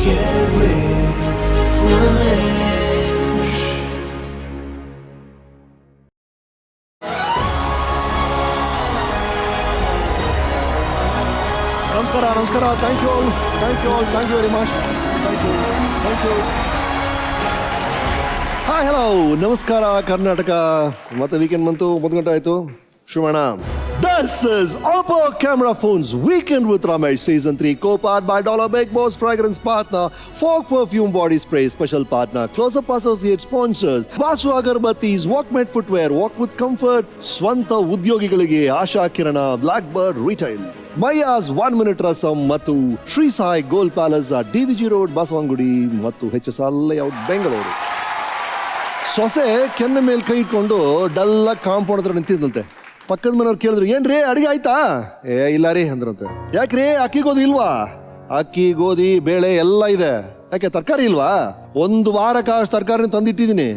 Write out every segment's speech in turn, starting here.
Weekend with Ramesh. ನಮಸ್ಕಾರ thank you very much thank you hi hello ನಮಸ್ಕಾರ ಕರ್ನಾಟಕ. ಮತ್ತೆ weekend ಬಂತು, 1 ಗಂಟೆ ಆಯ್ತು. ಶುಭಣ. This is Oppo Camera Phones Weekend with Ramesh Season 3, co-powered by Dollar Big Boss Fragrance Partner, Fog Perfume Body Spray Special Partner, Close-Up Associate Sponsors, Vasu Agarbattis, Walkmate Footwear, Walk with Comfort, ಸ್ವಂತ ಉದ್ಯೋಗಿಗಳಿಗೆ ಆಶಾ ಕಿರಣ, ಬ್ಲಾಕ್ಬರ್ಡ್ retail, Maiyas 1 Minute rasam ಮತ್ತು Shri Sai Gold palace, DVG road, Basavanagudi ಮತ್ತು HSR layout, Bengaluru. ಸೊಸೆ ಕೆನ್ನೆ ಮೇಲೆ ಕೈ ಇಟ್ಕೊಂಡು ಡಲ್ಲ compound ಹತ್ರ ನಿಂತಿದ್ದಂತೆ. ಪಕ್ಕದ ಮನೆಯವ್ರು ಕೇಳಿದ್ರು, ಏನ್ರಿ ಅಡಿಗೆ ಆಯ್ತಾ? ಇಲ್ಲ ರೀ ಅಂದ್ರಂತೆ. ಯಾಕ್ರಿ ಅಕ್ಕಿ ಗೋಧಿ ಇಲ್ವಾ? ಅಕ್ಕಿ ಗೋಧಿ ಬೇಳೆ ಎಲ್ಲ ಇದೆ. ಯಾಕೆ ತರಕಾರಿ ಇಲ್ವಾ? 1 ವಾರಕ್ಕೆ ತರಕಾರಿ ತಂದಿಟ್ಟಿದ್ದೀನಿ.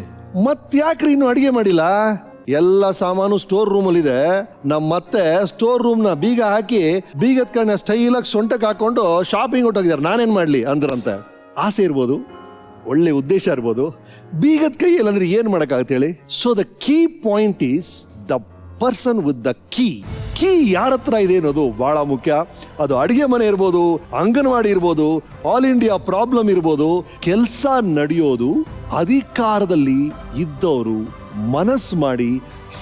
ಮತ್ತ್ಯಾಕ್ರಿ ಇನ್ನು ಅಡಿಗೆ ಮಾಡಿಲ್ಲ? ಎಲ್ಲ ಸಾಮಾನು ಸ್ಟೋರ್ ರೂಮ್ ಅಲ್ಲಿ ಇದೆ. ನಮ್ಮತ್ತೆ ಸ್ಟೋರ್ ರೂಮ್ ನ ಬೀಗ ಹಾಕಿ ಬೀಗದ ಕಣ್ಣ ಸ್ಟೈಲಾಗಿ ಸೊಂಟಕ್ಕೆ ಹಾಕೊಂಡು ಶಾಪಿಂಗ್ ಹೊಟ್ಟೋಗಿದ್ದಾರೆ. ನಾನೇನ್ ಮಾಡ್ಲಿ ಅಂದ್ರಂತೆ. ಆಸೆ ಇರ್ಬೋದು, ಒಳ್ಳೆ ಉದ್ದೇಶ ಇರ್ಬೋದು, ಬೀಗದ ಕೈ ಇಲ್ಲಂದ್ರೆ ಏನ್ ಮಾಡಕ್ಕಾಗತ್ತೆ ಹೇಳಿ? So the key point is the person with the key ಯಾರ ಹತ್ರ ಇದೆ ಅನ್ನೋದು ಬಹಳ ಮುಖ್ಯ. ಅದು ಅಡಿಗೆ ಮನೆ ಇರ್ಬೋದು, ಅಂಗನವಾಡಿ ಇರ್ಬೋದು, ಆಲ್ ಇಂಡಿಯಾ ಪ್ರಾಬ್ಲಮ್ ಇರ್ಬೋದು. ಕೆಲಸ ನಡೆಯೋದು ಅಧಿಕಾರದಲ್ಲಿ ಇದ್ದವರು ಮನಸ್ಸು ಮಾಡಿ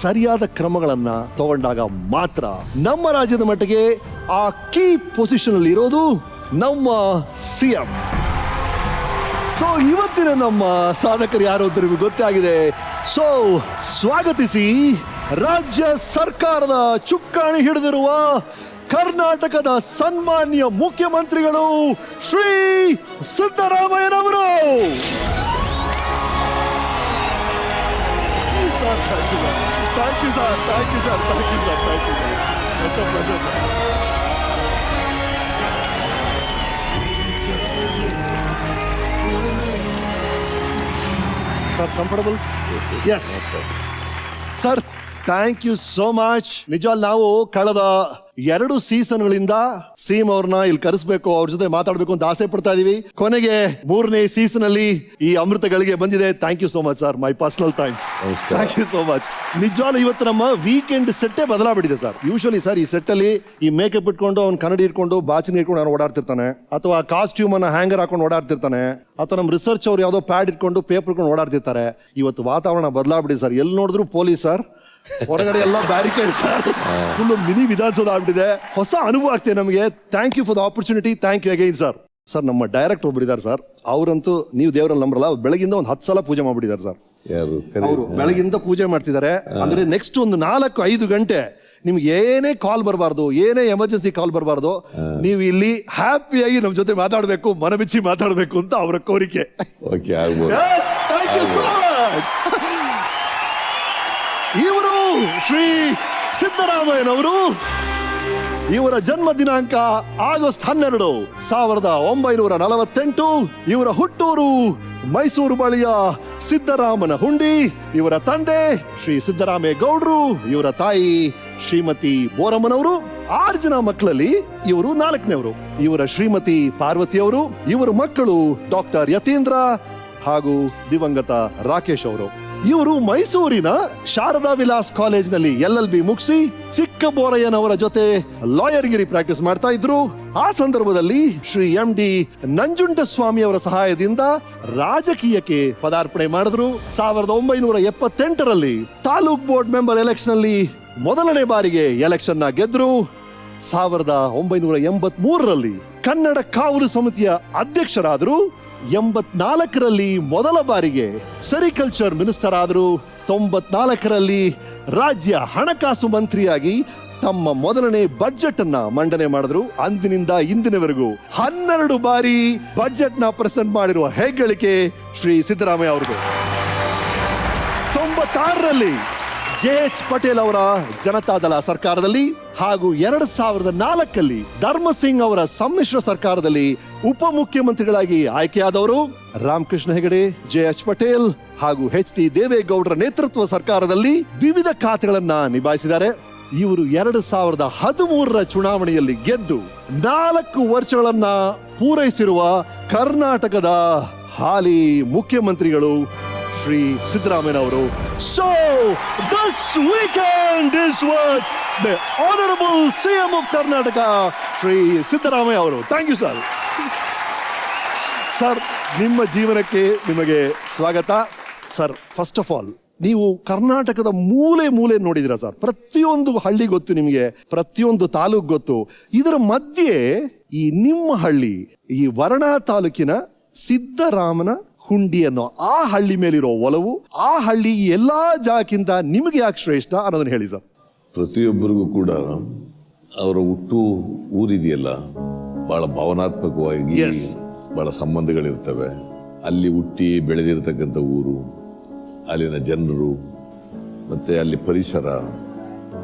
ಸರಿಯಾದ ಕ್ರಮಗಳನ್ನ ತಗೊಂಡಾಗ ಮಾತ್ರ. ನಮ್ಮ ರಾಜ್ಯದ ಮಟ್ಟಿಗೆ ಆ ಕೀ ಪೊಸಿಷನ್ ಅಲ್ಲಿ ಇರೋದು ನಮ್ಮ CM. ಸೊ ಇವತ್ತಿನ ನಮ್ಮ ಸಾಧಕರು ಯಾರು ಅಂತ ನಿಮಗೆ ಗೊತ್ತಾಗಿದೆ. ಸೊ ಸ್ವಾಗತಿಸಿ ರಾಜ್ಯ ಸರ್ಕಾರದ ಚುಕ್ಕಾಣಿ ಹಿಡಿದಿರುವ ಕರ್ನಾಟಕದ ಸನ್ಮಾನ್ಯ ಮುಖ್ಯಮಂತ್ರಿಗಳು ಶ್ರೀ ಸಿದ್ದರಾಮಯ್ಯನವರು. Thank you sir. Sir, comfortable? Yes. Sir, thank you so much. ನಿಜವಾಗ್ ನಾವು ಕಳೆದ 2 ಸೀಸನ್ಗಳಿಂದ ಸಿಎಂ ಅವ್ರನ್ನ ಇಲ್ಲಿ ಕರೆಸ್ಬೇಕು, ಅವ್ರ ಜೊತೆ ಮಾತಾಡ್ಬೇಕು ಅಂತ ಆಸೆ ಪಡ್ತಾ ಇದೀವಿ. ಕೊನೆಗೆ 3ನೇ ಸೀಸನ್ ಅಲ್ಲಿ ಈ ಅಮೃತಗಳಿಗೆ ಬಂದಿದೆ. Thank you so much sir. My personal thanks. Thank you so much. ನಿಜವಾಗ್ಲೂ ಇವತ್ತು ನಮ್ಮ ವೀಕೆಂಡ್ ಸೆಟ್ಟೇ ಬದಲಾಗ್ಬಿಟ್ಟಿದೆ ಸರ್. ಯೂಶಲಿ ಸರ್ ಈ ಸೆಟ್ ಅಲ್ಲಿ ಈ ಮೇಕಪ್ ಇಟ್ಕೊಂಡು ಅವ್ನು ಕನ್ನಡಿ ಇಟ್ಕೊಂಡು ಬಾಚಿನ ಇಟ್ಕೊಂಡು ಅವ್ನು ಓಡಾಡ್ತಿರ್ತಾನೆ, ಅಥವಾ ಕಾಸ್ಟ್ಯೂಮ್ ಅನ್ನ ಹ್ಯಾಂಗರ್ ಹಾಕೊಂಡು ಓಡಾಡ್ತಿರ್ತಾನೆ, ಅಥವಾ ನಮ್ಮ ರಿಸರ್ಚ್ ಅವ್ರು ಯಾವುದೋ ಪ್ಯಾಡ್ ಇಟ್ಕೊಂಡು ಪೇಪರ್ ಇಟ್ಕೊಂಡು ಓಡಾಡ್ತಿರ್ತಾರೆ. ಇವತ್ತು ವಾತಾವರಣ ಬದಲಾಗ್ಬಿಟ್ಟಿದೆ ಸರ್. ಎಲ್ಲಿ ನೋಡಿದ್ರು ಪೊಲೀಸ್ ಸರ್, ಹೊರಗಡೆ ಎಲ್ಲ barricade sir, full mini Vidhana Soudha ಆಗ್ಬಿಟ್ಟಿದೆ. ಹೊಸ ಅನುಭವ ಆಗ್ತಿದೆ ನಮಗೆ. Thank you for the opportunity. Thank you again sir. Sir ನಮ್ಮ ಡೈರೆಕ್ಟರ್ ಒಬ್ರು ಇದ್ದಾರೆ ಸರ್, ಅವರಂತೂ ನೀವು ದೇವರಲ್ಲಿ ನಂಬರಲ್ಲ, ಬೆಳಗಿಂದ ಒಂದು 10 ಸಲ ಪೂಜೆ ಮಾಡ್ಬಿಟ್ಟಿದ್ದಾರೆ ಸರ್. ಅವರು ಬೆಳಗಿಂದ ಪೂಜೆ ಮಾಡ್ತಿದ್ದಾರೆ. ಅಂದ್ರೆ ನೆಕ್ಸ್ಟ್ ಒಂದು 4-5 ಗಂಟೆ ನಿಮ್ಗೆ ಏನೇ ಕಾಲ್ ಬರಬಾರ್ದು, ಏನೇ ಎಮರ್ಜೆನ್ಸಿ ಕಾಲ್ ಬರಬಾರ್ದು, ನೀವು ಇಲ್ಲಿ ಹ್ಯಾಪಿಯಾಗಿ ನಮ್ಮ ಜೊತೆ ಮಾತಾಡಬೇಕು, ಮನಬಿಚ್ಚಿ ಮಾತಾಡಬೇಕು ಅಂತ ಅವರ ಕೋರಿಕೆ. ಇವರು ಶ್ರೀ ಸಿದ್ದರಾಮಯ್ಯನವರು. ಇವರ ಜನ್ಮ ದಿನಾಂಕ ಆಗಸ್ಟ್ 12, 1948. ಇವರ ಹುಟ್ಟೂರು ಮೈಸೂರು ಬಳಿಯ ಸಿದ್ದರಾಮನ ಹುಂಡಿ. ಇವರ ತಂದೆ ಶ್ರೀ ಸಿದ್ದರಾಮೇಗೌಡರು, ಇವರ ತಾಯಿ ಶ್ರೀಮತಿ ಬೋರಮ್ಮನವರು. 6 ಜನ ಮಕ್ಕಳಲ್ಲಿ ಇವರು 4ನೇವರು. ಇವರ ಶ್ರೀಮತಿ ಪಾರ್ವತಿಯವರು. ಇವರ ಮಕ್ಕಳು ಡಾಕ್ಟರ್ ಯತೀಂದ್ರ ಹಾಗೂ ದಿವಂಗತ ರಾಕೇಶ್ ಅವರು. ಇವರು ಮೈಸೂರಿನ ಶಾರದಾ ವಿಲಾಸ್ ಕಾಲೇಜಿನಲ್ಲಿ LLB ಮುಗಿಸಿ ಚಿಕ್ಕಬೋರಯ್ಯನವರ ಜೊತೆ ಲಾಯರ್ ಗಿರಿ ಪ್ರಾಕ್ಟೀಸ್ ಮಾಡ್ತಾ ಇದ್ರು. ಆ ಸಂದರ್ಭದಲ್ಲಿ ಶ್ರೀ MD ನಂಜುಂಡಸ್ವಾಮಿ ಅವರ ಸಹಾಯದಿಂದ ರಾಜಕೀಯಕ್ಕೆ ಪದಾರ್ಪಣೆ ಮಾಡಿದ್ರು. 1978ರಲ್ಲಿ ತಾಲೂಕ್ ಬೋರ್ಡ್ ಮೆಂಬರ್ ಎಲೆಕ್ಷನ್ ಅಲ್ಲಿ ಮೊದಲನೇ ಬಾರಿಗೆ ಎಲೆಕ್ಷನ್ ನ ಗೆದ್ರು. 1983ರಲ್ಲಿ ಕನ್ನಡ ಕಾವಲು ಸಮಿತಿಯ ಅಧ್ಯಕ್ಷರಾದರು. 84ರಲ್ಲಿ ಮೊದಲ ಬಾರಿಗೆ ಸೆರಿಕಲ್ಚರ್ ಮಿನಿಸ್ಟರ್ ಆದರು. 94ರಲ್ಲಿ ರಾಜ್ಯ ಹಣಕಾಸು ಮಂತ್ರಿಯಾಗಿ ತಮ್ಮ ಮೊದಲನೇ ಬಜೆಟ್ ಅನ್ನ ಮಂಡನೆ ಮಾಡಿದ್ರು. ಅಂದಿನಿಂದ ಇಂದಿನವರೆಗೂ 12 ಬಾರಿ ಬಜೆಟ್ ನ ಪ್ರೆಸೆಂಟ್ ಮಾಡಿರುವ ಹೆಗ್ಗಳಿಕೆ ಶ್ರೀ ಸಿದ್ದರಾಮಯ್ಯ ಅವರಿಗೆ. 96ರಲ್ಲಿ JH ಪಟೇಲ್ ಅವರ ಜನತಾದಳ ಸರ್ಕಾರದಲ್ಲಿ ಹಾಗೂ 2004ರಲ್ಲಿ ಧರ್ಮಸಿಂಗ್ ಅವರ ಸಮ್ಮಿಶ್ರ ಸರ್ಕಾರದಲ್ಲಿ ಉಪಮುಖ್ಯಮಂತ್ರಿಗಳಾಗಿ ಆಯ್ಕೆಯಾದವರು. ರಾಮಕೃಷ್ಣ ಹೆಗಡೆ, JH ಪಟೇಲ್ ಹಾಗೂ HD ದೇವೇಗೌಡರ ನೇತೃತ್ವ ಸರ್ಕಾರದಲ್ಲಿ ವಿವಿಧ ಖಾತೆಗಳನ್ನ ನಿಭಾಯಿಸಿದ್ದಾರೆ. ಇವರು 2013ರ ಚುನಾವಣೆಯಲ್ಲಿ ಗೆದ್ದು 4 ವರ್ಷಗಳನ್ನ ಪೂರೈಸಿರುವ ಕರ್ನಾಟಕದ ಹಾಲಿ ಮುಖ್ಯಮಂತ್ರಿಗಳು ಶ್ರೀ ಸಿದ್ದರಾಮಯ್ಯ ಅವರು. So this weekend is with the honourable CM of Karnataka Shri Siddaramaiah ಅವರು. Thank you sir. ಸರ್, ನಿಮ್ಮ ಜೀವನಕ್ಕೆ ನಿಮಗೆ ಸ್ವಾಗತ. ಸರ್, ಫಸ್ಟ್ ಆಫ್ ಆಲ್ ನೀವು ಕರ್ನಾಟಕದ ಮೂಲೆ ಮೂಲೆ ನೋಡಿದಿರ ಸರ್. ಪ್ರತಿಯೊಂದು ಹಳ್ಳಿ ಗೊತ್ತು ನಿಮಗೆ, ಪ್ರತಿಯೊಂದು ತಾಲೂಕು ಗೊತ್ತು. ಇದರ ಮಧ್ಯೆ ಈ ನಿಮ್ಮ ಹಳ್ಳಿ, ಈ ವರ್ಣಾ ತಾಲೂಕಿನ ಸಿದ್ದರಾಮನ ಹುಂಡಿ ಅನ್ನೋ ಆ ಹಳ್ಳಿ ಮೇಲಿರೋ ಒಲವು, ಆ ಹಳ್ಳಿ ಎಲ್ಲಾ ಜಾಗಕ್ಕಿಂತ ನಿಮಗೆ ಯಾಕೆ ಶ್ರೇಷ್ಠ ಅನ್ನೋದನ್ನ ಹೇಳಿ ಸರ್. ಪ್ರತಿಯೊಬ್ಬರಿಗೂ ಕೂಡ ಅವರ ಹುಟ್ಟು ಊರಿದೆಯಲ್ಲ, ಬಹಳ ಭಾವನಾತ್ಮಕವಾಗಿ ಬಹಳ ಸಂಬಂಧಗಳಿರ್ತವೆ. ಅಲ್ಲಿ ಹುಟ್ಟಿ ಬೆಳೆದಿರ್ತಕ್ಕಂಥ ಊರು, ಅಲ್ಲಿನ ಜನರು, ಮತ್ತೆ ಅಲ್ಲಿ ಪರಿಸರ,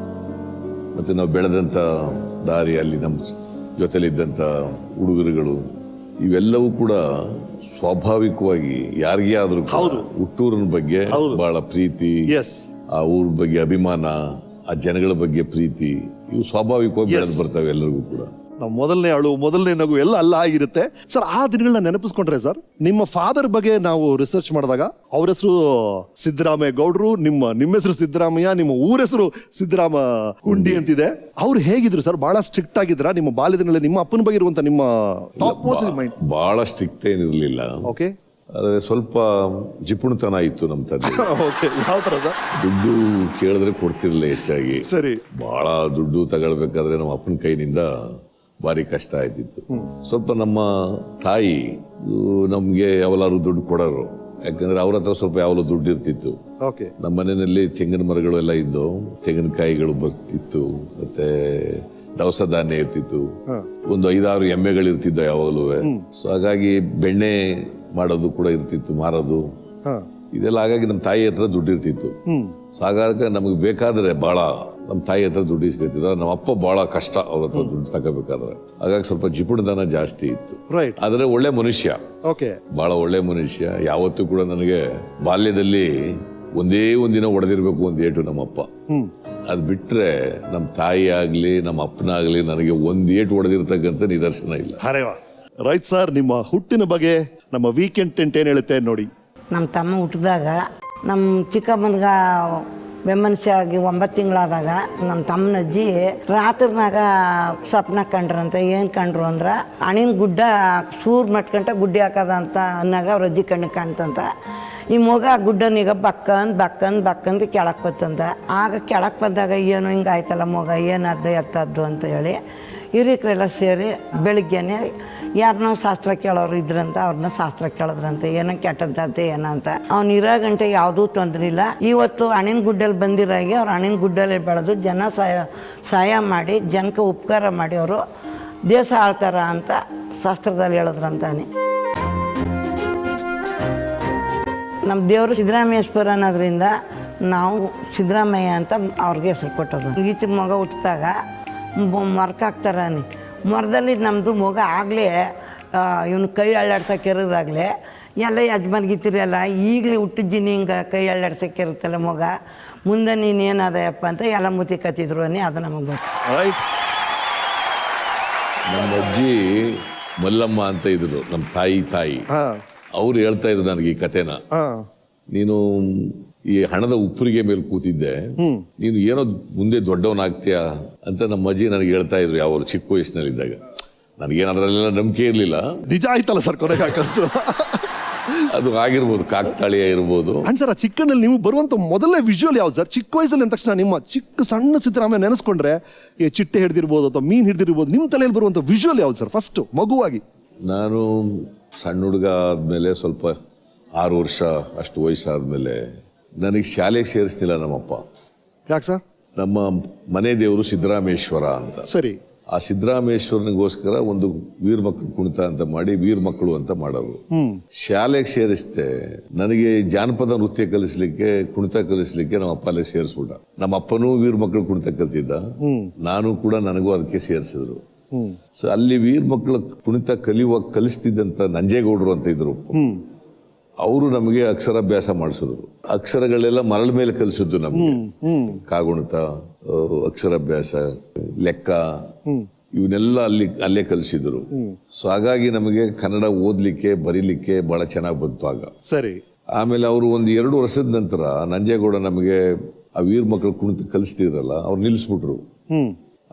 ಮತ್ತೆ ನಾವು ಬೆಳೆದಂಥ ದಾರಿ, ಅಲ್ಲಿ ನಮ್ಮ ಜೊತೆಲಿದ್ದಂಥ ಹುಡುಗರುಗಳು, ಇವೆಲ್ಲವೂ ಕೂಡ ಸ್ವಾಭಾವಿಕವಾಗಿ ಯಾರಿಗೇ ಆದ್ರೂ ಹುಟ್ಟೂರಿನ ಬಗ್ಗೆ ಬಹಳ ಪ್ರೀತಿ, ಆ ಊರ ಬಗ್ಗೆ ಅಭಿಮಾನ, ಆ ಜನಗಳ ಬಗ್ಗೆ ಪ್ರೀತಿ, ಇವು ಸ್ವಾಭಾವಿಕವಾಗಿ ಬೆಳೆದು ಬರ್ತವೆ ಎಲ್ಲರಿಗೂ ಕೂಡ. ನಾವು ಮೊದಲನೇ ಅಳು, ಮೊದಲನೇ ನಗು ಎಲ್ಲ ಅಲ್ಲ ಆಗಿರುತ್ತೆ ಸರ್. ಆ ದಿನಗಳನ್ನ ನೆನಪಿಸ್ಕೊಂಡ್ರೆ ಸರ್, ನಿಮ್ಮ ಫಾದರ್ ಬಗ್ಗೆ ನಾವು ರಿಸರ್ಚ್ ಮಾಡಿದಾಗ ಅವ್ರ ಹೆಸರು ಸಿದ್ದರಾಮಯ್ಯ ಗೌಡ್ರು, ನಿಮ್ಮ ಹೆಸರು ಸಿದ್ದರಾಮಯ್ಯ, ನಿಮ್ಮ ಊರ ಹೆಸರು ಸಿದ್ದರಾಮ ಹುಂಡಿ ಅಂತಿದೆ. ಅವ್ರು ಹೇಗಿದ್ರು ಸರ್? ಬಹಳ ಸ್ಟ್ರಿಕ್ಟ್ ಆಗಿದ್ರ ನಿಮ್ಮ ಬಾಲ್ಯದಲ್ಲಿ? ನಿಮ್ಮ ಅಪ್ಪನ ಬಗ್ಗೆ ಇರುವಂತ ನಿಮ್ಮ ಟಾಪ್ ಮೋಸ್ಟ್ ಮೈಂಡ್? ಬಹಳ ಸ್ಟ್ರಿಕ್ಟ್ ಏನಿರಲಿಲ್ಲ. ಓಕೆ. ಆದ್ರೆ ಸ್ವಲ್ಪ ಜಿಪುಣತನ ಇತ್ತು ನಮ್ಮ ತಂದೆ. ಯಾವ ತರ ಸರ್? ದುಡ್ಡು ಕೇಳಿದ್ರೆ ಕೊಡ್ತಿರ್ಲಿಲ್ಲ ಹೆಚ್ಚಾಗಿ. ಸರಿ. ಬಹಳ ದುಡ್ಡು ತಗೊಳ್ಬೇಕಾದ್ರೆ ನಮ್ಮ ಅಪ್ಪನ ಕೈನಿಂದ ಭಾರಿ ಕಷ್ಟ ಆಯ್ತಿತ್ತು. ಸ್ವಲ್ಪ ನಮ್ಮ ತಾಯಿ ನಮ್ಗೆ ಯಾವಲಾರು ದುಡ್ಡು ಕೊಡೋರು, ಯಾಕಂದ್ರೆ ಅವ್ರ ಹತ್ರ ಸ್ವಲ್ಪ ಯಾವಲೂ ದುಡ್ಡು ಇರ್ತಿತ್ತು. ನಮ್ಮ ಮನೆಯಲ್ಲಿ ತೆಂಗಿನ ಮರಗಳು ಎಲ್ಲ ಇದ್ದು, ತೆಂಗಿನಕಾಯಿಗಳು ಬರ್ತಿತ್ತು, ಮತ್ತೆ ದವಸ ಧಾನ್ಯ ಇರ್ತಿತ್ತು, ಒಂದು 5-6 ಎಮ್ಮೆಗಳು ಇರ್ತಿದ್ದ ಯಾವಾಗಲೂ. ಸೊ ಹಾಗಾಗಿ ಬೆಣ್ಣೆ ಮಾಡೋದು ಕೂಡ ಇರ್ತಿತ್ತು, ಮಾರೋದು, ಇದೆಲ್ಲ. ಹಾಗಾಗಿ ನಮ್ಮ ತಾಯಿ ಹತ್ರ ದುಡ್ಡು ಇರ್ತಿತ್ತು. ಸೊ ಹಾಗಾಗಿ ನಮಗೆ ಬೇಕಾದ್ರೆ ಬಹಳ ನಮ್ಮ ತಾಯಿ ಹತ್ರ ದುಡ್ಡು ಇಸ್ಕೊತಿದ್ದ. ನಮ್ಮ ಅಪ್ಪ ಬಹಳ ಕಷ್ಟ ಅವ್ರ ಹತ್ರ ದುಡ್ಡು ತಗೋಬೇಕಾದ್ರೆ. ಹಾಗಾಗಿ ಸ್ವಲ್ಪ ಜಿಪುಣತನ ಜಾಸ್ತಿ ಇತ್ತು. ಆದ್ರೆ ಒಳ್ಳೆ ಮನುಷ್ಯ, ಬಹಳ ಒಳ್ಳೆ ಮನುಷ್ಯ. ಯಾವತ್ತೂ ಕೂಡ ನನಗೆ ಬಾಲ್ಯದಲ್ಲಿ ಒಂದೇ ಒಂದಿನ ಹೊಡೆದಿರ್ಬೇಕು ಒಂದು ಏಟು ನಮ್ಮಪ್ಪ. ಅದ್ ಬಿಟ್ರೆ ನಮ್ಮ ತಾಯಿ ಆಗ್ಲಿ ನಮ್ಮ ಅಪ್ಪನಾಗ್ಲಿ ನನಗೆ ಒಂದ್ ಏಟು ಹೊಡೆದಿರ್ತಕ್ಕಂಥ ನಿದರ್ಶನ ಇಲ್ಲ. ರೈಟ್ ಸರ್, ನಿಮ್ಮ ಹುಟ್ಟಿನ ಬಗ್ಗೆ ನಮ್ಮ ವೀಕೆಂಡ್ ಟೆಂಟ್ ಏನ್ ಹೇಳುತ್ತೆ ನೋಡಿ. ನಮ್ಮ ತಮ್ಮ ಹುಟ್ಟಿದಾಗ ನಮ್ಮ ಚಿಕ್ಕಮ್ಮನ್ಗ ಬೆಮ್ಮನಸಿ ಆಗಿ 9 ತಿಂಗಳಾದಾಗ ನಮ್ಮ ತಮ್ಮನ ಅಜ್ಜಿ ರಾತ್ರಿನಾಗ ಸ್ವಪ್ನ ಕಂಡ್ರಂತ. ಏನು ಕಂಡ್ರು ಅಂದ್ರೆ ಹಣ್ಣಿನ ಗುಡ್ಡ ಸೂರ್ ಮಟ್ಕಂಟ ಗುಡ್ಡಿ ಹಾಕದಂತ ಅನ್ನಾಗ ಅವ್ರ ಅಜ್ಜಿ ಕಣ್ಣಿಗೆ ಕಾಣ್ತಂತ. ಈ ಮಗ ಗುಡ್ಡನೀಗ ಬಕ್ಕಂದು ಕೆಳಕ್ಕೆ ಬತ್ತಂತ. ಆಗ ಕೆಳಕ್ಕೆ ಬಂದಾಗ ಏನು ಹಿಂಗೆ ಆಯ್ತಲ್ಲ ಮಗ, ಏನಾದ್ದು ಎತ್ತದ್ದು ಅಂತ ಹೇಳಿ ಹಿರಿಕರೆಲ್ಲ ಸೇರಿ ಬೆಳಿಗ್ಗೆನೆ ಯಾರನ್ನೋ ಶಾಸ್ತ್ರ ಕೇಳೋರು ಇದ್ರಂತ, ಅವ್ರನ್ನ ಶಾಸ್ತ್ರ ಕೇಳಿದ್ರಂತೆ, ಏನೋ ಕೆಟ್ಟದ್ದಂತೆ ಏನಂತ. ಅವ್ನು ಇರೋ ಗಂಟೆ ಯಾವುದೂ ತೊಂದರೆ ಇಲ್ಲ. ಇವತ್ತು ಹಣ್ಣಿನ ಗುಡ್ಡಲ್ಲಿ ಬಂದಿರಾಗಿ ಅವ್ರು ಹಣ್ಣಿನ ಗುಡ್ಡಲ್ಲಿ ಬೆಳೆದು ಜನ ಸಹಾಯ ಮಾಡಿ ಜನಕ್ಕೆ ಉಪಕಾರ ಮಾಡಿ ಅವರು ದೇಶ ಆಳ್ತಾರ ಅಂತ ಶಾಸ್ತ್ರದಲ್ಲಿ ಹೇಳಿದ್ರಂತಾನೆ. ನಮ್ಮ ದೇವರು ಸಿದ್ದರಾಮೇಶ್ವರ ಅನ್ನೋದ್ರಿಂದ ನಾವು ಸಿದ್ದರಾಮಯ್ಯ ಅಂತ ಅವ್ರಿಗೆ ಹೆಸರು ಕೊಟ್ಟದು. ಈಚೆ ಮಗ ಹುಟ್ಟಿದಾಗ ಮರಕಾಕ್ತಾರಾನೆ, ಮರದಲ್ಲಿ ನಮ್ಮದು ಮಗ ಆಗಲೇ ಇವನು ಕೈ ಅಳ್ಳಾಡ್ಸೋಕೆ ಇರೋದಾಗಲೇ ಎಲ್ಲ ಯಜಮಾನ್ಗಿತ್ತಿರಲ್ಲ, ಈಗಲೇ ಹುಟ್ಟಿದ್ದೀನಿ ಹಿಂಗೆ ಕೈ ಅಳ್ಳಾಡ್ಸೋಕೆ ಇರುತ್ತಲ್ಲ ಮಗ, ಮುಂದೆ ನೀನೇನದಯಪ್ಪ ಅಂತ ಎಲ್ಲ ಮುತಿ ಕತ್ತಿದ್ರು ಅನ್ನಿ. ಅದು ನಮಗೆ ಗೊತ್ತು. ನಮ್ಮ ಅಜ್ಜಿ ಮಲ್ಲಮ್ಮ ಅಂತ ಇದ್ರು, ನಮ್ಮ ತಾಯಿ ಅವ್ರು ಹೇಳ್ತಾ ಇದ್ರು ನನಗೆ ಈ ಕಥೆನ. ನೀನು ಈ ಹಣದ ಉಪ್ಪರಿಗೆ ಮೇಲೆ ಕೂತಿದ್ದೆ, ನೀನು ಏನೋ ಮುಂದೆ ದೊಡ್ಡವನಾಗ್ತೀಯ ಅಂತ ನಮ್ಮ ಅಜ್ಜಿ ನನಗೆ ಹೇಳ್ತಾ ಇದ್ರು ಯಾವಾಗ ಚಿಕ್ಕ ವಯಸ್ಸಿನಲ್ಲಿದ್ದಾಗ. ನನಗೇನು ಅದರಲ್ಲೆಲ್ಲ ನಂಬಿಕೆ ಇರಲಿಲ್ಲ. ನಿಜ ಆಯ್ತಲ್ಲ ಸರ್ ಕೊನೆಗೆ ಕನಸು. ಅದು ಆಗಿರ್ಬೋದು, ಕಾಕ್ತಾಳೀಯ ಇರ್ಬೋದು. ಸರ್, ಚಿಕ್ಕನಲ್ಲಿ ನೀವು ಬರುವಂತ ಮೊದಲನೇ ವಿಜುವಲ್ ಯಾವ್ದು ಸರ್? ಚಿಕ್ಕ ವಯಸ್ಸಲ್ಲಿ ಅಂದ ತಕ್ಷಣ ನಿಮ್ಮ ಚಿಕ್ಕ ಸಣ್ಣ ಸಿದ್ದರಾಮಯ್ಯ ನೆನೆಸ್ಕೊಂಡ್ರೆ ಈ ಚಿಟ್ಟೆ ಹಿಡಿದಿರ್ಬೋದು ಅಥವಾ ಮೀನ್ ಹಿಡಿದಿರ್ಬೋದು, ನಿಮ್ಮ ತಲೆಯಲ್ಲಿ ಬರುವಂತ ವಿಜುವಲ್ ಯಾವ್ದು ಸರ್ ಫಸ್ಟ್ ಮಗುವಾಗಿ? ನಾನು ಸಣ್ಣ ಹುಡುಗ ಆದ್ಮೇಲೆ ಸ್ವಲ್ಪ 6 ವರ್ಷ ಅಷ್ಟು ವಯಸ್ಸಾದ್ಮೇಲೆ ನನಗೆ ಶಾಲೆಗೆ ಸೇರಿಸ್ತಿಲ್ಲ ನಮ್ಮಪ್ಪ. ಯಾಕೆ ಸರ್? ನಮ್ಮ ಮನೆ ದೇವರು ಸಿದ್ದರಾಮೇಶ್ವರ ಅಂತ. ಸರಿ. ಆ ಸಿದ್ದರಾಮೇಶ್ವರನಿಗೋಸ್ಕರ ಒಂದು ವೀರ ಮಕ್ಕಳು ಕುಣಿತ ಅಂತ ಮಾಡಿ ವೀರ ಮಕ್ಕಳು ಅಂತ ಮಾಡೋರು. ಶಾಲೆಗೆ ಸೇರಿಸ್ತೆ. ನನಗೆ ಜಾನಪದ ನೃತ್ಯ ಕಲಿಸ್ಲಿಕ್ಕೆ, ಕುಣಿತ ಕಲಿಸ್ಲಿಕ್ಕೆ ನಮ್ಮ ಅಪ್ಪ ಅಲ್ಲೇ ಸೇರಿಸ್ಬಿಟ್ಟ. ನಮ್ಮ ಅಪ್ಪನೂ ವೀರ ಮಕ್ಕಳು ಕುಣಿತ ಕಲ್ತಿದ್ದ, ನಾನು ಕೂಡ ನನಗೂ ಅದಕ್ಕೆ ಸೇರಿಸಿದ್ರು. ಸೊ ಅಲ್ಲಿ ವೀರ ಮಕ್ಕಳ ಕುಣಿತ ಕಲಿಸ್ತಿದ್ದಂತ ನಂಜೇಗೌಡರು ಅಂತ ಇದ್ರು, ಅವರು ನಮಗೆ ಅಕ್ಷರಾಭ್ಯಾಸ ಮಾಡಿಸಿದ್ರು. ಅಕ್ಷರಗಳೆಲ್ಲ ಮರಳ ಮೇಲೆ ಕಲಿಸಿದ್ದು ನಮಗೆ. ಕಾಗುಣಿತ, ಅಕ್ಷರಾಭ್ಯಾಸ, ಲೆಕ್ಕ, ಇವನ್ನೆಲ್ಲ ಅಲ್ಲೇ ಕಲಿಸಿದ್ರು. ಸೊ ಹಾಗಾಗಿ ನಮಗೆ ಕನ್ನಡ ಓದಲಿಕ್ಕೆ ಬರೀಲಿಕ್ಕೆ ಭಾಳ ಚೆನ್ನಾಗಿ ಬಂತು ಆಗ. ಸರಿ. ಆಮೇಲೆ ಅವರು ಒಂದು 2 ವರ್ಷದ ನಂತರ ನಂಜೇಗೌಡ ನಮಗೆ ಆ ವೀರ ಮಕ್ಕಳು ಕುಣಿತ ಕಲಿಸ್ತಿದ್ರಲ್ಲ, ಅವ್ರು ನಿಲ್ಲಿಸ್ಬಿಟ್ರು.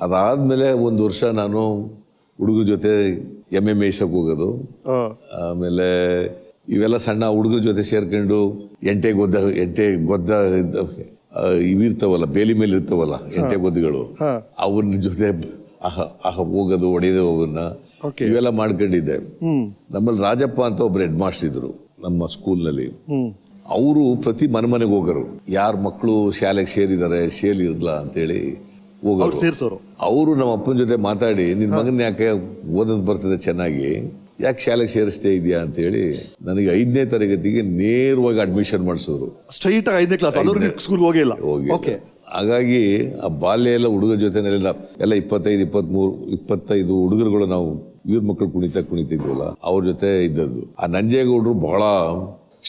ಅದಾದ್ಮೇಲೆ 1 ವರ್ಷ ನಾನು ಹುಡುಗರ ಜೊತೆ ಎಮ್ಮೆ ಮೇಯ್ಸಕ್ಕೆ ಹೋಗೋದು. ಆಮೇಲೆ ಇವೆಲ್ಲ ಸಣ್ಣ ಹುಡುಗರ ಜೊತೆ ಸೇರ್ಕೊಂಡು ಎಂಟೆ ಗೊದ್ದ ಇವಿರ್ತಾವಲ್ಲ, ಬೇಲಿ ಮೇಲೆ ಇರ್ತಾವಲ್ಲ ಎಂಟೆ ಗೊದ್ದಗಳು, ಅವ್ರ ಜೊತೆ ಹೋಗೋದು, ಹೊಡೆಯೋದು ಅವನ್ನ, ಇವೆಲ್ಲ ಮಾಡ್ಕೊಂಡಿದ್ದೆ. ನಮ್ಮಲ್ಲಿ ರಾಜಪ್ಪ ಅಂತ ಒಬ್ರು ಹೆಡ್ ಮಾಸ್ಟರ್ ಇದ್ರು ನಮ್ಮ ಸ್ಕೂಲ್ನಲ್ಲಿ. ಅವರು ಪ್ರತಿ ಮನೆಗೆ ಹೋಗೋರು, ಯಾರ ಮಕ್ಕಳು ಶಾಲೆಗೆ ಸೇರಿದ್ದಾರೆ ಸೇರಿರಲ್ಲ ಅಂತೇಳಿ ಹೋಗೋರು. ಅವರು ನಮ್ಮ ಅಪ್ಪನ ಜೊತೆ ಮಾತಾಡಿ, ನಿನ್ ಮಗನ ಯಾಕೆ ಓದೋದು ಬರ್ತದೆ ಚೆನ್ನಾಗಿ, ಯಾಕೆ ಶಾಲೆಗೆ ಸೇರಿಸ್ತೇ ಇದೆಯಾ ಅಂತೇಳಿ ನನಗೆ 5ನೇ ತರಗತಿಗೆ ನೇರವಾಗಿ ಅಡ್ಮಿಷನ್ ಮಾಡಿಸಿದ್ರು. ಸ್ಟ್ರೈಟ್ 5ನೇ ಕ್ಲಾಸ್, ಸ್ಕೂಲ್ ಹೋಗಿಲ್ಲ. ಹಾಗಾಗಿ ಆ ಬಾಲ್ಯ ಎಲ್ಲ ಹುಡುಗರ ಜೊತೆನೆಲ್ಲ ಎಲ್ಲ 25 ಹುಡುಗರುಗಳು ನಾವು ಇವ್ರ ಮಕ್ಕಳು ಕುಣಿತಿದ್ವಲ್ಲ, ಅವ್ರ ಜೊತೆ ಇದ್ದದ್ದು. ಆ ನಂಜೇಗೌಡರು ಬಹಳ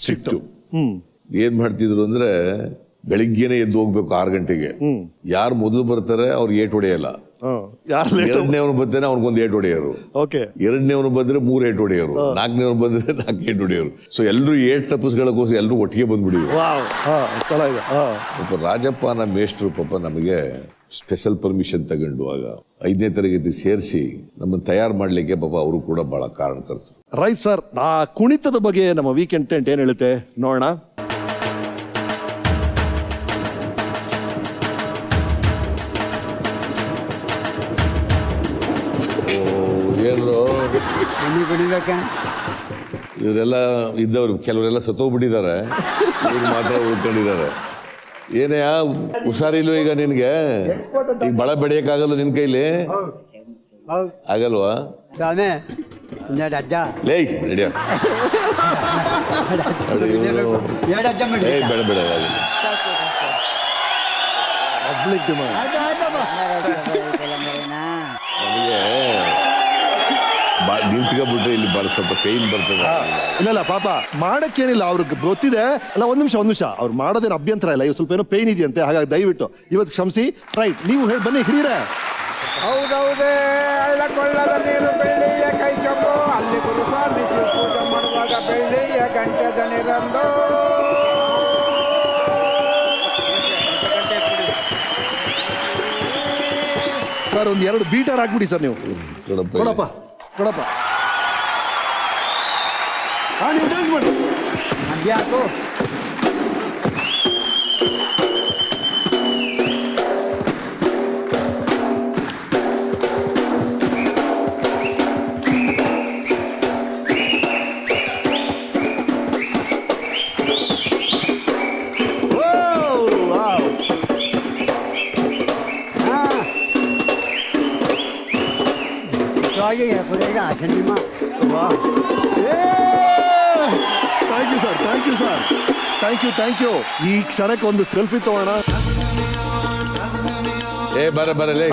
ಸ್ಟ್ರಿಕ್ಟ್. ಏನ್ ಮಾಡ್ತಿದ್ರು ಅಂದ್ರೆ, ಬೆಳಿಗ್ಗೆನೆ ಎದ್ದು ಹೋಗ್ಬೇಕು 6 ಗಂಟೆಗೆ. ಯಾರು ಮೊದಲು ಬರ್ತಾರೆ ಅವ್ರಿಗೆ ಏಟ್ ಹೊಡೆಯಲ್ಲ. 2ನೇವನು ಬರ್ತಾನೆ ಅವ್ನಿಗೊಂದು ಏಟ್ ಹೊಡೆಯೋರು. 2ನೇವನು ಬಂದ್ರೆ 3 ಏಟ್ ಹೊಡೆಯೋರು. 4ನೇವನು ಬಂದ್ರೆ 4 ಏಟ್ ಹೊಡೆಯೋರು. ಸೊ ಎಲ್ಲರೂ ಏಟ್ ತಪ್ಪಿಸ್ಕೊಳ್ಳೋಕೋಸ್ಕರ ಎಲ್ಲರೂ ಒಟ್ಟಿಗೆ ಬಂದ್ಬಿಡಿದ್ರು. ಪಾಪ ರಾಜಪ್ಪ ನಮ್ಮ ಮೇಷ್ಟ್ರು ಪಾಪ ನಮಗೆ ಸ್ಪೆಷಲ್ ಪರ್ಮಿಷನ್ ತಗೊಂಡು ಆಗ 5ನೇ ತರಗತಿ ಸೇರಿಸಿ ನಮ್ಮನ್ನು ತಯಾರು ಮಾಡ್ಲಿಕ್ಕೆ ಪಾಪ ಅವರು ಕೂಡ ಬಹಳ ಕಾರಣಕರ್ತರು. Right sir. ಆ ಕುಣಿತದ ಬಗ್ಗೆ ನಮ್ಮ ವೀಕೆಂಡ್ ಟೆಂಟ್ ಏನ್ ಹೇಳುತ್ತೆ ನೋಡೋಣ. ಇವರೆಲ್ಲ ಇದ್ದವ್ರು ಕೆಲವರೆಲ್ಲ ಸತ್ತೋಗ್ಬಿಟ್ಟಿದ್ದಾರೆ, ಇವ್ರು ಮಾತ್ರ ಉಳ್ಕೊಂಡಿದ್ದಾರೆ. ಏನೇ ಹುಷಾರಿಲ್ವ ಈಗ ನಿನ್ಗೆ? ಈಗ ಬಳ ಬೆಳೆಯಕ್ಕಾಗಲ್ಲ ನಿನ್ ಕೈಲಿ? ಆಗಲ್ವಾ? ಲೇ ನಡಿಯ ಬೇಡ ಬೇಡ ನಿಂತ್ಕೊಂಡ್ಬಿಟ್ರೆ ಇಲ್ಲಿ ಸ್ವಲ್ಪ ಪೇನ್ ಬರ್ತದೆ. ಇಲ್ಲ ಪಾಪ ಮಾಡಕ್ಕೇನಿಲ್ಲ, ಅವ್ರಿಗೆ ಗೊತ್ತಿದೆ. ಅಲ್ಲ, ಒಂದ್ ನಿಮಿಷ ಅವ್ರು ಮಾಡೋದೇನು ಅಭ್ಯಂತರ ಇಲ್ಲ. ಇವ್ ಸ್ವಲ್ಪ ಏನೋ ಪೇನ್ ಇದೆಯಂತೆ, ಹಾಗಾಗಿ ದಯವಿಟ್ಟು ಇವತ್ತು ಕ್ಷಮಿಸಿ. ರೈಟ್, ನೀವು ಹೇಳಿ ಬನ್ನಿ ಹಿರಿಯರೇ. ಹೌದೌದೇ, ಕೊಳ್ಳದ ನೀರು ಬೆಳ್ಳಿಯ ಕೈ ಚೊಂಬು, ಅಲ್ಲಿ ಗುರುಸ್ವಾಮಿ ಪೂಜೆ ಮಾಡುವಾಗ ಬೆಳ್ಳಿಯ ಗಂಟೆದ ನೀರಂದು. ಸರ್ ಒಂದು 2 ಬೀಟರ್ ಹಾಕ್ಬಿಡಿ ಸರ್ ನೀವು. ಕೊಡಪ್ಪ ನೀವು ಡ್ಯಾನ್ಸ್ ಮಾಡಿ. ಅದ್ಯಾಕು ಥ್ಯಾಂಕ್ ಯು. ಈ ಕ್ಷಣಕ್ಕೆ ಒಂದು ಸೆಲ್ಫಿ ತಗೋಣ. ಬರಲೇ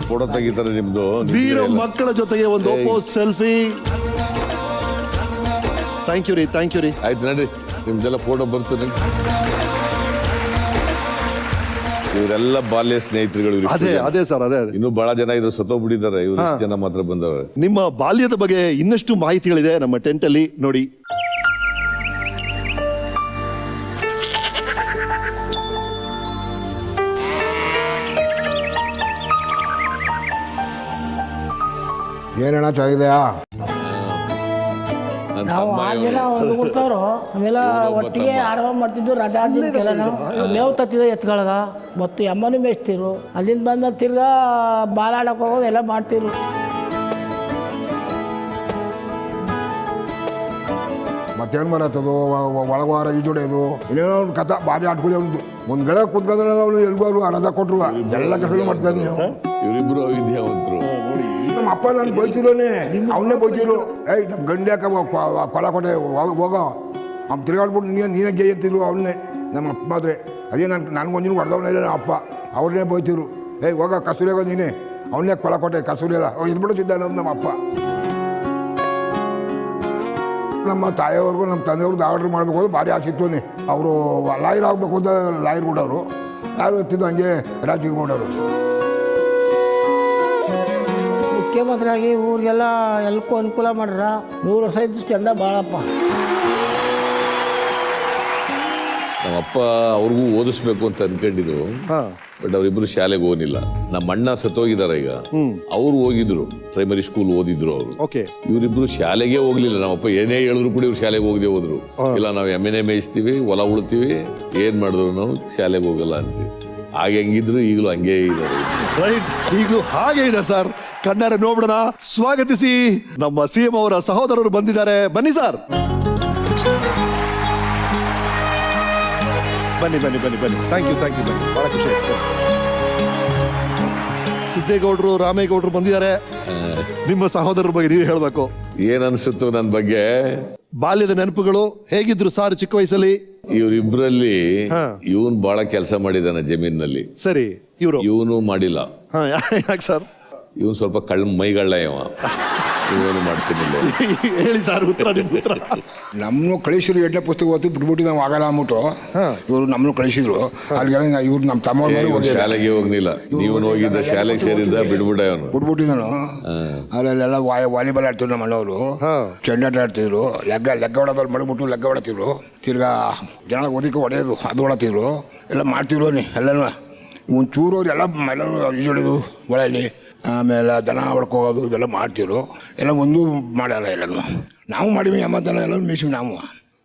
ಫೋಟೋ ತೆಗಿತಾರೆ ನಿಮ್ದು. ವೀರ ಮಕ್ಕಳ ಜೊತೆಗೆ ಒಂದು ಸೆಲ್ಫಿ. ಥ್ಯಾಂಕ್ ಯು ರೀ. ಆಯ್ತು ನಡ್ರಿ, ನಿಮ್ದೆಲ್ಲ ಫೋಟೋ ಬರ್ತೀನಿ. ಇವರೆಲ್ಲ ಬಾಲ್ಯ ಸ್ನೇಹಿತರುಗಳು. ಅದೇ ಸರ್, ಅದೇ ಇನ್ನು ಬಹಳ ಜನ ಇದ್ರು, ಸತ್ತೋಗ್ಬಿಟ್ಟಿದ್ದಾರೆ. ಇವ್ರು ಜನ ಮಾತ್ರ ಬಂದವರು. ನಿಮ್ಮ ಬಾಲ್ಯದ ಬಗ್ಗೆ ಇನ್ನಷ್ಟು ಮಾಹಿತಿಗಳಿದೆ ನಮ್ಮ ಟೆಂಟ್ ಅಲ್ಲಿ ನೋಡಿ. ಏನಣ್ಣ ಚೆನ್ನಾಗಿದೆಯಾ? ನಾವು 6 ಜನ ಒಂದು ಕೊಡ್ತಾವ್ರು. ಆಮೇಲೆ ಒಟ್ಟಿಗೆ ಆರಂಭ ಮಾಡ್ತಿದ್ವು. ರಜಾ ದಿನಕ್ಕೆಲ್ಲ ನಾವು ಮೇವು ತತ್ತಿದ್ವು ಎತ್ಕೊಳಗ, ಮತ್ತು ಎಮ್ಮನೂ ಮೇಯಿಸ್ತಿರು. ಅಲ್ಲಿಂದ ಬಂದ್ಮೇಲೆ ತಿರ್ಗಾ ಬಾಲ್ ಆಡಕ್ಕೆ ಹೋಗೋದು ಎಲ್ಲ ಮಾಡ್ತಿರು. ಮತ್ತೇನು ಮಾಡತ್ತದು, ಒಳಗವಾರ ಈಜೊಡೆಯೋದು, ಇನ್ನೇನೋ ಒಂದು ಕಥೆ ಭಾರಿ ಆಡ್ಕೊಳ್ಳಿ. ಒಂದು ಗಳ ಕುತ್ಕೊಂಡ್ರೆ ಅವ್ರು ಎಲ್ಗೋರು ರಜಾ ಕೊಟ್ಟರು ಎಲ್ಲ ಕೆಲಸ ಮಾಡ್ತಾರೆ. ನೀವು ಇವರಿಬ್ರು ವಿದ್ಯಾವಂತರು. ನಮ್ಮ ಅಪ್ಪ ನಾನು ಬೈತಿರೋನೆ, ಅವನ್ನೇ ಬೈತಿರು. ನಮ್ಮ ಗಂಡ ಯಾಕ ಕೊಲ ಕೊಟ್ಟೆ ಹೋಗೋ, ಅವ್ನು ತಿರ್ಗಾಡ್ಬಿಟ್ಟು ನೀನೇ ಗೇ ಅಂತಿರು ಅವನ್ನೇ. ನಮ್ಮ ಅಪ್ಪ ಮಾತ್ರೆ ಅದೇ ನನಗೊಂದಿನ ಹೊಡೆದವನೇ ಇಲ್ಲ ನಮ್ಮ ಅಪ್ಪ, ಅವ್ರನ್ನೇ ಬೈತಿರು. ಹೋಗ ಕಸೂರಿಯಾಗ ನೀನೇ, ಅವನ್ನೇ ಕೊಲ ಕೊಟ್ಟೆ ಕಸೂರಿ ಎಲ್ಲ ಇದ್ಬಿಡುತ್ತಿದ್ದ ಅನ್ನೋದು ನಮ್ಮ ಅಪ್ಪ. ನಮ್ಮ ತಾಯಿಯವ್ರಿಗೂ ನಮ್ಮ ತಂದೆಯವ್ರದ್ದು ಆರ್ಡ್ರ್ ಮಾಡಬೇಕು ಅಂತ ಭಾರಿ ಆಸೆ ಇತ್ತು. ಅವರು ಲಾಯರ್ ಆಗಬೇಕು ಅಂತ ಲಾಯರ್ ಕೊಡೋರು, ಯಾರು ಎತ್ತಿದ್ದು ಹಂಗೆ ರಾಜಕೀಯ ಮಾಡೋರು. ಮುಖ್ಯಮಂತ್ರಿ ಆಗಿ ಊರಿಗೆಲ್ಲ ಎಲ್ಲಕ್ಕೂ ಅನುಕೂಲ ಮಾಡ್ರ. 100 ವರ್ಷ ಇದ್ದು ಚಂದ ಭಾಳಪ್ಪ. ನಮ್ಮಪ್ಪ ಅವ್ರಿಗೂ ಓದಿಸ್ಬೇಕು ಅಂತ ಅನ್ಕೊಂಡಿದ್ರು, ಹಾ ಬಟ್ ಅವರಿಬ್ರು ಶಾಲೆಗೆ ಹೋಗಿಲ್ಲ. ನಮ್ಮ ಅಣ್ಣ ಸತ್ತೋಗಿದ್ದಾರೆ ಈಗ. ಅವ್ರು ಹೋಗಿದ್ರು, ಪ್ರೈಮರಿ ಸ್ಕೂಲ್ ಓದಿದ್ರು ಅವರು. ಓಕೆ. ಇವರಿಬ್ರು ಶಾಲೆಗೆ ಹೋಗ್ಲಿಲ್ಲ. ನಮ್ಮಪ್ಪ ಏನೇ ಹೇಳಿದ್ರು ಕೂಡ ಇವ್ರು ಶಾಲೆಗೆ ಹೋಗದೆ ಹೋದ್ರು. ಇಲ್ಲ ನಾವು ಎಮ್ಮೆನೆ ಮೇಯಿಸ್ತೀವಿ, ಹೊಲ ಉಳ್ತೀವಿ, ಏನ್ ಮಾಡಿದ್ರು ನಾವು ಶಾಲೆಗೆ ಹೋಗಲ್ಲ ಅಂತೀವಿ. ಆಗ ಹೆಂಗಿದ್ರು ಈಗಲೂ ಹಂಗೆ ಇದ್ದಾರೆ. ರೈಟ್, ಈಗಲೂ ಹಾಗೆ ಇದೆ ಸರ್. ಕನ್ನಡ ನೋಡೋಣ, ಸ್ವಾಗತಿಸಿ ನಮ್ಮ CM ಅವರ ಸಹೋದರರು ಬಂದಿದ್ದಾರೆ. ಬನ್ನಿ ಸರ್, ಬನ್ನಿ ಬನ್ನಿ ಬನ್ನಿ ಬನ್ನಿ. ಥ್ಯಾಂಕ್ ಯು ಬಹಳ ಖುಷಿ ಆಯ್ತು. ಸಿದ್ದೇಗೌಡರು, ರಾಮೇಗೌಡರು ಬಂದಿದ್ದಾರೆ. ನಿಮ್ಮ ಸಹೋದರರ ಬಗ್ಗೆ ನೀವು ಹೇಳ್ಬೇಕು. ಏನ್ ಅನ್ಸುತ್ತೋ ನನ್ನ ಬಗ್ಗೆ? ಬಾಲ್ಯದ ನೆನಪುಗಳು ಹೇಗಿದ್ರು ಸರ್ ಚಿಕ್ಕ ವಯಸ್ಸಲ್ಲಿ? ಇವರಿಬ್ರಲ್ಲಿ ಹಾ. ಇವನ್ ಬಹಳ ಕೆಲಸ ಮಾಡಿದಾನೆ ಜಮೀನಲ್ಲಿ. ಸರಿ, ಇವರು ಇವನು ಮಾಡಿಲ್ಲ. ಹಾ, ಯಾಕೆ ಸರ್? ಇವನು ಸ್ವಲ್ಪ ಮೈಗಳ್ಳ ಇವ. ಇವನು ಮಾಡ್ತಿರ್ಲಿಲ್ಲ. ಹೇಳಿ ಸರ್, ಉತ್ತರ ನಿಮ್ಮ ಉತ್ತರ. ನಮ್ಮನ್ನು ಕಳಿಸಿದ್ರು, 8ನೇ ಪುಸ್ತಕ ಓದಿ ಬಿಟ್ಬಿಟ್ಟು ನಾವು ಆಗಲ್ಲ ಅಂದ್ಬಿಟ್ಟು ಇವರು ನಮ್ಮನ್ನು ಕಳಿಸಿದ್ರು. ಅಲ್ಲಿ ಇವ್ರು ನಮ್ಮ ತಮ್ಮ ಶಾಲೆಗೆ ಹೋಗ್ಲಿಲ್ಲ. ನೀವು ಹೋಗಿದ್ದ ಶಾಲೆಗೆ ಸೇರಿದ್ದ ಬಿಡ್ಬಿಟ್ಟ ಅವನು. ಬಿಟ್ಬಿಟ್ಟಿದ್ದಾನು. ಅಲ್ಲೆಲ್ಲ ವಾಲಿಬಾಲ್ ಆಡ್ತಿದ್ರು ನಮ್ಮ ಅಣ್ಣವರು, ಚೆಂಡಾಟ ಆಡ್ತಿದ್ರು, ಲೆಕ್ಕ ಹೊಡೋದು ಮಾಡಿಬಿಟ್ಟು ಲೆಕ್ಕ ಹೊಡತಿದ್ರು. ತಿರ್ಗಾ ಜನ ಓದಿಕ್ಕೆ ಹೊಡೆಯೋದು ಅದು ಹೊಡತಿದ್ರು, ಎಲ್ಲ ಮಾಡ್ತಿದ್ರು. ಎಲ್ಲನೂ ಒಂಚೂರು ಅವ್ರು ಎಲ್ಲ ಈಜೊಡೆದು ಒಳಲಿ, ಆಮೇಲೆ ದನ ಹೊಡ್ಕೋದು ಇದೆಲ್ಲ ಮಾಡ್ತಿದ್ರು. ಎಲ್ಲ ಒಂದೂ ಮಾಡಲ್ಲ. ಎಲ್ಲನೂ ನಾವು ಮಾಡಿವಿ. ಅಮ್ಮತನ ಎಲ್ಲ ಮೀಸಿವಿ ನಾವು.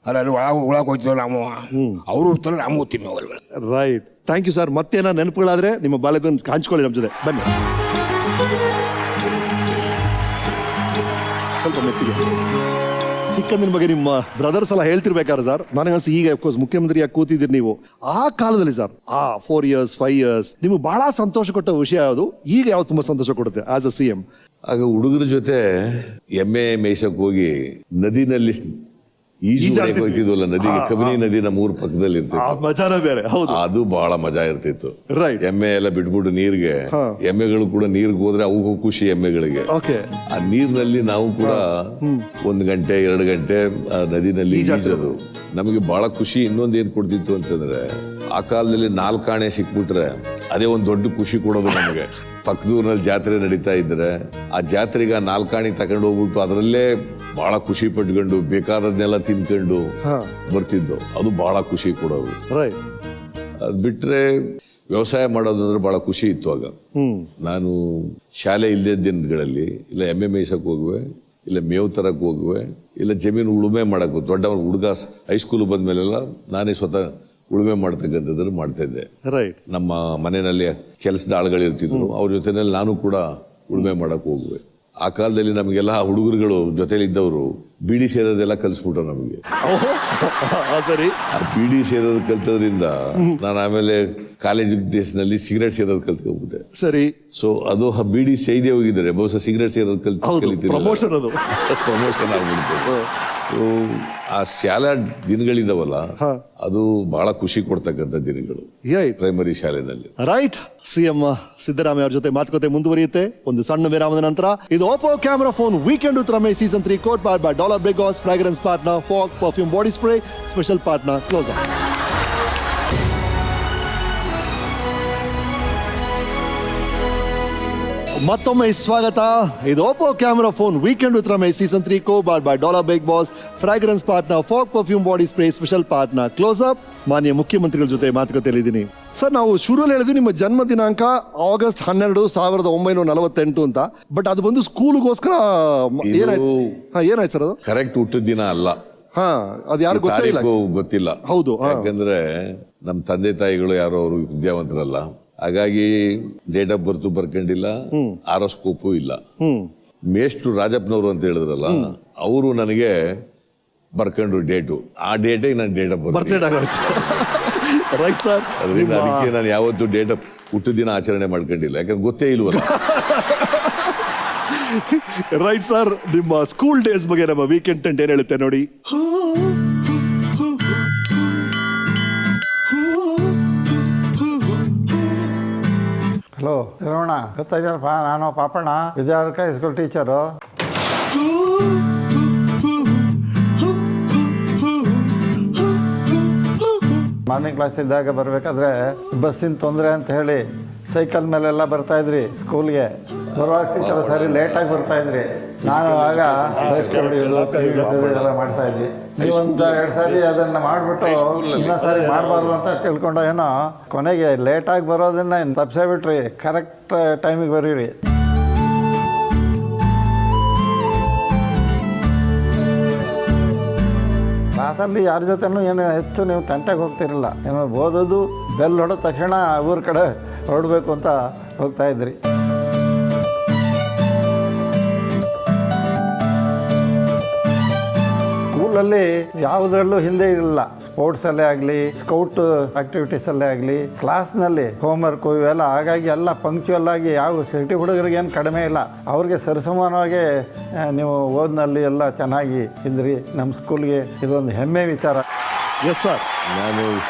ಅದ್ರಲ್ಲಿ ಒಳಗೆ ಹೋಗ್ತೀವಿ ನಾವು. ಅವರು ಹೋಗ್ತಾರೆ, ನಾವು ಓದ್ತೀವಿ ಅವೆಲ್ಲ. Right, thank you sir. ಮತ್ತೇನೋ ನೆನಪುಗಳಾದ್ರೆ ನಿಮ್ಮ ಬಾಲ್ಯದ ಕಾಣಿಸ್ಕೊಳ್ಳಿ ನಮ್ಮ ಜೊತೆ. ಬನ್ನಿ ಸ್ವಲ್ಪ ಮೆತ್ತಿಗೆ. ಚಿಕ್ಕಂದಿನ ಬಗ್ಗೆ ನಿಮ್ಮ ಬ್ರದರ್ಸ್ ಎಲ್ಲ ಹೇಳ್ತಿರ್ಬೇಕಾದ್ರೆ ಸರ್, ನನಗನ್ಸಿ ಈಗ ಅಫ್ಕೋರ್ಸ್ ಮುಖ್ಯಮಂತ್ರಿಯಾಗಿ ಕೂತಿದ್ದೀರಿ ನೀವು. ಆ ಕಾಲದಲ್ಲಿ ಸರ್, 4 years 5 years ನಿಮ್ಗೆ ಬಹಳ ಸಂತೋಷ ಕೊಟ್ಟ ವಿಷಯ ಯಾವುದು? ಈಗ ಯಾವ್ದು ತುಂಬಾ ಸಂತೋಷ ಕೊಡುತ್ತೆ ಆಸ್ ಅ CM? ಆಗ ಹುಡುಗರ ಜೊತೆ ಎಮ್ಮೆ ಮೇಯ್ಸಕ್ ಹೋಗಿ ನದಿನಲ್ಲಿ ಈಜಾಡ್ತಿದ್ವಿ. ಹೋಗ್ತಿದ್ವಲ್ಲ ನದಿಗೆ. ಕಬಿನಿ ನದಿ ನಮ್ಮ ಊರ್ ಪಕ್ಕದಲ್ಲಿ ಇರ್ತಿತ್ತು. ಮಜಾನ ಬೇರೆ. ಹೌದು, ಅದು ಬಹಳ ಮಜಾ ಇರ್ತಿತ್ತು. ರೈಟ್. ಎಮ್ಮೆ ಎಲ್ಲ ಬಿಟ್ಬಿಟ್ಟು ನೀರ್ಗೆ, ಎಮ್ಮೆಗಳು ಕೂಡ ನೀರ್ಗೆ ಹೋದ್ರೆ ಅವಕ್ಕೂ ಖುಷಿ ಎಮ್ಮೆಗಳಿಗೆ. ಓಕೆ. ಆ ನೀರಿನಲ್ಲಿ ನಾವು ಕೂಡ 1 ಗಂಟೆ 2 ಗಂಟೆ ಆ ನದಿನಲ್ಲಿ ಈಜೋದು ನಮಗೆ ಬಹಳ ಖುಷಿ. ಇನ್ನೊಂದು ಏನ್ ಕೊಡ್ತಿತ್ತು ಅಂತಂದ್ರೆ, ಆ ಕಾಲದಲ್ಲಿ 4 ಆಣೆ ಸಿಕ್ಬಿಟ್ರೆ ಅದೇ ಒಂದು ದೊಡ್ಡ ಖುಷಿ ಕೊಡೋದು ನಮಗೆ. ಪಕ್ಕದೂರಿನಲ್ಲಿ ಜಾತ್ರೆ ನಡೀತಾ ಇದ್ರೆ ಆ ಜಾತ್ರೆಗೆ 4 ಆಣೆ ತಗೊಂಡು ಹೋಗ್ಬಿಟ್ಟು ಅದರಲ್ಲೇ ಬಹಳ ಖುಷಿ ಪಟ್ಕೊಂಡು ಬೇಕಾದದ್ನೆಲ್ಲ ತಿನ್ಕೊಂಡು ಬರ್ತಿದ್ದು. ಅದು ಬಹಳ ಖುಷಿ ಕೊಡೋದು. ರೈಟ್. ಅದ್ ಬಿಟ್ರೆ ವ್ಯವಸಾಯ ಮಾಡೋದಂದ್ರೆ ಬಹಳ ಖುಷಿ ಇತ್ತು ಆಗ. ನಾನು ಶಾಲೆ ಇಲ್ಲದ ದಿನಗಳಲ್ಲಿ ಇಲ್ಲ ಎಮ್ಮೆ ಮೇಯ್ಸಕ್ ಹೋಗುವೆ, ಇಲ್ಲ ಮೇವು ತರಕ್ ಹೋಗುವೆ, ಇಲ್ಲ ಜಮೀನು ಉಳುಮೆ ಮಾಡಕ್. ದೊಡ್ಡ ಹುಡುಗ ಹೈಸ್ಕೂಲ್ ಬಂದ್ಮೇಲೆಲ್ಲ ನಾನೇ ಸ್ವತಃ ಉಳುಮೆ ಮಾಡ್ತಕ್ಕಂಥದ್ದನ್ನು ಮಾಡ್ತಾ ಇದ್ದೆ. ರೈಟ್. ನಮ್ಮ ಮನೆಯಲ್ಲಿ ಕೆಲಸದ ಆಳುಗಳಿರ್ತಿದ್ರು, ಅವ್ರ ಜೊತೆನಲ್ಲಿ ನಾನು ಕೂಡ ಉಳುಮೆ ಮಾಡಕ್ ಹೋಗುವೆ. ಆ ಕಾಲದಲ್ಲಿ ನಮಗೆಲ್ಲ ಹುಡುಗರುಗಳು ಜೊತೆಲಿ ಇದ್ದವರು ಬೀಡಿ ಸೇರೋದೆಲ್ಲ ಕಲಿಸ್ಬಿಟ್ರು ನಮಗೆ. ಸರಿ. ಆ ಬೀಡಿ ಸೇರೋದು ಕಲ್ತದ್ರಿಂದ ನಾನು ಆಮೇಲೆ ಕಾಲೇಜ್ ದೇಶದಲ್ಲಿ ಸಿಗರೇಟ್ ಸೇರೋದು ಕಲ್ತ್ಕೊಂಡ್ಬಿಟ್ಟೆ. ಸರಿ. ಸೊ ಅದು ಬೀಡಿ ಸೇದೆ ಹೋಗಿದ್ದಾರೆ, ಬಹುಶಃ ಸಿಗರೇಟ್ ಸೇರೋದು ಕಲಿತಿದ್ರು. ಪ್ರಮೋಷನ್ ಆಗ್ಬಿಡ್ತು. ಸೊ ಆ ಶಾಲಾ ದಿನಗಳಿದಾವಲ್ಲ, ಅದು ಬಹಳ ಖುಷಿ ಕೊಡ್ತಕ್ಕಂಥ ದಿನಗಳು ಪ್ರೈಮರಿ ಶಾಲೆನಲ್ಲಿ. ರೈಟ್. CM ಸಿದ್ದರಾಮಯ್ಯ ಅವ್ರ ಜೊತೆ ಮಾತುಕತೆ ಮುಂದುವರಿಯುತ್ತೆ ಒಂದು ಸಣ್ಣ ವಿರಾಮದ ನಂತರ. ಇದು Oppo camera phone weekend with Ramesh season 3 co by Dollar big Boss, fragrance partner Fogg perfume body spray, special partner close up. ಮತ್ತೊಮ್ಮೆ ಸ್ವಾಗತ. ಇದು Oppo camera phone weekend with Ramesh season 3 co by Dollar big Boss, fragrance partner Fogg perfume body spray, special partner close up. ಮಾನ್ಯ ಮುಖ್ಯಮಂತ್ರಿಗಳ ಜೊತೆ ಮಾತುಕತೆಯಲ್ಲಿದ್ದೀನಿ. Sir, ನಾವು ಶುರುವಲ್ಲಿ ಹೇಳಿದ್ವಿ ನಿಮ್ಮ ಜನ್ಮ ದಿನಾಂಕ August 12, 1948 ಅಂತ. ಬಟ್ ಅದು ಬಂದು ಸ್ಕೂಲ್ಗೋಸ್ಕರ ಏನಾಯ್ತು ಸರ್? ಅದು ಕರೆಕ್ಟ್ ಹುಟ್ಟಿದ ದಿನ ಅಲ್ಲ. ಅದು ಯಾರು ಗೊತ್ತಿಲ್ಲ. ಹೌದು. ಯಾಕಂದ್ರೆ ನಮ್ಮ ತಂದೆ ತಾಯಿಗಳು ಯಾರೋ ಅವರು ವಿದ್ಯಾವಂತರಲ್ಲ, ಹಾಗಾಗಿ ಡೇಟ್ ಆಫ್ ಬರ್ತ್ ಬರ್ಕೊಂಡಿಲ್ಲ, ಆರೋಸ್ಕೋಪು ಇಲ್ಲ. ಮೇಷ್ಟ್ರು ರಾಜಪ್ಪನವರು ಅಂತ ಹೇಳಿದ್ರಲ್ಲ, ಅವರು ನನಗೆ ಬರ್ಕೊಂಡ್ರು ಡೇಟು. ಆ ಡೇಟಿಗೆ ನಾನು date of birth right sir. ಅದರಿಂದ ಅದಕ್ಕೆ ನಾನು ಯಾವತ್ತು ಡೇಟ್ ಆಫ್ ಹುಟ್ಟಿದ ದಿನ ಆಚರಣೆ ಮಾಡ್ಕೊಂಡಿಲ್ಲ, ಯಾಕಂದ್ರೆ ಗೊತ್ತೇ ಇಲ್ವಲ್ಲ. Right sir. ನಿಮ್ಮ ಸ್ಕೂಲ್ ಡೇಸ್ ಬಗ್ಗೆ ನಮ್ಮ ವೀಕೆಂಡ್ ಟೆಂಟ್ ಏನ್ ಹೇಳುತ್ತೆ ನೋಡಿ. ಹಲೋ ರಮಣ, ಗೊತ್ತಾಯ್ತಪ್ಪ, ನಾನು ಪಾಪಣ್ಣ, ವಿದ್ಯಾರ್ಥಿ ಹೈಸ್ಕೂಲ್ ಟೀಚರು. ಮಾರ್ನಿಂಗ್ ಕ್ಲಾಸ್ ಇದ್ದಾಗ ಬರಬೇಕಾದ್ರೆ ಬಸ್ಸಿನ ತೊಂದರೆ ಅಂತ ಹೇಳಿ ಸೈಕಲ್ ಮೇಲೆಲ್ಲ ಬರ್ತಾ ಇದ್ರಿ ಸ್ಕೂಲ್ಗೆ. ಬರುವಾಗ ಕೆಲವು ಸಾರಿ ಲೇಟಾಗಿ ಬರ್ತಾ ಇದ್ರಿ. ನಾನು ಆಗ ಎಲ್ಲ ಮಾಡ್ತಾ ಇದ್ವಿ. ನೀವೊಂದು 2 ಸಾರಿ ಅದನ್ನು ಮಾಡಿಬಿಟ್ಟು ಇನ್ನೊಂದು ಸಾರಿ ಮಾಡಬಾರ್ದು ಅಂತ ತಿಳ್ಕೊಂಡು ಏನೋ ಕೊನೆಗೆ ಲೇಟಾಗಿ ಬರೋದನ್ನ ತಪ್ಪಿಸೇ ಬಿಟ್ರಿ. ಕರೆಕ್ಟ್ ಟೈಮಿಗೆ ಬರೀರಿ. ಕ್ಲಾಸಲ್ಲಿ ಯಾರ ಜೊತೆನೂ ಏನು ಹೆಚ್ಚು ನೀವು ತಂಟೆಗೆ ಹೋಗ್ತಿರಲಿಲ್ಲ. ಏನೋ ಓದೋದು ಬೆಲ್ ಹೊಡೆದ ತಕ್ಷಣ ಊರ ಕಡೆ ಹೊರಡಬೇಕು ಅಂತ ಹೋಗ್ತಾ ಇದ್ರಿ. ಸ್ಕೂಲಲ್ಲಿ ಯಾವುದರಲ್ಲೂ ಹಿಂದೆ ಇರಲಿಲ್ಲ. ಸ್ಪೋರ್ಟ್ಸಲ್ಲೇ ಆಗಲಿ, ಸ್ಕೌಟ್ ಆಕ್ಟಿವಿಟೀಸಲ್ಲೇ ಆಗಲಿ, ಕ್ಲಾಸ್ನಲ್ಲಿ ಹೋಮ್ವರ್ಕು ಇವೆಲ್ಲ. ಹಾಗಾಗಿ ಎಲ್ಲ ಪಂಕ್ಚುವಲ್ ಆಗಿ ಯಾವ ಸಿಟಿ ಹುಡುಗರಿಗೆ ಏನು ಕಡಿಮೆ ಇಲ್ಲ. ಅವ್ರಿಗೆ ಸರಿಸಮಾನವಾಗಿ ನೀವು ಓದಿನಲ್ಲಿ ಎಲ್ಲ ಚೆನ್ನಾಗಿ ಇದ್ರಿ. ನಮ್ಮ ಸ್ಕೂಲ್ಗೆ ಇದೊಂದು ಹೆಮ್ಮೆ ವಿಚಾರ. Yes sir. ನಾನು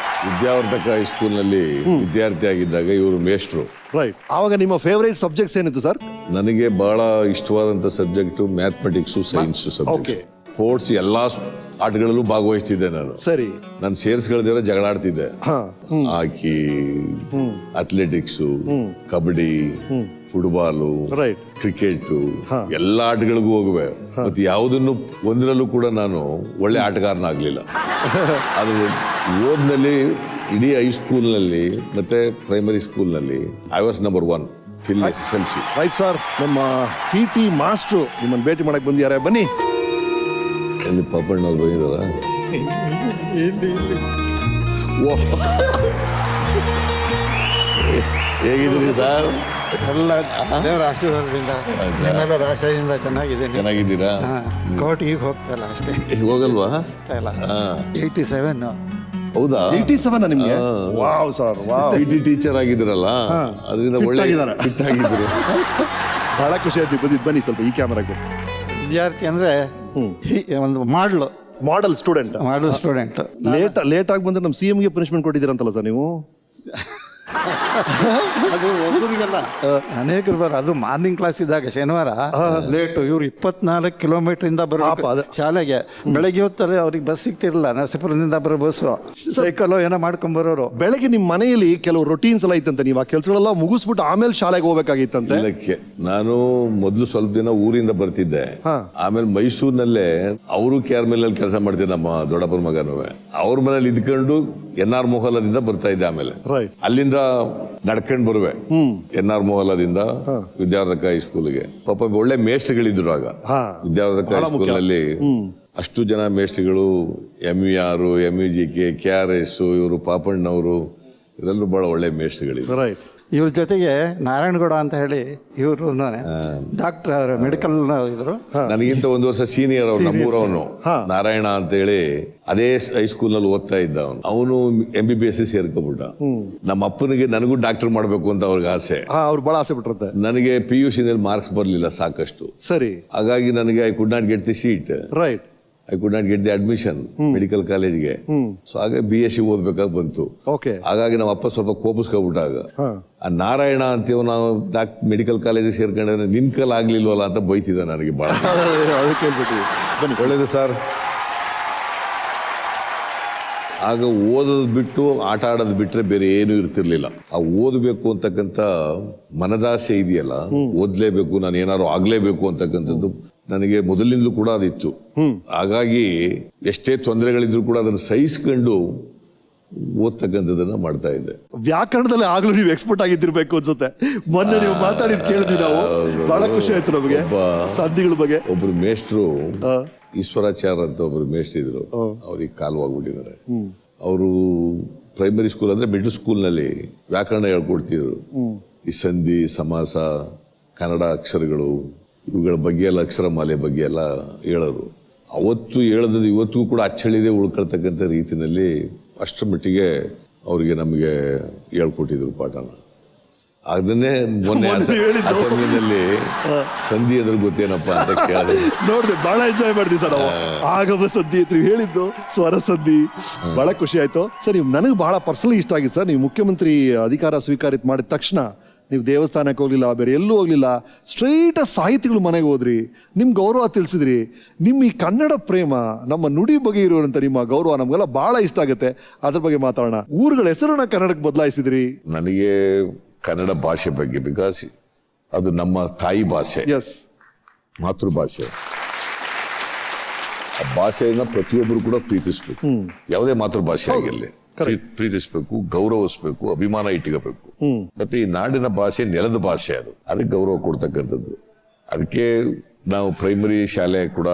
ವಿದ್ಯಾವರ್ಧಕ ಹೈಸ್ಕೂಲ್ನಲ್ಲಿ ವಿದ್ಯಾರ್ಥಿ ಆಗಿದ್ದಾಗ ಇವರು ಮೇಷ್ಟ್ರು. ರೈಟ್. ಆವಾಗ ನಿಮ್ಮ ಫೇವರೇಟ್ ಸಬ್ಜೆಕ್ಟ್ಸ್ ಏನಿತ್ತು ಸರ್? ನನಗೆ ಬಹಳ ಇಷ್ಟವಾದಂಥ subject mathematics, science subject. Sports ಎಲ್ಲ ಆಟಗಳಲ್ಲೂ ಭಾಗವಹಿಸ್ತಿದ್ದೆ ನಾನು. ಸರಿ. ನಾನು ಸೇರಿಸ್ಕೊಳ್ದಿರೋ ಜಗಳ ಆಡ್ತಿದ್ದೆ. ಹಾಕಿ, ಅಥ್ಲೆಟಿಕ್ಸು, ಕಬಡ್ಡಿ, ಫುಟ್ಬಾಲು, ಕ್ರಿಕೆಟ್ ಎಲ್ಲ ಆಟಗಳಿಗೂ ಹೋಗುವೆ. ಮತ್ತೆ ಯಾವುದನ್ನು ಒಂದರಲ್ಲೂ ಕೂಡ ನಾನು ಒಳ್ಳೆ ಆಟಗಾರನಾಗ್ಲಿಲ್ಲ. ಅದು ಓದ್ನಲ್ಲಿ ಇಡೀ ಹೈಸ್ಕೂಲ್ನಲ್ಲಿ ಮತ್ತೆ ಪ್ರೈಮರಿ ಸ್ಕೂಲ್ನಲ್ಲಿ I was number 1 till SSLC. Right sir. ನಮ್ಮ PT ಮಾಸ್ಟ್ರು ನಿಮ್ಮನ್ನು ಭೇಟಿ ಮಾಡಕ್ ಬಂದಿದ್ದಾರೆ, ಬನ್ನಿ. ಎಲ್ಲಿ ಪಾಪಣ್ಣವ್ರು ಬಂದಿದ್ದಾರ? ಹೇಗಿದ್ರಿ ಸರ್? ಎಲ್ಲ ದೇವರ ಆಶೀರ್ವಾದದಿಂದ, ನಿಮ್ಮೆಲ್ಲರ ಆಶಯದಿಂದ ಚೆನ್ನಾಗಿದೆ. ಚೆನ್ನಾಗಿದ್ದೀರಾ? ಕೋರ್ಟಿಗೆ ಹೋಗ್ತಾ ಇಲ್ಲ ಅಷ್ಟೇ. ಹೋಗಲ್ವಾ? ಇಲ್ಲ. 87. ಹೌದಾ? 87 ನಿಮ್ಗೆ? Wow sir, wow. PT teacher ಆಗಿದ್ರಲ್ಲ, ಅದರಿಂದ ಒಳ್ಳೆ ಫಿಟ್ ಆಗಿದ್ರು. ಬಹಳ ಖುಷಿ ಆಯ್ತು. ಬಂದಿದ್ದು, ಬನ್ನಿ ಸ್ವಲ್ಪ ಈ ಕ್ಯಾಮರಾಗೆ. ವಿದ್ಯಾರ್ಥಿ ಅಂದರೆ ಒಂದು ಮಾಡೆಲ್ ಸ್ಟೂಡೆಂಟ್. ಲೇಟ್ ಆಗಿ ಬಂದ್ರೆ ನಮ್ಮ CMಗೆ ಪನಿಷ್ಮೆಂಟ್ ಕೊಟ್ಟಿದ್ದೀರಂತಲ್ಲ ಸರ್ ನೀವು? ಅದು ಒಬ್ಬರಿಗೆಲ್ಲ ಅನೇಕರು ಅದು ಮಾರ್ನಿಂಗ್ ಕ್ಲಾಸ್ ಇದ್ದಾಗ ಶನಿವಾರ ಲೇಟು. ಇವ್ರು 24 ಕಿಲೋಮೀಟರ್ ಬರಬೇಕು ಶಾಲೆಗೆ. ಬೆಳಗ್ಗೆ ಹೊತ್ತಾರೆ, ಅವ್ರಿಗೆ ಬಸ್ ಸಿಗ್ತಿರಲಿಲ್ಲ. ನರಸೀಪುರದಿಂದ ಬರೋ ಬಸ್ಸು, ಸೈಕಲ್ ಏನೋ ಮಾಡ್ಕೊಂಡ್ ಬರೋರು. ಬೆಳಗ್ಗೆ ನಿಮ್ಮ ಮನೆಯಲ್ಲಿ ಕೆಲವು ರೊಟೀನ್ಸ್ ಎಲ್ಲ ಇತ್ತಂತೆ. ನೀವು ಆ ಕೆಲಸಗಳೆಲ್ಲ ಮುಗಿಸ್ಬಿಟ್ಟು ಆಮೇಲೆ ಶಾಲೆಗೆ ಹೋಗ್ಬೇಕಾಗಿತ್ತಂತೆ. ನಾನು ಮೊದಲು ಸ್ವಲ್ಪ ದಿನ ಊರಿಂದ ಬರ್ತಿದ್ದೆ. ಆಮೇಲೆ ಮೈಸೂರಿನಲ್ಲೇ ಅವರು KR ಮಿಲ್ ಕೆಲಸ ಮಾಡ್ತಿದ್ದೆ. ನಮ್ಮ ದೊಡ್ಡಪ್ಪನ ಮಗನೂ ಅವ್ರ ಮನೇಲಿ ಇದ್ಕೊಂಡು NR ಮೊಹಲ್ಲದಿಂದ ಬರ್ತಾ ಇದ್ದೆ. ಆಮೇಲೆ ಅಲ್ಲಿಂದ ನಡ್ಕೊಂಡ್ ಬರುವೆ NR ಮೊಹಲ್ಲದಿಂದ ವಿದ್ಯಾವರ್ಧಕ ಹೈಸ್ಕೂಲ್ಗೆ. ಪಾಪ ಒಳ್ಳೆ ಮೇಷ್ಟ್ರುಗಳಿದ್ರು ಆಗ ವಿದ್ಯಾವರ್ಧಕ ಹೈಸ್ಕೂಲ್ನಲ್ಲಿ. ಅಷ್ಟು ಜನ ಮೇಷ್ಟ್ರುಗಳು, MER, MEGK, KRS, ಇವರು ಪಾಪಣ್ಣವರು, ಇವರೆಲ್ಲರೂ ಬಹಳ ಒಳ್ಳೆ ಮೇಷ್ಟ್ರುಗಳಿದ್ರು. ಇವ್ರ ಜೊತೆಗೆ ನಾರಾಯಣಗೌಡ ಅಂತ ಹೇಳಿ ಇವರು ಡಾಕ್ಟರ್ ಮೆಡಿಕಲ್ ಇದ್ರು. ನನಗಿಂತ 1 ವರ್ಷ ಸೀನಿಯರ್ ಅವ್ರು, ನಮ್ಮೂರವನು ನಾರಾಯಣ ಅಂತ ಹೇಳಿ. ಅದೇ ಹೈಸ್ಕೂಲ್ ನಲ್ಲಿ ಓದ್ತಾ ಇದ್ದ ಅವನು MBBS ಸೇರ್ಕೊಂಡ್ಬಿಟ್ಟ. ನಮ್ಮ ಅಪ್ಪನಿಗೆ ನನಗೂ ಡಾಕ್ಟರ್ ಮಾಡ್ಬೇಕು ಅಂತ ಅವ್ರಿಗೆ ಆಸೆ. ಅವ್ರು ಬಹಳ ಆಸೆ ಬಿಟ್ಟಿರುತ್ತೆ. ನನಗೆ PUC ನಲ್ಲಿ ಮಾರ್ಕ್ಸ್ ಬರ್ಲಿಲ್ಲ ಸಾಕಷ್ಟು. ಸರಿ. ಹಾಗಾಗಿ ನನಗೆ I could not get the seat. Right. I could not get the admission medical ಕಾಲೇಜ್ಗೆ. ಸೊ ಹಾಗೆ BSc ಓದ್ಬೇಕಾಗಿ ಬಂತು. ಹಾಗಾಗಿ ನಮ್ಮ ಅಪ್ಪ ಸ್ವಲ್ಪ ಕೋಪಿಸ್ಕೊಬಿಟ್ಟಾಗ ಆ ನಾರಾಯಣ ಅಂತೀವ ನಾವು ಮೆಡಿಕಲ್ ಕಾಲೇಜಿಗೆ ಸೇರ್ಕೊಂಡ್ರೆ ನಿನ್ ಕಲ್ ಆಗ್ಲಿಲ್ವಲ್ಲ ಅಂತ ಬೈತಿದ್ದ ನನಗೆ ಬಹಳ. ಒಳ್ಳೇದು ಸರ್. ಆಗ ಓದೋದು ಬಿಟ್ಟು ಆಟ ಆಡೋದು ಬಿಟ್ರೆ ಬೇರೆ ಏನು ಇರ್ತಿರ್ಲಿಲ್ಲ. ಆ ಓದಬೇಕು ಅಂತಕ್ಕಂಥ ಮನದಾಸೆ ಇದೆಯಲ್ಲ, ಓದ್ಲೇಬೇಕು, ನಾನು ಏನಾದ್ರು ಆಗ್ಲೇಬೇಕು ಅಂತಕ್ಕಂಥದ್ದು ನನಗೆ ಮೊದಲಿಂದಲೂ ಕೂಡ ಅದಿತ್ತು. ಹಾಗಾಗಿ ಎಷ್ಟೇ ತೊಂದರೆಗಳಿದ್ರು ಕೂಡ ಅದನ್ನು ಸಹಿಸ್ಕೊಂಡು ಓದ್ತಕ್ಕಂಥದ್ದನ್ನ ಮಾಡ್ತಾ ಇದ್ದೆ. ವ್ಯಾಕರಣದಲ್ಲಿ ಆಗ್ಲೂ ನೀವು ಎಕ್ಸ್ಪರ್ಟ್ ಆಗಿದ್ದಿರ್ಬೇಕು ಅನ್ಸುತ್ತೆ. ಮೊನ್ನೆ ನೀವು ಮಾತಾಡಿದ್ ಕೇಳಿದ್ವಿ ನಾವು, ಬಹಳ ಖುಷಿ ಆಯ್ತು ನಮಗೆ. ಸಂಧಿಗಳ ಬಗ್ಗೆ ಒಬ್ರು ಮೇಷ್ಟ್ರು ಈಶ್ವರಾಚಾರ್ಯ ಅಂತ ಒಬ್ರು ಮೇಷ್ಟ್ರು ಇದ್ರು. ಅವ್ರಿಗೆ ಕಾಲವಾಗ್ಬಿಟ್ಟಿದ್ದಾರೆ. ಅವರು ಪ್ರೈಮರಿ ಸ್ಕೂಲ್ ಅಂದ್ರೆ ಮಿಡ್ಲ್ ಸ್ಕೂಲ್ ನಲ್ಲಿ ವ್ಯಾಕರಣ ಹೇಳ್ಕೊಡ್ತಿದ್ರು. ಈ ಸಂಧಿ, ಸಮಾಸ, ಕನ್ನಡ ಅಕ್ಷರಗಳು, ಇವುಗಳ ಬಗ್ಗೆ ಎಲ್ಲ, ಅಕ್ಷರಮಾಲೆ ಬಗ್ಗೆ ಎಲ್ಲ ಹೇಳೋರು. ಅವತ್ತು ಹೇಳೋದು ಇವತ್ತಿಗೂ ಕೂಡ ಅಚ್ಚಳಿದೆ ಉಳ್ಕೊಳ್ತಕ್ಕಂಥ ರೀತಿಯಲ್ಲಿ ಅಷ್ಟರ ಮಟ್ಟಿಗೆ ಅವರಿಗೆ ನಮಗೆ ಹೇಳ್ಕೊಟ್ಟಿದ್ರು ಪಾಠನ. ಅದನ್ನೇ ಮೊನ್ನೆ ಅಸೆಂಬ್ಲಿನಲ್ಲಿ ಸಂಧಿ ಅದ್ರ ಗೊತ್ತೇನಪ್ಪ ಅಂತ ಕೇಳಿದೆ. ನೋಡಿದೆ, ಬಹಳ ಎಂಜಾಯ್ ಮಾಡಿದ್ವಿ ಸರ್ ನಾವು. ಆಗಮ ಸಂಧಿ ಅಂತ ಹೇಳಿದ್ದು, ಸ್ವರ ಸಂಧಿ, ಬಹಳ ಖುಷಿ ಆಯ್ತು ಸರ್. ನನಗೆ ಬಹಳ ಪರ್ಸನಲಿ ಇಷ್ಟ ಆಗಿತ್ತು ಸರ್. ನೀವು ಮುಖ್ಯಮಂತ್ರಿ ಅಧಿಕಾರ ಸ್ವೀಕಾರ ಮಾಡಿದ ತಕ್ಷಣ ನೀವು ದೇವಸ್ಥಾನಕ್ಕೆ ಹೋಗ್ಲಿಲ್ಲ, ಬೇರೆ ಎಲ್ಲೂ ಹೋಗ್ಲಿಲ್ಲ, ಸ್ಟ್ರೈಟ್ ಸಾಹಿತಿಗಳು ಮನೆಗೆ ಹೋದ್ರಿ, ನಿಮ್ ಗೌರವ ತಿಳಿಸಿದ್ರಿ. ನಿಮ್ಮ ಈ ಕನ್ನಡ ಪ್ರೇಮ, ನಮ್ಮ ನುಡಿ ಬಗ್ಗೆ ಇರುವಂತ ನಿಮ್ಮ ಗೌರವ ನಮ್ಗೆಲ್ಲ ಬಹಳ ಇಷ್ಟ ಆಗುತ್ತೆ. ಅದ್ರ ಬಗ್ಗೆ ಮಾತಾಡೋಣ. ಊರುಗಳ ಹೆಸರನ್ನ ಕನ್ನಡಕ್ಕೆ ಬದಲಾಯಿಸಿದ್ರಿ. ನನಗೆ ಕನ್ನಡ ಭಾಷೆ ಬಗ್ಗೆ, ಬಿಕಾಸ್ ಅದು ನಮ್ಮ ತಾಯಿ ಭಾಷೆ, ಎಸ್, ಮಾತೃಭಾಷೆ. ಆ ಭಾಷೆಯನ್ನ ಪ್ರತಿಯೊಬ್ಬರು ಕೂಡ ಪ್ರೀತಿಸ್ಬೇಕು. ಯಾವುದೇ ಮಾತೃಭಾಷೆ ಆಗಿರಲಿ ಪ್ರೀತಿಸ್ಬೇಕು, ಗೌರವಿಸ್ಬೇಕು, ಅಭಿಮಾನ ಇಟ್ಕೋಬೇಕು. ಮತ್ತೆ ಈ ನಾಡಿನ ಭಾಷೆ ನೆಲದ ಭಾಷೆ, ಅದಕ್ಕೆ ಗೌರವ ಕೊಡ್ತಕ್ಕಂಥದ್ದು. ಅದಕ್ಕೆ ನಾವು ಪ್ರೈಮರಿ ಶಾಲೆ ಕೂಡ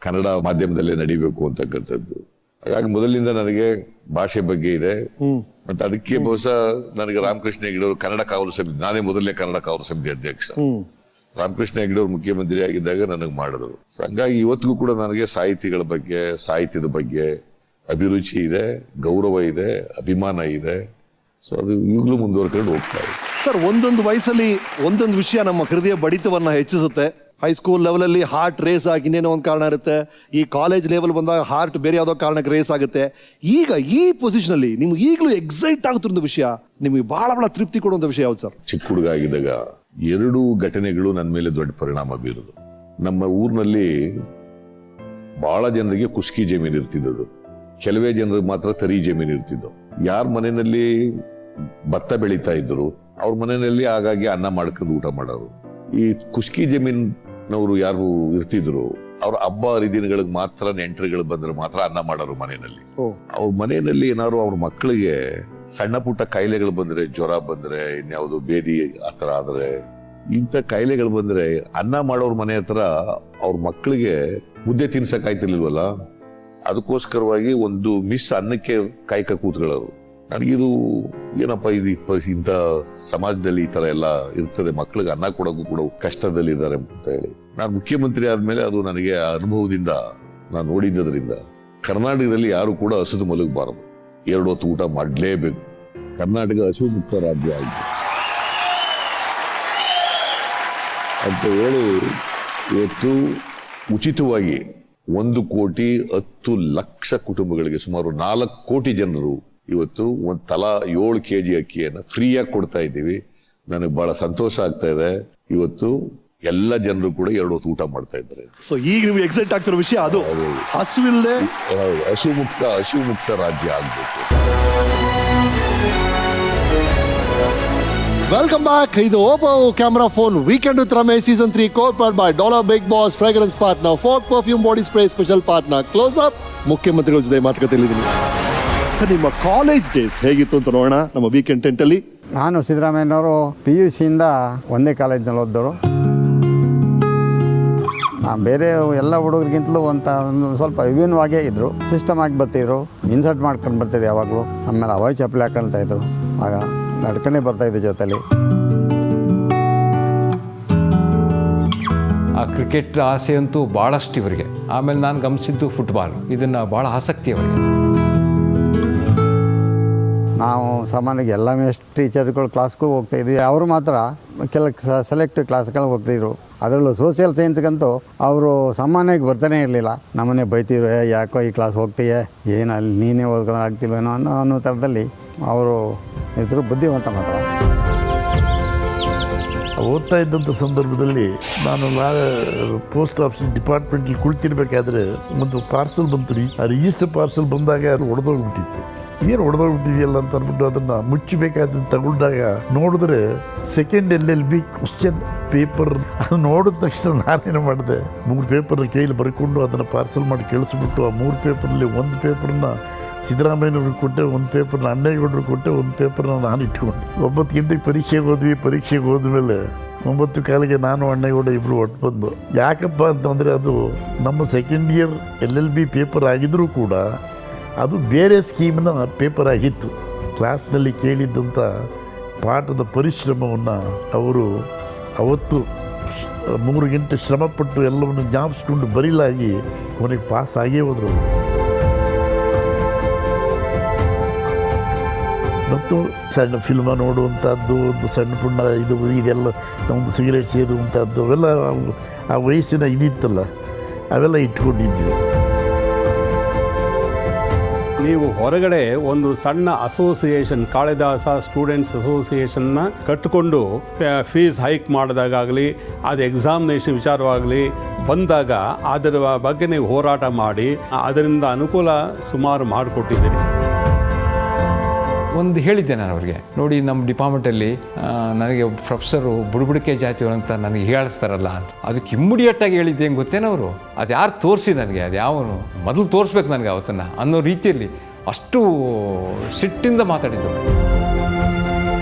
ಕನ್ನಡ ಮಾಧ್ಯಮದಲ್ಲೇ ನಡಿಬೇಕು ಅಂತಕ್ಕಂಥದ್ದು. ಹಾಗಾಗಿ ಮೊದಲಿನಿಂದ ನನಗೆ ಭಾಷೆ ಬಗ್ಗೆ ಇದೆ. ಮತ್ತೆ ಅದಕ್ಕೆ ಬಹುಶಃ ನನಗೆ ರಾಮಕೃಷ್ಣ ಹೆಗಡೆಯವರು ಕನ್ನಡ ಕಾವಲು ಸಮಿತಿ, ನಾನೇ ಮೊದಲನೇ ಕನ್ನಡ ಕಾವಲು ಸಮಿತಿ ಅಧ್ಯಕ್ಷ. ರಾಮಕೃಷ್ಣ ಹೆಗಡೆಯವರು ಮುಖ್ಯಮಂತ್ರಿ ಆಗಿದ್ದಾಗ ನನಗೆ ಮಾಡಿದ್ರು. ಹಂಗಾಗಿ ಇವತ್ತಿಗೂ ಕೂಡ ನನಗೆ ಸಾಹಿತಿಗಳ ಬಗ್ಗೆ, ಸಾಹಿತ್ಯದ ಬಗ್ಗೆ ಅಭಿರುಚಿ ಇದೆ, ಗೌರವ ಇದೆ, ಅಭಿಮಾನ ಇದೆ. ಸೊ ಅದು ಈಗಲೂ ಮುಂದುವರ್ಕೊಂಡು ಹೋಗ್ತಾ ಇದೆ. ಸರ್, ಒಂದೊಂದು ವಯಸ್ಸಲ್ಲಿ ಒಂದೊಂದು ವಿಷಯ ನಮ್ಮ ಹೃದಯ ಬಡಿತವನ್ನ ಹೆಚ್ಚಿಸುತ್ತೆ. ಹೈಸ್ಕೂಲ್ ಲೆವೆಲಲ್ಲಿ ಹಾರ್ಟ್ ರೇಸ್ ಆಗಿ ಇನ್ನೇನೋ ಒಂದು ಕಾರಣ ಇರುತ್ತೆ. ಈ ಕಾಲೇಜ್ ಲೆವೆಲ್ ಬಂದಾಗ ಹಾರ್ಟ್ ಬೇರೆ ಯಾವುದೋ ಕಾರಣಕ್ಕೆ ರೇಸ್ ಆಗುತ್ತೆ. ಈಗ ಈ ಪೊಸಿಷನಲ್ಲಿ ನಿಮ್ಗೆ ಈಗಲೂ ಎಕ್ಸೈಟ್ ಆಗುತ್ತಿರೋ ವಿಷಯ, ನಿಮಗೆ ಬಹಳ ತೃಪ್ತಿ ಕೊಡುವಂಥ ವಿಷಯ ಯಾವ್ದು ಸರ್? ಚಿಕ್ಕ ಹುಡುಗ ಆಗಿದ್ದಾಗ 2 ಘಟನೆಗಳು ನನ್ನ ಮೇಲೆ ದೊಡ್ಡ ಪರಿಣಾಮ ಬೀರುದು. ನಮ್ಮ ಊರಿನಲ್ಲಿ ಬಹಳ ಜನರಿಗೆ ಕುಷ್ಕಿ ಜಮೀನು ಇರ್ತಿದ್ದದು, ಕೆಲವೇ ಜನರಿಗೆ ಮಾತ್ರ ತರಿ ಜಮೀನು ಇರ್ತಿದ್ದವು. ಯಾರ ಮನೆಯಲ್ಲಿ ಭತ್ತ ಬೆಳೀತಾ ಇದ್ರು ಅವ್ರ ಮನೆಯಲ್ಲಿ ಆಗಾಗ್ಗೆ ಅನ್ನ ಮಾಡ್ಕೊಂಡು ಊಟ ಮಾಡೋರು. ಈ ಕುಷ್ಕಿ ಜಮೀನವರು ಯಾರು ಇರ್ತಿದ್ರು ಅವ್ರ ಹಬ್ಬ ಹರಿದಿನಗಳಿಗೆ ಮಾತ್ರ, ನೆಂಟರುಗಳು ಬಂದ್ರೆ ಮಾತ್ರ ಅನ್ನ ಮಾಡೋರು ಮನೆಯಲ್ಲಿ. ಅವ್ರ ಮನೆಯಲ್ಲಿ ಏನಾದ್ರು ಅವ್ರ ಮಕ್ಕಳಿಗೆ ಸಣ್ಣ ಪುಟ್ಟ ಕಾಯಿಲೆಗಳು ಬಂದ್ರೆ, ಜ್ವರ ಬಂದ್ರೆ, ಇನ್ಯಾವುದು ಬೇದಿ ಆತರ ಆದ್ರೆ, ಇಂಥ ಕಾಯಿಲೆಗಳು ಬಂದ್ರೆ ಅನ್ನ ಮಾಡೋರ್ ಮನೆ ಹತ್ರ ಅವ್ರ ಮಕ್ಕಳಿಗೆ ಮುದ್ದೆ ತಿನ್ಸಕ್ ಆಯ್ತಿರ್ಲಿಲ್ವಲ್ಲ, ಅದಕ್ಕೋಸ್ಕರವಾಗಿ ಒಂದು ಮಿಸ್ ಅನ್ನಕ್ಕೆ ಕಾಯ್ಕ ಕೂತ್ಕೊಳ್ಳೋರು. ನನಗಿದು ಏನಪ್ಪ ಇದು ಇಂಥ ಸಮಾಜದಲ್ಲಿ ಈ ತರ ಎಲ್ಲ ಇರ್ತದೆ, ಮಕ್ಕಳಿಗೆ ಅನ್ನ ಕೊಡೋಕ್ಕೂ ಕೂಡ ಕಷ್ಟದಲ್ಲಿದ್ದಾರೆ ಅಂತ ಹೇಳಿ ನಾನು ಮುಖ್ಯಮಂತ್ರಿ ಆದ್ಮೇಲೆ ಅದು ನನಗೆ ಅನುಭವದಿಂದ ನಾನು ನೋಡಿದ್ದರಿಂದ ಕರ್ನಾಟಕದಲ್ಲಿ ಯಾರು ಕೂಡ ಹಸಿದು ಮಲಗಬಾರದು, 2 ಹೊತ್ತು ಊಟ ಮಾಡಲೇಬೇಕು. ಕರ್ನಾಟಕ ಹಸಿವು ಮುಕ್ತ ರಾಜ್ಯ ಆಗಿದೆ ಅಂತ ಹೇಳಿ ಇವತ್ತು ಉಚಿತವಾಗಿ 1,10,00,000 ಕುಟುಂಬಗಳಿಗೆ ಸುಮಾರು 4 ಕೋಟಿ ಜನರು ಇವತ್ತು ಒಂದು ತಲಾ 7 kg ಅಕ್ಕಿಯನ್ನು ಫ್ರೀಯಾಗಿ ಕೊಡ್ತಾ ಇದ್ದೀವಿ. ನನಗೆ ಬಹಳ ಸಂತೋಷ ಆಗ್ತಾ ಇದೆ. ಇವತ್ತು ಎಲ್ಲ ಜನರು ಕೂಡ 2 ಹೊತ್ತು ಊಟ ಮಾಡ್ತಾ ಇದ್ದಾರೆ. ಸೊ ಈಗ ನಿಮ್ಗೆ ಎಕ್ಸೈಟ್ ಆಗ್ತಿರೋ ವಿಷಯ ಅದು, ಹಸುವಿಲ್ಲದೆ ಹಸಿವು ಮುಕ್ತ ರಾಜ್ಯ ಆಗ್ಬೇಕು. Welcome back. ಇದು Oppo camera phone weekend with Ramesh season 3 co-powered by Dollar big Boss fragrance partner, Fort perfume body spray special partner, close up. ಮುಖ್ಯಮಂತ್ರಿಗಳ ಜೊತೆ ಮಾತುಕತೆಯಲ್ಲಿದ್ದೀನಿ. ಸರ್, ನಿಮ್ಮ ಕಾಲೇಜ್ ಡೇಸ್ ಹೇಗಿತ್ತು ಅಂತ ನೋಡೋಣ ನಮ್ಮ ವೀಕೆಂಡ್ ಟೆಂಟಲ್ಲಿ. ನಾನು ಸಿದ್ದರಾಮಯ್ಯನವರು PUCಯಿಂದ ಒಂದೇ ಕಾಲೇಜ್ನಲ್ಲಿ ಓದಿದವರು. ಬೇರೆ ಎಲ್ಲ ಹುಡುಗರಿಗಿಂತಲೂ ಒಂದು ಸ್ವಲ್ಪ ವಿಭಿನ್ನವಾಗೇ ಇದ್ದರು. ಸಿಸ್ಟಮ್ ಆಗಿ ಬರ್ತಿದ್ರು, ಇನ್ಸರ್ಟ್ ಮಾಡ್ಕೊಂಡು ಬರ್ತಿದ್ರು ಯಾವಾಗಲೂ. ಆಮೇಲೆ ಅವಾಯ್ ಚಪ್ಪಲಿ ಹಾಕೊಳ್ತಾ ಇದ್ರು, ಆಗ ನಡ್ಕೊಂಡೇ ಬರ್ತಾಯಿದ್ರು ಜೊತೆಲಿ. ಆ ಕ್ರಿಕೆಟ್ ಆಸೆ ಅಂತೂ ಭಾಳಷ್ಟು ಇವರಿಗೆ. ಆಮೇಲೆ ನಾನು ಗಮನಿಸಿದ್ದು ಫುಟ್ಬಾಲ್, ಇದನ್ನು ಭಾಳ ಆಸಕ್ತಿ ಅವರಿಗೆ. ನಾವು ಸಾಮಾನ್ಯವಾಗಿ ಎಲ್ಲ ಮೇಸ್ಟ್ ಟೀಚರ್ಗಳು ಕ್ಲಾಸ್ಗೂ ಹೋಗ್ತಾಯಿದ್ವಿ. ಅವರು ಮಾತ್ರ ಸೆಲೆಕ್ಟಿವ್ ಕ್ಲಾಸ್ಗಳಿಗೆ ಹೋಗ್ತಾಯಿದ್ರು. ಅದರಲ್ಲೂ ಸೋಷಿಯಲ್ ಸೈನ್ಸ್ಗಂತೂ ಅವರು ಸಾಮಾನ್ಯವಾಗಿ ಬರ್ತಾನೆ ಇರಲಿಲ್ಲ. ನಮ್ಮನ್ನೇ ಬೈತಿದ್ರು, ಯಾಕೋ ಈ ಕ್ಲಾಸ್ ಹೋಗ್ತೀಯೇ, ಏನು ಅಲ್ಲಿ ನೀನೇ ಓದ್ಕೊಂಡು ಆಗ್ತಿಲ್ವೇನೋ ಅನ್ನೋ ಥರದಲ್ಲಿ ಅವರು ಇದ್ರು. ಬುದ್ಧಿವಂತ ಮಾತ್ರ. ಓದ್ತಾ ಇದ್ದಂಥ ಸಂದರ್ಭದಲ್ಲಿ ನಾನು ಪೋಸ್ಟ್ ಆಫೀಸ್ ಡಿಪಾರ್ಟ್ಮೆಂಟಲ್ಲಿ ಕುಳಿತಿರ್ಬೇಕಾದ್ರೆ ಒಂದು ಪಾರ್ಸಲ್ ಬಂತು. ಆ ರಿಜಿಸ್ಟರ್ ಪಾರ್ಸಲ್ ಬಂದಾಗ ಅದು ಒಡೆದೋಗ್ಬಿಟ್ಟಿತ್ತು. ಏನು ಹೊಡೆದೋಗ್ಬಿಟ್ಟಿದೆಯಲ್ಲ ಅಂತ ಅಂದ್ಬಿಟ್ಟು ಅದನ್ನು ಮುಚ್ಚಬೇಕಾದ ತಗೊಂಡಾಗ ನೋಡಿದ್ರೆ ಸೆಕೆಂಡ್ LLB ಕ್ವಶನ್ ಪೇಪರ್. ಅದು ನೋಡಿದ ತಕ್ಷಣ ನಾನೇನು ಮಾಡಿದೆ, 3 ಪೇಪರ್ ಕೈಯಲ್ಲಿ ಬರ್ಕೊಂಡು ಅದನ್ನು ಪಾರ್ಸಲ್ ಮಾಡಿ ಕಳಿಸ್ಬಿಟ್ಟು ಆ 3 ಪೇಪರಲ್ಲಿ 1 ಪೇಪರ್ನ ಸಿದ್ದರಾಮಯ್ಯನವ್ರಿಗೆ ಕೊಟ್ಟೆ, 1 ಪೇಪರ್ನ ಅಣ್ಣೇಗೌಡರು ಕೊಟ್ಟೆ, 1 ಪೇಪರ್ನ ನಾನು ಇಟ್ಕೊಂಡೆ. 9 ಗಂಟೆಗೆ ಪರೀಕ್ಷೆಗೆ ಹೋದ್ವಿ. ಪರೀಕ್ಷೆಗೆ ಹೋದ್ಮೇಲೆ 9:15 ನಾನು ಅಣ್ಣೇಗೌಡ ಇಬ್ಬರು ಒಟ್ಟು ಬಂದು. ಯಾಕಪ್ಪ ಅಂತಂದರೆ ಅದು ನಮ್ಮ ಸೆಕೆಂಡ್ ಇಯರ್ LLB ಪೇಪರ್ ಆಗಿದ್ದರೂ ಕೂಡ ಅದು ಬೇರೆ ಸ್ಕೀಮ್ನ ಪೇಪರ್ ಆಗಿತ್ತು. ಕ್ಲಾಸ್ನಲ್ಲಿ ಕೇಳಿದ್ದಂಥ ಪಾಠದ ಪರಿಶ್ರಮವನ್ನು ಅವರು ಅವತ್ತು 3 ಗಂಟೆ ಶ್ರಮಪಟ್ಟು ಎಲ್ಲವನ್ನು ಜ್ಞಾಪಿಸ್ಕೊಂಡು ಬರೀಲಾಗಿ ಕೊನೆಗೆ ಪಾಸ್ ಆಗೇ ಹೋದರು. ಮತ್ತು ಸಣ್ಣ ಫಿಲ್ಮ ನೋಡುವಂಥದ್ದು, ಒಂದು ಸಣ್ಣ ಪುಣ್ಣ ಇದೆಲ್ಲ ನಮ್ಮದು ಸಿಗರೇಟ್ ಸೇದುವಂಥದ್ದು ಅವೆಲ್ಲ ಆ ವಯಸ್ಸಿನ ಇದಿತ್ತಲ್ಲ, ಅವೆಲ್ಲ ಇಟ್ಕೊಂಡಿದ್ವಿ. ನೀವು ಹೊರಗಡೆ ಒಂದು ಸಣ್ಣ ಅಸೋಸಿಯೇಷನ್, ಕಾಳಿದಾಸ ಸ್ಟೂಡೆಂಟ್ಸ್ ಅಸೋಸಿಯೇಷನ್ನ ಕಟ್ಟಿಕೊಂಡು ಫೀಸ್ ಹೈಕ್ ಮಾಡಿದಾಗಲಿ, ಅದು ಎಕ್ಸಾಮಿನೇಷನ್ ವಿಚಾರವಾಗಲಿ ಬಂದಾಗ ಅದರ ಬಗ್ಗೆ ನೀವು ಹೋರಾಟ ಮಾಡಿ ಅದರಿಂದ ಅನುಕೂಲ ಸುಮಾರು ಮಾಡಿಕೊಟ್ಟಿದ್ದೀರಿ. ಒಂದು ಹೇಳಿದ್ದೆ ನಾನು ಅವ್ರಿಗೆ, ನೋಡಿ ನಮ್ಮ ಡಿಪಾರ್ಟ್ಮೆಂಟಲ್ಲಿ ನನಗೆ ಪ್ರೊಫೆಸರು ಬುಡಬುಡಿಕೆ ಜಾತಿಯವರು ಅಂತ ನನಗೆ ಹೇಳಿಸ್ತಾರಲ್ಲ ಅಂತ. ಅದಕ್ಕೆ ಇಮ್ಮಿಡಿಯೇಟಾಗಿ ಹೇಳಿದ್ದೆ ಹೆಂಗೆ ಗೊತ್ತೇನವರು, ಅದು ಯಾರು ತೋರಿಸಿ ನನಗೆ, ಅದು ಯಾವನು ಮೊದಲು ತೋರಿಸ್ಬೇಕು ನನಗೆ ಅವತ್ತನ್ನು ಅನ್ನೋ ರೀತಿಯಲ್ಲಿ ಅಷ್ಟು ಸಿಟ್ಟಿಂದ ಮಾತಾಡಿದ್ದು.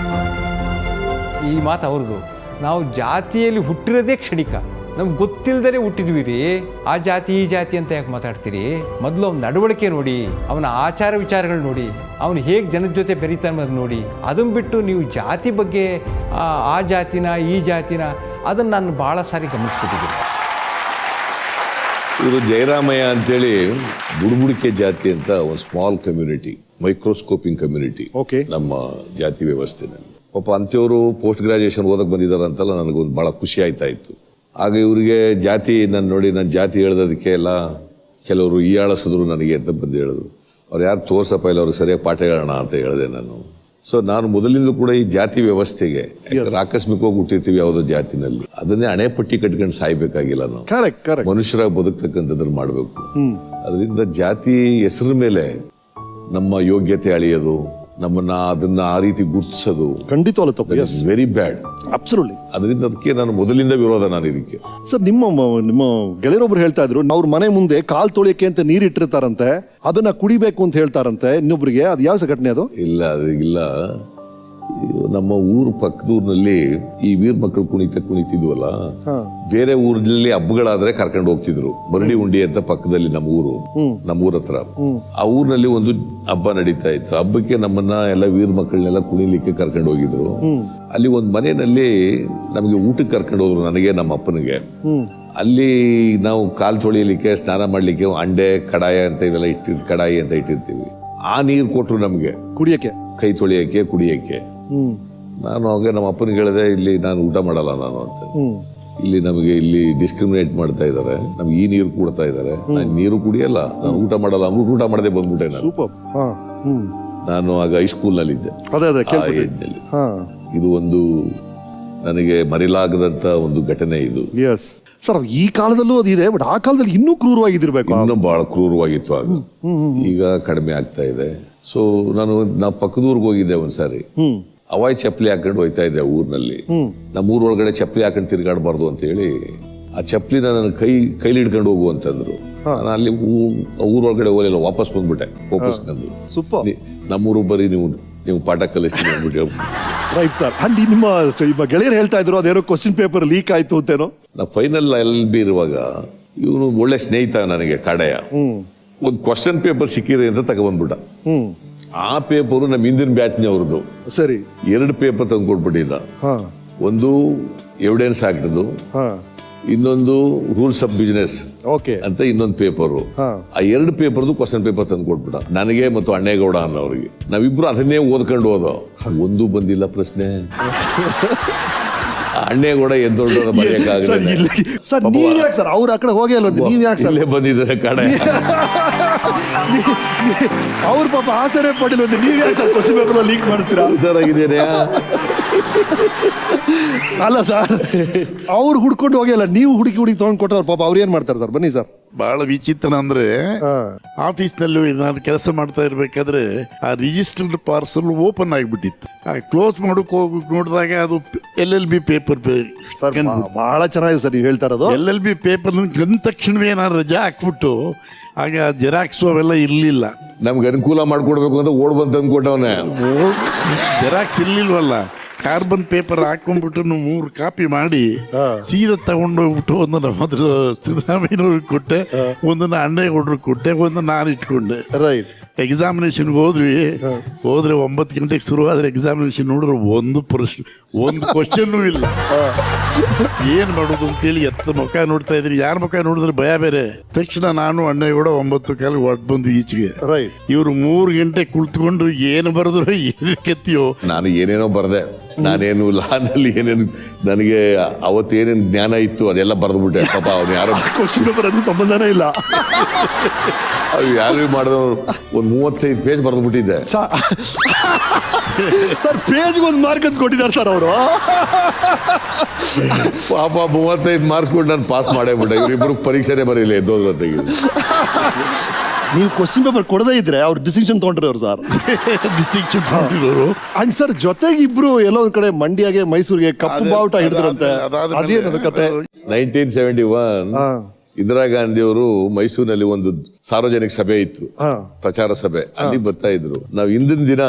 ಈ ಮಾತು ಅವ್ರದ್ದು. ನಾವು ಜಾತಿಯಲ್ಲಿ ಹುಟ್ಟಿರೋದೇ ಕ್ಷಣಿಕ, ನಮ್ಗೆ ಗೊತ್ತಿಲ್ಲದೇ ಹುಟ್ಟಿದ್ವಿ ರೀ. ಆ ಜಾತಿ ಈ ಜಾತಿ ಅಂತ ಯಾಕೆ ಮಾತಾಡ್ತೀರಿ? ಮೊದಲು ಅವನ ನಡವಳಿಕೆ ನೋಡಿ, ಅವನ ಆಚಾರ ವಿಚಾರಗಳು ನೋಡಿ, ಅವನು ಹೇಗೆ ಜನದ ಜೊತೆ ಬೆರೀತಾನೆ ಅದು ನೋಡಿ. ಅದನ್ನು ಬಿಟ್ಟು ನೀವು ಜಾತಿ ಬಗ್ಗೆ ಆ ಜಾತಿನ ಈ ಜಾತಿನ, ಅದನ್ನು ನಾನು ಭಾಳ ಸಾರಿ ಗಮನಿಸ್ಬಿಟ್ಟಿದ್ದೀನಿ. ಇವರು ಜಯರಾಮಯ್ಯ ಅಂತೇಳಿ ಬುಡಬುಡಿಕೆ ಜಾತಿ ಅಂತ ಒಂದು ಸ್ಮಾಲ್ ಕಮ್ಯುನಿಟಿ, ಮೈಕ್ರೋಸ್ಕೋಪಿಂಗ್ ಕಮ್ಯುನಿಟಿ ನಮ್ಮ ಜಾತಿ ವ್ಯವಸ್ಥೆನಲ್ಲಿ. ಪಾಪ ಅಂಥವ್ರು ಪೋಸ್ಟ್ ಗ್ರಾಜುಯೇಷನ್ ಓದಕ್ಕೆ ಬಂದಿದ್ದಾರಂತಲ್ಲ, ನನಗೊಂದು ಭಾಳ ಖುಷಿ ಆಯ್ತಾ ಇತ್ತು. ಆಗ ಇವರಿಗೆ ಜಾತಿ ನಾನು ನೋಡಿ, ನನ್ನ ಜಾತಿ ಹೇಳ್ದೋದಕ್ಕೆ ಎಲ್ಲ ಕೆಲವರು ಹೀಯಾಳಿಸಿದ್ರು ನನಗೆ ಅಂತ ಬಂದು ಹೇಳಿದ್ರು. ಅವ್ರು ಯಾರು ತೋರ್ಸಪ್ಪ ಇಲ್ಲ, ಅವ್ರು ಸರಿಯಾಗಿ ಪಾಠ ಹೇಳೋಣ ಅಂತ ಹೇಳಿದೆ ನಾನು. ಸೊ ನಾನು ಮೊದಲಿಂದ ಕೂಡ ಈ ಜಾತಿ ವ್ಯವಸ್ಥೆಗೆ, ಆಕಸ್ಮಿಕವಾಗಿ ಹುಟ್ಟಿರ್ತೀವಿ ಯಾವುದೋ ಜಾತಿನಲ್ಲಿ, ಅದನ್ನೇ ಹಣೆ ಪಟ್ಟಿ ಕಟ್ಕೊಂಡು ಸಾಯ್ಬೇಕಾಗಿಲ್ಲ ನಾವು. ಮನುಷ್ಯರಾಗಿ ಬದುಕ್ತಕ್ಕಂಥದ್ದನ್ನು ಮಾಡಬೇಕು. ಅದರಿಂದ ಜಾತಿ ಹೆಸರ ಮೇಲೆ ನಮ್ಮ ಯೋಗ್ಯತೆ ಅಳಿಯೋದು, ನಮ್ಮನ್ನ ಅದನ್ನ ಆ ರೀತಿ ಗುರುತಿಸೋದು ಖಂಡಿತವಾಗ್ಲೂ ತಪ್ಪು. Very bad. ಅಬ್ಸಲ್ಯೂಟ್ಲಿ. ಅದರಿಂದ ಅದಕ್ಕೆ ನಾನು ಮೊದಲಿಂದ ವಿರೋಧ ನಾನು ಇದಕ್ಕೆ. ಸರ್, ನಿಮ್ಮ ಗೆಳೆಯರೊಬ್ರು ಹೇಳ್ತಾ ಇದ್ರು, ಅವ್ರ ಮನೆ ಮುಂದೆ ಕಾಲ್ ತೊಳಿಯಕ್ಕೆ ಅಂತ ನೀರು ಇಟ್ಟಿರ್ತಾರಂತೆ, ಅದನ್ನ ಕುಡಿಬೇಕು ಅಂತ ಹೇಳ್ತಾರಂತೆ ಇನ್ನೊಬ್ರಿಗೆ. ಅದು ಯಾವ ಘಟನೆ ಅದು? ಇಲ್ಲ, ಅದಿಲ್ಲ. ನಮ್ಮ ಊರು ಪಕ್ಕದೂರಿನಲ್ಲಿ ಈ ವೀರ ಮಕ್ಕಳು ಕುಣಿತಿದ್ವಲ್ಲ, ಬೇರೆ ಊರಿನಲ್ಲಿ ಹಬ್ಬಗಳಾದ್ರೆ ಕರ್ಕೊಂಡು ಹೋಗ್ತಿದ್ರು. ಮರಡಿ ಉಂಡಿ ಅಂತ ಪಕ್ಕದಲ್ಲಿ ನಮ್ಮೂರ ಹತ್ರ. ಆ ಊರಿನಲ್ಲಿ ಒಂದು ಹಬ್ಬ ನಡೀತಾ ಇತ್ತು. ಹಬ್ಬಕ್ಕೆ ನಮ್ಮನ್ನ ಎಲ್ಲ ವೀರ ಮಕ್ಕಳನ್ನೆಲ್ಲ ಕುಣಿಲಿಕ್ಕೆ ಕರ್ಕೊಂಡು ಹೋಗಿದ್ರು. ಅಲ್ಲಿ ಒಂದು ಮನೆಯಲ್ಲಿ ನಮಗೆ ಊಟಕ್ಕೆ ಕರ್ಕೊಂಡು ಹೋದ್ರು, ನನಗೆ ನಮ್ಮ ಅಪ್ಪನಿಗೆ. ಅಲ್ಲಿ ನಾವು ಕಾಲು ತೊಳಿಲಿಕ್ಕೆ, ಸ್ನಾನ ಮಾಡ್ಲಿಕ್ಕೆ ಅಂಡೆ ಕಡಾಯಿ ಅಂತ ಇವೆಲ್ಲ ಕಡಾಯಿ ಅಂತ ಇಟ್ಟಿರ್ತೀವಿ. ಆ ನೀರು ಕೊಟ್ರು ನಮ್ಗೆ ಕುಡಿಯಕ್ಕೆ, ಕೈ ತೊಳಿಯಕ್ಕೆ, ಕುಡಿಯಕ್ಕೆ. ನಾನು ಅವಾಗ ನಮ್ಮ ಅಪ್ಪನಿಗೆ ಹೇಳಿದೆ, ಇಲ್ಲಿ ನಾನು ಊಟ ಮಾಡಲ್ಲ ನಾನು ಅಂತ. ಇಲ್ಲಿ ನಮಗೆ ಇಲ್ಲಿ ಡಿಸ್ಕ್ರಿಮಿನೇಟ್ ಮಾಡ್ತಾ ಇದ್ದಾರೆ, ನಮ್ಗೆ ಈ ನೀರು ಕೊಡ್ತಾ ಇದ್ದಾರೆ, ನಾನು ನೀರು ಕುಡಿಯಲ್ಲ, ನಾನು ಊಟ ಮಾಡಲ್ಲ ಅಂದ್ಬಿಟ್ಟು ಊಟ ಮಾಡದೆ ಬಂದ್ಬಿಟ್ಟೆ ನಾನು ಆಗ ಹೈಸ್ಕೂಲ್ನಲ್ಲಿದ್ದೆ. ಇದು ಒಂದು ನನಗೆ ಮರೆಯಲಾಗದಂತ ಒಂದು ಘಟನೆ ಇದು. ಸರ್, ಈ ಕಾಲದಲ್ಲೂ ಅದಿದೆ, ಬಟ್ ಆ ಕಾಲದಲ್ಲಿ ಇನ್ನೂ ಕ್ರೂರವಾಗಿದ್ದಿರ್ಬೇಕು. ಇನ್ನೂ ಬಹಳ ಕ್ರೂರವಾಗಿತ್ತು ಆಗ. ಈಗ ಕಡಿಮೆ ಆಗ್ತಾ ಇದೆ. ಸೊ ನಾವು ಪಕ್ಕದೂರ್ಗೆ ಹೋಗಿದ್ದೆ ಒಂದ್ಸಾರಿ. ಅವಾಯ್ ಚಪ್ಪಲಿ ಹಾಕೊಂಡು ಹೋಯ್ತಾ ಇದ್ದೆ ಊರಿನಲ್ಲಿ. ನಮ್ಮ ಊರೊಳಗಡೆ ಚಪ್ಪಲಿ ಹಾಕೊಂಡು ತಿರ್ಗಾಡಬಾರ್ದು ಅಂತ ಹೇಳಿ ಆ ಚಪ್ಪಲಿನ ನನ್ನ ಕೈಲಿ ಹಿಡ್ಕೊಂಡು ಹೋಗು ಅಂತಂದ್ರು. ನಾನು ಅಲ್ಲಿ ಊರೊಳಗಡೆ ಹೋಗಲಿಲ್ಲ, ವಾಪಸ್ ಬಂದ್ಬಿಟ್ಟೆ. ವಾಪಸ್ ಬಂದು ನಮ್ಮೂರು ಬರೀ ನೀವು ಪಾಠ ಕಲಿಸ್ತೀನಿ ಅಂದ್ಬಿಟ್ಟು. Right sir. ಅಂಡ್ ನಿಮ್ಮ ಗೆಳೆಯರು ಹೇಳ್ತಾ ಇದ್ರು ಅದೇನೋ ಕ್ವಶನ್ ಪೇಪರ್ ಲೀಕ್ ಆಯ್ತು ಅಂತೇನೋ. ನಾ ಫೈನಲ್ LLB ಇರುವಾಗ ಇವನು ಒಳ್ಳೆ ಸ್ನೇಹಿತ ನನಗೆ, ಕಾಡಯ್ಯ. ಒಂದು ಕ್ವಶನ್ ಪೇಪರ್ ಸಿಕ್ಕಿದೆ ಅಂತ ತಗೊಬಂದ್ಬಿಟ್ಟ. ಆ ಪೇಪರು ನಮ್ಮ ಹಿಂದಿನ ಬ್ಯಾಚ್ನವ್ರದ್ದು. ಸರಿ. 2 ಪೇಪರ್ ತಂದ್ಕೊಟ್ಬಿಟ್ಟಿದ್ದ. ಒಂದು ಎವಿಡೆನ್ಸ್ ಆಕ್ಟ್ದು, ಇನ್ನೊಂದು ರೂಲ್ಸ್ ಆಫ್ ಬಿಸಿನೆಸ್ ಅಂತ ಇನ್ನೊಂದು ಪೇಪರು. ಆ 2 ಪೇಪರ್ದು ಕ್ವಶನ್ ಪೇಪರ್ ತಂದು ಕೊಟ್ಬಿಟ್ಟ ನನಗೆ ಮತ್ತು ಅಣ್ಣೇಗೌಡ ಅನ್ನೋರಿಗೆ. ನಾವಿಬ್ರು ಅದನ್ನೇ ಓದ್ಕೊಂಡು ಹೋದೋ. ಒಂದು ಬಂದಿಲ್ಲ ಪ್ರಶ್ನೆ. ಅಣ್ಣೇಗೌಡ ಎದ್ದೊಡ್ಡ ಬರೆಯಕ್ಕಾಗಲ್ಲ. ಅವ್ರ ಆ ಕಡೆ ಹೋಗಿ ಅಲ್ವ, ನೀವ್ ಯಾಕೆ ಸಲಹೆ ಬಂದಿದ್ದಾರೆ ಕಡೆ. ಅವ್ರ ಪಾಪ ಆಸರೆ ಪಡಿಲ್ಲ, ನೀವ್ ಯಾಕೆ ಸರ್ ಕ್ವಶನ್ ಪೇಪರ್ ಲೀಕ್ ಮಾಡ್ತೀರಾ? ಹುಷಾರಾಗಿದ್ದೇನೆ. ಅಲ್ಲ ಸರ್, ಅವ್ರು ಹುಡ್ಕೊಂಡು ಹೋಗಿಲ್ಲ, ನೀವು ಹುಡುಕಿ ತಗೊಂಡ್ ಕೊಟ್ಟವ್ರ ಪಾಪ ಅವ್ರು ಏನ್ ಮಾಡ್ತಾರೆ ಸರ್? ಬನ್ನಿ ಸರ್. ಬಹಳ ವಿಚಿತ್ರ ಅಂದ್ರೆ, ಆಫೀಸ್ನಲ್ಲಿ ನಾನು ಕೆಲಸ ಮಾಡ್ತಾ ಇರ್ಬೇಕಾದ್ರೆ ಆ ರಿಜಿಸ್ಟರ್ಡ್ ಪಾರ್ಸಲ್ ಓಪನ್ ಆಗಿಬಿಟ್ಟಿತ್ತು. ಕ್ಲೋಸ್ ಮಾಡೋಕೆ ಹೋಗಿ ನೋಡಿದಾಗ ಅದು LLB ಪೇಪರ್. ಬಹಳ ಚೆನ್ನಾಗಿದೆ ಸರ್ ನೀವು ಹೇಳ್ತಾ ಇರೋದು. LLB ಪೇಪರ್ ಗಂದ ತಕ್ಷಣವೇ ನಾನು ರಜಾ ಹಾಕ್ಬಿಟ್ಟು, ಆಗ ಜೆರಾಕ್ಸು ಅವೆಲ್ಲ ಇರಲಿಲ್ಲ. ನಮ್ಗೆ ಅನುಕೂಲ ಮಾಡ್ಕೊಡ್ಬೇಕು ಅಂತ ಓಡ್ ಬಂದು ತಂದು ಕೊಟ್ಟವನೇ. ಜೆರಾಕ್ಸ್ ಇರ್ಲಿಲ್ವಲ್ಲ, ಕಾರ್ಬನ್ ಪೇಪರ್ ಹಾಕೊಂಡ್ಬಿಟ್ಟು 3 ಕಾಪಿ ಮಾಡಿ ಸೀದಾ ತಗೊಂಡೋಗ್ಬಿಟ್ಟು ಒಂದು ನಮ್ಮ ಸಿದ್ದರಾಮಯ್ಯನವ್ರಿಗೆ ಕೊಟ್ಟೆ, ಒಂದನ್ನ ಅಣ್ಣೇಗೌಡ್ರಿಗೆ ಕೊಟ್ಟೆ, ಒಂದು ನಾನು ಇಟ್ಕೊಂಡೆ. ರೈಟ್. ಎಕ್ಸಾಮಿನೇಷನ್ಗೆ ಹೋದ್ರೆ 9 ಗಂಟೆಗೆ ಶುರು ಆದ್ರೆ ಎಕ್ಸಾಮಿನೇಷನ್ ನೋಡಿದ್ರೆ ಒಂದು ಕ್ವಶನ್ನೂ ಇಲ್ಲ. ಏನ್ ಮಾಡೋದು ಅಂತೇಳಿ ಮುಖ ನೋಡ್ತಾ ಇದ್ರಿ. ಯಾರ ಮುಖ ನೋಡಿದ್ರೆ ಭಯ ಬೇರೆ. ತಕ್ಷಣ ನಾನು ಅಣ್ಣೇಗೌಡ 9 ಕಾಲಿಗೆ ಹೊರಟು ಬಂದು ಈಚೆಗೆ. ಇವ್ರು 3 ಗಂಟೆ ಕುಳಿತುಕೊಂಡು ಏನು ಬರೆದ್ರು ಏನು ಕೆತ್ತಿಯೋ. ನಾನು ಏನೇನೋ ಬರ್ದೆ. ನಾನೇನು ಲಾನಲ್ಲಿ ಏನೇನು ನನಗೆ ಅವತ್ತೇನೇನು ಜ್ಞಾನ ಇತ್ತು ಅದೆಲ್ಲ ಬರೆದ್ಬಿಟ್ಟೆ. ಪಾಪ ಅವ್ನು ಯಾರೋ ಕ್ವಶನ್ ಪೇಪರ್ ಸಂಬಂಧನೇ ಇಲ್ಲ. ಅವು ಯಾರು ಮಾಡಿದವರು ಒಂದು 35 ಪೇಜ್ ಬರೆದ್ಬಿಟ್ಟಿದ್ದೆ. ಸರ್ ಪೇಜ್ಗೆ ಒಂದು ಮಾರ್ಕ್ ಅಂತ ಕೊಟ್ಟಿದ್ದಾರೆ ಸರ್ ಅವರು. ಪಾಪ 35 ಮಾರ್ಕ್ಸ್ ಕೊಟ್ಟು ನಾನು ಪಾಸ್ ಮಾಡೇ ಬಿಟ್ಟೆ. ಇವರಿಬ್ರು ಪರೀಕ್ಷೆನೇ ಬರೀಲಿ ಎದ್ದೋದ್ರ ತೆಗೆದು. ನೀವು ಕ್ವಶನ್ ಪೇಪರ್ ಕೊಡದೇ ಇದ್ರೆ ಅವ್ರು ಡಿಸ್ಟಿಂಕ್ಷನ್ ತೊಗೊಂಡಿರೋರು ಸರ್. ಡಿಸ್ಟಿಂಕ್ಷನ್ ತಗೊಂಡಿರೋರು. ಅಂಡ್ ಸರ್ ಜೊತೆಗೆ ಇಬ್ರು ಎಲ್ಲೋ ಒಂದ್ ಕಡೆ ಮಂಡ್ಯಗೆ ಮೈಸೂರಿಗೆ ಕಪ್ಪು ಬಾವುಟ ಹಿಡಿದ್ರಂತೆ. ಅದೇನದು ಕತೆ? 1971 ಇಂದಿರಾ ಗಾಂಧಿ ಅವರು ಮೈಸೂರಿನಲ್ಲಿ ಒಂದು ಸಾರ್ವಜನಿಕ ಸಭೆ ಇತ್ತು, ಪ್ರಚಾರ ಸಭೆ. ಅಲ್ಲಿ ಬರ್ತಾ ಇದ್ರು. ನಾವು ಹಿಂದಿನ ದಿನ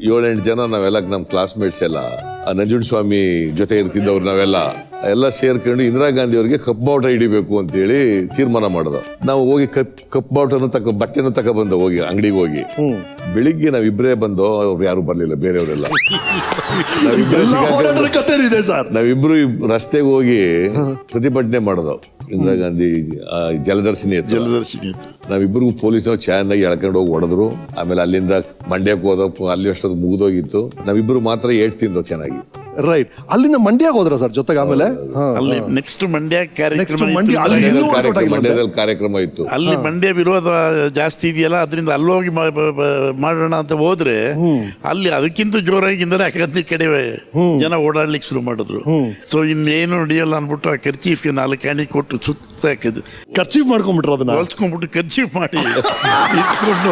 7-8 ಜನ ನಾವೆಲ್ಲ ನಮ್ಮ ಕ್ಲಾಸ್ಮೇಟ್ಸ್ ಎಲ್ಲ ನಂಜುಂಡಸ್ವಾಮಿ ಜೊತೆ ಇರ್ತಿದ್ದವ್ರು ನಾವೆಲ್ಲ ಸೇರ್ಕೊಂಡು ಇಂದಿರಾ ಗಾಂಧಿ ಅವರಿಗೆ ಕಪ್ ಬಾವುಟ ಹಿಡಿಬೇಕು ಅಂತ ಹೇಳಿ ತೀರ್ಮಾನ ಮಾಡಿದ್ರು. ನಾವು ಹೋಗಿ ಕಪ್ ಬಾವುಟನ ಬಟ್ಟೆನೂ ಬಂದ ಹೋಗಿ ಅಂಗಡಿಗೆ ಹೋಗಿ. ಬೆಳಿಗ್ಗೆ ನಾವಿಬ್ಬರೇ ಬಂದು ಅವ್ರು ಯಾರು ಬರ್ಲಿಲ್ಲ, ಬೇರೆಯವರೆಲ್ಲ. ನಾವಿಬ್ರು ರಸ್ತೆಗೆ ಹೋಗಿ ಪ್ರತಿಭಟನೆ ಮಾಡಿದ್ರು. ಇಂದಿರಾ ಗಾಂಧಿ ಜಲದರ್ಶಿನಿ ನಾವಿಬ್ಬರಿಗೂ ಪೊಲೀಸ್ನವ್ರು ಚೆನ್ನಾಗಿ ಎಳ್ಕೊಂಡು ಹೋಗಿ ಹೊಡೆದ್ರು. ಆಮೇಲೆ ಅಲ್ಲಿಂದ ಮಂಡ್ಯಕ್ಕೆ ಹೋದ, ಅಲ್ಲಿ ಅಷ್ಟೊಂದು ಮುಗಿದೋಗಿತ್ತು. ನಾವಿಬ್ರು ಮಾತ್ರ ಏಟ್ ತಿಂದು ಚೆನ್ನಾಗಿ. ರೈಟ್. ಅಲ್ಲಿಂದ ಮಂಡ್ಯಕ್ಕೆ ಹೋದ್ರ ಸರ್ ಜೊತೆಗೆ? ಆಮೇಲೆ ಅಲ್ಲಿ ನೆಕ್ಸ್ಟ್ ಮಂಡ್ಯ ಮಂಡ್ಯದಲ್ಲಿ ಕಾರ್ಯಕ್ರಮ ಇತ್ತು. ಅಲ್ಲಿ ಮಂಡ್ಯ ವಿರೋಧ ಜಾಸ್ತಿ ಇದೆಯಲ್ಲ, ಅದರಿಂದ ಅಲ್ಲೋಗಿ ಮಾಡೋಣ ಅಂತ ಹೋದ್ರೆ ಅಲ್ಲಿ ಅದಕ್ಕಿಂತ ಜೋರಾಗಿ ಇಂದಿರಾ ಗಾಂಧಿ ಕಡೆ ಜನ ಓಡಾಡ್ಲಿಕ್ಕೆ ಶುರು ಮಾಡಿದ್ರು. ಸೊ ಇನ್ನೇನು ನಡೆಯಲ್ಲ ಅನ್ಬಿಟ್ಟು ಆ ಕರ್ಚೀಫ್ಗೆ 4 ಕ್ಯಾಂಡಿ ಕೊಟ್ಟು ಸುತ್ತ ಹಾಕಿದ್ರು. ಕರ್ಚೀಫ್ ಮಾಡ್ಕೊಂಡ್ಬಿಟ್ರು, ಅದನ್ನ ಹೊಲ್ಸ್ಕೊಂಡ್ಬಿಟ್ಟು ಕರ್ಚೀಫ್ ಮಾಡಿ ಇಟ್ಕೊಂಡು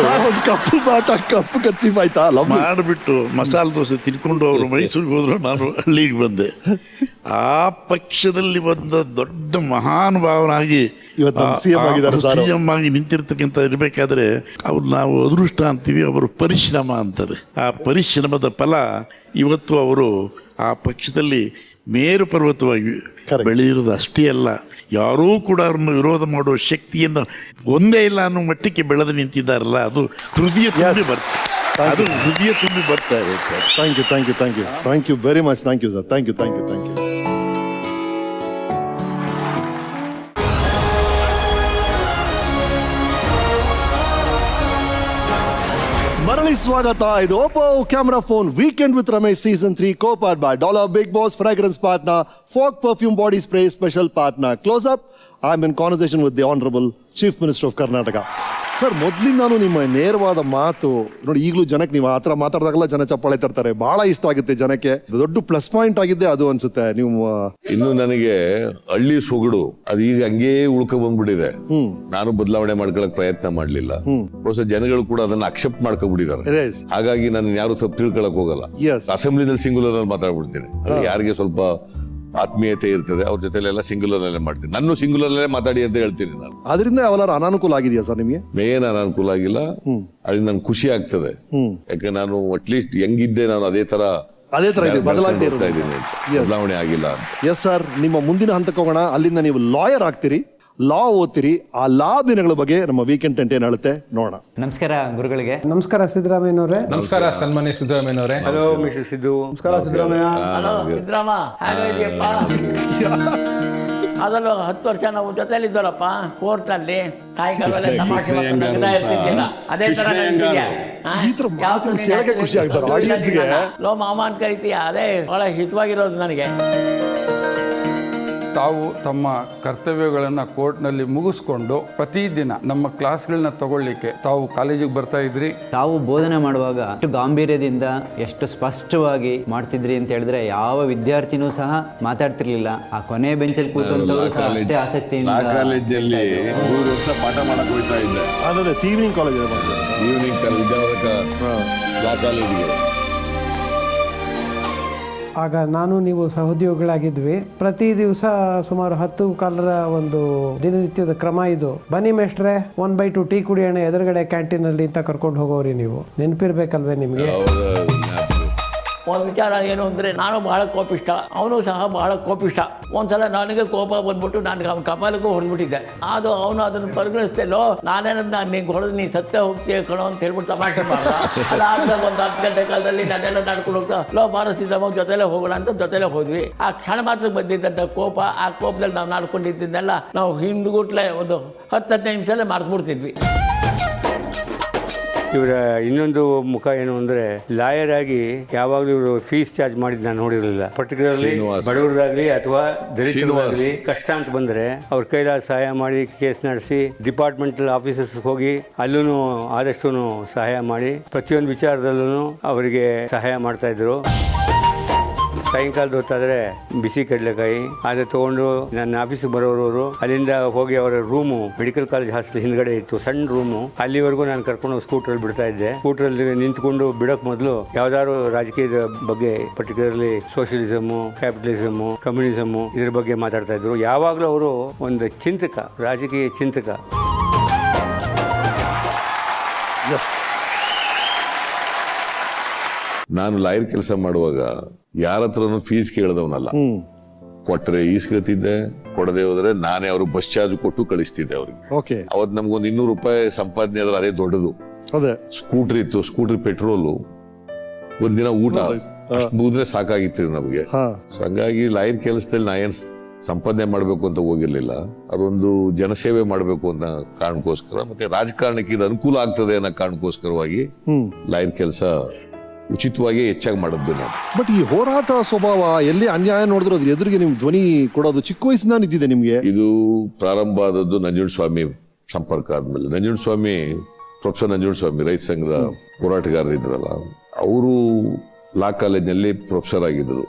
ಕಪ್ಪು ಬಾಟ ಕಪ್ಪು ಕರ್ಚೀಫ್ ಆಯ್ತಾ ಮಾಡಿಬಿಟ್ಟು ಮಸಾಲೆ ದೋಸೆ ತಿನ್ಕೊಂಡು ಅವರು ಮೈಸೂರಿಗೆ ಹೋದ್ರು. ನಾನು ಹಳ್ಳಿಗೆ ಬಂದೆ. ಆ ಪಕ್ಷದಲ್ಲಿ ಬಂದ ದೊಡ್ಡ ಮಹಾನುಭಾವನಾಗಿ ಸಿಎಂ ಆಗಿ ನಿಂತಿರ್ತಕ್ಕಂಥ ಇರಬೇಕಾದ್ರೆ ಅವ್ರು ನಾವು ಅದೃಷ್ಟ ಅಂತೀವಿ, ಅವರು ಪರಿಶ್ರಮ ಅಂತಾರೆ. ಆ ಪರಿಶ್ರಮದ ಫಲ ಇವತ್ತು ಅವರು ಆ ಪಕ್ಷದಲ್ಲಿ ಮೇರು ಪರ್ವತವಾಗಿ ಬೆಳೆದಿರೋದು ಅಷ್ಟೇ ಅಲ್ಲ, ಯಾರೂ ಕೂಡ ಅವ್ರನ್ನ ವಿರೋಧ ಮಾಡುವ ಶಕ್ತಿಯನ್ನು ಒಂದೇ ಇಲ್ಲ ಅನ್ನೋ ಮಟ್ಟಕ್ಕೆ ಬೆಳೆದು ನಿಂತಿದ್ದಾರಲ್ಲ, ಅದು ಹೃದಯ ತುಂಬಿ ಬರ್ತದೆ. ಅದು ಹೃದಯ ತುಂಬಿ ಬರ್ತಾ ಇದೆ. Thank you very much. Thank you sir. Thank you. ಮರಳಿ ಸ್ವಾಗತ. ಇದು Oppo camera phone weekend with Ramesh season 3 co-powered by Dollar Big Boss fragrance partner, Fog perfume body spray special partner. Close up. I'm in conversation with the Honorable Chief Minister of Karnataka. Sir, ಮೊದಲಿಂದಾನು ನಿಮ್ಮ ನೇರವಾದ ಮಾತು ನೋಡಿ, ಈಗಲೂ ಜನಕ್ಕೆ ನೀವು ಆ ಥರ ಮಾತಾಡಿದಾಗಲ್ಲ ಜನ ಚಪ್ಪಾಳೆ ತರ್ತಾರೆ. ಬಹಳ ಇಷ್ಟ ಆಗುತ್ತೆ ಜನಕ್ಕೆ. ದೊಡ್ಡ ಪ್ಲಸ್ ಪಾಯಿಂಟ್ ಆಗಿದ್ದೆ ಅದು ಅನ್ಸುತ್ತೆ. ನೀವು ಇನ್ನು ನನಗೆ ಹಳ್ಳಿ ಸೊಗಡು ಅದು ಈಗ ಹಂಗೇ ಉಳ್ಕೊ ಬಂದ್ಬಿಟ್ಟಿದೆ. ನಾನು ಬದಲಾವಣೆ ಮಾಡ್ಕೊಳಕ್ ಪ್ರಯತ್ನ ಮಾಡ್ಲಿಲ್ಲ. ಹೊಸ ಜನಗಳು ಕೂಡ ಅದನ್ನ ಅಕ್ಸೆಪ್ಟ್ ಮಾಡ್ಕೊಬಿಟ್ಟಿದ್ದಾರೆ. ಹಾಗಾಗಿ ನಾನು ಯಾರು ತಪ್ಪು ತಿಳ್ಕೊಳಕ್ ಹೋಗಲ್ಲ. ಅಸೆಂಬ್ಲಿನಲ್ಲಿ ಸಿಂಗುಲರ್ ಅಲ್ಲಿ ಮಾತಾಡ್ಬಿಡ್ತೀನಿ. ಯಾರಿಗೆ ಸ್ವಲ್ಪ ಆತ್ಮೀಯತೆ ಇರ್ತದೆ ಅವ್ರ ಜೊತೆಲೆಲ್ಲ ಸಿಂಗುಲರ್ ಅಲ್ಲೇ ಮಾಡ್ತೀನಿ. ನಾನು ಸಿಂಗುಲರ್ ಅಲ್ಲೇ ಮಾತಾಡಿ ಅಂತ ಹೇಳ್ತೀನಿ ನಾನು. ಅದರಿಂದ ಯಾವಲಾರು ಅನಾನುಕೂಲ ಆಗಿದೆಯಾ ಸರ್ ನಿಮಗೆ? ಮೇನ್ ಅನಾನುಕೂಲ ಆಗಿಲ್ಲ. ಅದರಿಂದ ನನ್ಗೆ ಖುಷಿ ಆಗ್ತದೆ. ಯಾಕೆ ನಾನು ಅಟ್ಲೀಸ್ಟ್ ಹೆಂಗಿದ್ದೆ ನಾನು ಅದೇ ತರ ಬದಲಾವಣೆ ಆಗಿಲ್ಲ. ಎಸ್ ಸರ್, ನಿಮ್ಮ ಮುಂದಿನ ಹಂತಕ್ಕೆ ಹೋಗೋಣ. ಅಲ್ಲಿಂದ ನೀವು ಲಾಯರ್ ಆಗ್ತೀರಿ, ಲಾ ಓದ್ತೀರಿ. ಆ ಲಾ ದಿನಗಳ ಬಗ್ಗೆ ನಮ್ಮ ವೀಕೆಂಡ್ ಟೆಂಟ್ ಏನ್ ಹೇಳುತ್ತೆ ನೋಡೋಣ. ನಮಸ್ಕಾರ ಗುರುಗಳಿಗೆ. ನಮಸ್ಕಾರ ಸಿದ್ದರಾಮಯ್ಯನವರೇ. ನಮಸ್ಕಾರ ಸನ್ಮಾನ್ಯ ಸಿದ್ದರಾಮಯ್ಯನವರೇ. Hello mister Siddu. ನಮಸ್ಕಾರ ಸಿದ್ದರಾಮಯ್ಯ. ಹಲೋ ಸಿದ್ದರಾಮ, ಹೇಗಿದೆಯಪ್ಪ? ಅದಲ್ಲೂ 10 ವರ್ಷ ನಾವು ಜೊತೆಲಿದ್ದವರಪ್ಪ ಕೋರ್ಟಲ್ಲಿ. ಸಾಯಂಕಾಲ ತಮಾಷೆ ನಗ್ತಾ ಇರ್ತಿದ್ದಿಲ್ಲ. ಅದೇ ತರ ಲೋ ಮಾಮ ಅಂತ ಕರಿತೀಯ, ಅದೇ ಬಹಳ ಹಿತವಾಗಿರೋದು ನನಗೆ. ತಾವು ತಮ್ಮ ಕರ್ತವ್ಯಗಳನ್ನು ಕೋರ್ಟ್ನಲ್ಲಿ ಮುಗಿಸ್ಕೊಂಡು ಪ್ರತಿದಿನ ನಮ್ಮ ಕ್ಲಾಸ್ಗಳನ್ನ ತಗೊಳ್ಳಿಕ್ಕೆ ತಾವು ಕಾಲೇಜಿಗೆ ಬರ್ತಾ ಇದ್ರಿ. ತಾವು ಬೋಧನೆ ಮಾಡುವಾಗ ಎಷ್ಟು ಗಾಂಭೀರ್ಯದಿಂದ ಎಷ್ಟು ಸ್ಪಷ್ಟವಾಗಿ ಮಾಡ್ತಿದ್ರಿ ಅಂತ ಹೇಳಿದ್ರೆ ಯಾವ ವಿದ್ಯಾರ್ಥಿನೂ ಸಹ ಮಾತಾಡ್ತಿರ್ಲಿಲ್ಲ. ಆ ಕೊನೆ ಬೆಂಚಲ್ಲಿ ಕೂತಂತವರು ಸಹ ಅಷ್ಟೇ ಆಸಕ್ತಿಯಿಂದ. ಕಾಲೇಜಲ್ಲಿ 3 ವರ್ಷ ಪಾಠ ಮಾಡಕ್ ಹೋಗ್ತಾ ಇದ್ದೆ. ಈವ್ನಿಂಗ್ ಕಾಲೇಜ್ ಕಾಲೇಜಿಗೆ. ಆಗ ನಾನು ನೀವು ಸಹೋದ್ಯೋಗಿಗಳಾಗಿದ್ವಿ. ಪ್ರತಿ ದಿವಸ ಸುಮಾರು 10 ಕಾಲರ ಒಂದು ದಿನನಿತ್ಯದ ಕ್ರಮ ಇದು. ಬನ್ನಿ ಮೇಷ್ಟ್ರೆ 1/2 ಟೀ ಕುಡಿಯೋಣ ಎದುರುಗಡೆ ಕ್ಯಾಂಟೀನ್ ಅಲ್ಲಿ ಅಂತ ಕರ್ಕೊಂಡು ಹೋಗೋರಿ. ನೀವು ನೆನಪಿರ್ಬೇಕಲ್ವೇ ನಿಮ್ಗೆ? ಒಂದು ವಿಚಾರ ಏನು ಅಂದರೆ, ನಾನು ಬಹಳ ಕೋಪಿಷ್ಟ, ಅವನು ಸಹ ಬಹಳ ಕೋಪಿಷ್ಟ. ಒಂದ್ಸಲ ನನಗೆ ಕೋಪ ಬಂದ್ಬಿಟ್ಟು ನಾನು ಅವನ ಕಪಾಲಕ್ಕೂ ಹೊಡೆದ್ಬಿಟ್ಟಿದ್ದೆ. ಅದು ಅವನು ಅದನ್ನು ಪರಿಗಣಿಸ್ತಿಲ್ಲೋ, ನಾನೇನಂತ ನೀನು ಹೊಡೆದು ನೀನು ಸತ್ತೇ ಹೋಗ್ತೀಯ ಕಣೋ ಅಂತ ಹೇಳ್ಬಿಟ್ಟು ತಮಾಷೆ ಮಾಡ್ದ. ಅದಾದ್ಮೇಲೆ ಒಂದು 10 ಗಂಟೆ ಕಾಲದಲ್ಲಿ ನಾನೆಲ್ಲ ನಡ್ಕೊಂಡು ಹೋಗ್ತಾ ಭಾರಸಿದ್ದಮ್ಮ ಜೊತೆಲೇ ಹೋಗೋಣ ಅಂತ ಜೊತೆಲೇ ಹೋದ್ವಿ. ಆ ಕ್ಷಣ ಮಾತ್ರ ಬಂದಿದ್ದಂಥ ಕೋಪ, ಆ ಕೋಪದಲ್ಲಿ ನಾವು ನಡ್ಕೊಂಡಿದ್ದನ್ನೆಲ್ಲ ನಾವು ಹಿಂದ್ಗುಟ್ಲೆ ಒಂದು 10-15 ನಿಮಿಷಲ್ಲೇ ಮಾರಿಸ್ಬಿಡ್ತಿದ್ವಿ. ಇವರ ಇನ್ನೊಂದು ಮುಖ ಏನು ಅಂದರೆ ಲಾಯರ್ ಆಗಿ ಯಾವಾಗಲೂ ಇವರು ಫೀಸ್ ಚಾರ್ಜ್ ಮಾಡಿದ್ದು ನಾನು ನೋಡಿರಲಿಲ್ಲ. ಪರ್ಟಿಕ್ಯುಲರ್ಲಿ ಬಡವರಾಗಲಿ ಅಥವಾ ದಲಿತರಾಗಲಿ ಕಷ್ಟ ಅಂತ ಬಂದರೆ ಅವ್ರ ಕೈಲಾದ ಸಹಾಯ ಮಾಡಿ ಕೇಸ್ ನಡೆಸಿ ಡಿಪಾರ್ಟ್ಮೆಂಟಲ್ ಆಫೀಸಸ್ ಹೋಗಿ ಅಲ್ಲೂ ಆದಷ್ಟು ಸಹಾಯ ಮಾಡಿ ಪ್ರತಿಯೊಂದು ವಿಚಾರದಲ್ಲೂ ಅವರಿಗೆ ಸಹಾಯ ಮಾಡ್ತಾ ಇದ್ರು. ಸಾಯಂಕಾಲದ ಹೊತ್ತಾದರೆ ಬಿಸಿ ಕಡಲೆಕಾಯಿ ಅದು ತೊಗೊಂಡು ನನ್ನ ಆಫೀಸಿಗೆ ಬರೋರು ಅಲ್ಲಿಂದ ಹೋಗಿ ಅವರ ರೂಮು ಮೆಡಿಕಲ್ ಕಾಲೇಜ್ ಹಾಸ್ಟೆಲ್ ಹಿಂದ್ಗಡೆ ಇತ್ತು, ಸಣ್ಣ ರೂಮು. ಅಲ್ಲಿವರೆಗೂ ನಾನು ಕರ್ಕೊಂಡು ಸ್ಕೂಟ್ರಲ್ಲಿ ಬಿಡ್ತಾ ಇದ್ದೆ. ಸ್ಕೂಟ್ರಲ್ಲಿ ನಿಂತ್ಕೊಂಡು ಬಿಡೋಕೆ ಮೊದಲು ಯಾವ್ದಾದ್ರು ರಾಜಕೀಯದ ಬಗ್ಗೆ, ಪರ್ಟಿಕ್ಯುಲರ್ಲಿ ಸೋಷಿಯಲಿಸಮು, ಕ್ಯಾಪಿಟಲಿಸಮು, ಕಮ್ಯುನಿಸಮು ಇದ್ರ ಬಗ್ಗೆ ಮಾತಾಡ್ತಾ ಇದ್ರು. ಯಾವಾಗಲೂ ಅವರು ಒಂದು ಚಿಂತಕ, ರಾಜಕೀಯ ಚಿಂತಕ. ನಾನು ಲಾಯರ್ ಕೆಲಸ ಮಾಡುವಾಗ ಯಾರ ಹತ್ರನೂ ಫೀಸ್ ಕೇಳದವನಲ್ಲ. ಕೊಟ್ಟರೆ ಈಸ್ಕೊತಿದ್ದೆ, ಕೊಡದೆ ಹೋದ್ರೆ ನಾನೇ ಅವ್ರಿಗೆ ಬಸ್ ಚಾರ್ಜ್ ಕೊಟ್ಟು ಕಳಿಸ್ತಿದ್ದೆ ಅವ್ರಿಗೆ. ಓಕೆ. ಅವತ್ತು ನಮ್ಗೊಂದು 200 ರೂಪಾಯಿ ಸಂಪಾದನೆ ಆದ್ರೆ ಅದೇ ದೊಡ್ಡದು. ಅದೇ ಸ್ಕೂಟರ್ ಇತ್ತು, ಸ್ಕೂಟರ್ ಪೆಟ್ರೋಲು, ಒಂದಿನ ಊಟ ಮುಗಿದ್ರೆ ಸಾಕಾಗಿತ್ತು ನಮಗೆ. ಹಂಗಾಗಿ ಲಾಯರ್ ಕೆಲಸದಲ್ಲಿ ನಾ ಏನ್ ಸಂಪಾದನೆ ಮಾಡ್ಬೇಕು ಅಂತ ಹೋಗಿರ್ಲಿಲ್ಲ. ಅದೊಂದು ಜನಸೇವೆ ಮಾಡ್ಬೇಕು ಅನ್ನೋ ಕಾರಣಕ್ಕೋಸ್ಕರ, ಮತ್ತೆ ರಾಜಕಾರಣಕ್ಕೆ ಇದು ಅನುಕೂಲ ಆಗ್ತದೆ ಅನ್ನೋ ಕಾರಣಕ್ಕೋಸ್ಕರವಾಗಿ ಲಾಯರ್ ಕೆಲಸ ಉಚಿತವಾಗಿ ಹೆಚ್ಚಾಗಿ ಮಾಡಿದ್ದು ನಾವು. ಬಟ್ ಈ ಹೋರಾಟ ಸ್ವಭಾವ ಎಲ್ಲಿ ಅನ್ಯಾಯ ನೋಡಿದ್ರು ಅದ್ರ ಎದುರಿಗೆ ನಿಮ್ ಧ್ವನಿ ಕೊಡೋದು ಚಿಕ್ಕ ವಯಸ್ಸಿನ ಇದ್ದಿದೆ ನಿಮ್ಗೆ? ಇದು ಪ್ರಾರಂಭ ಆದದ್ದು ನಂಜುಂಡಸ್ವಾಮಿ ಸಂಪರ್ಕ ಆದ್ಮೇಲೆ. ನಂಜುಂಡಸ್ವಾಮಿ, ಪ್ರೊಫೆಸರ್ ನಂಜುಂಡಸ್ವಾಮಿ ರೈತ ಸಂಘದ ಹೋರಾಟಗಾರರಿದ್ರಲ್ಲ, ಅವರು ಲಾ ಕಾಲೇಜ್ನಲ್ಲಿ ಪ್ರೊಫೆಸರ್ ಆಗಿದ್ರು.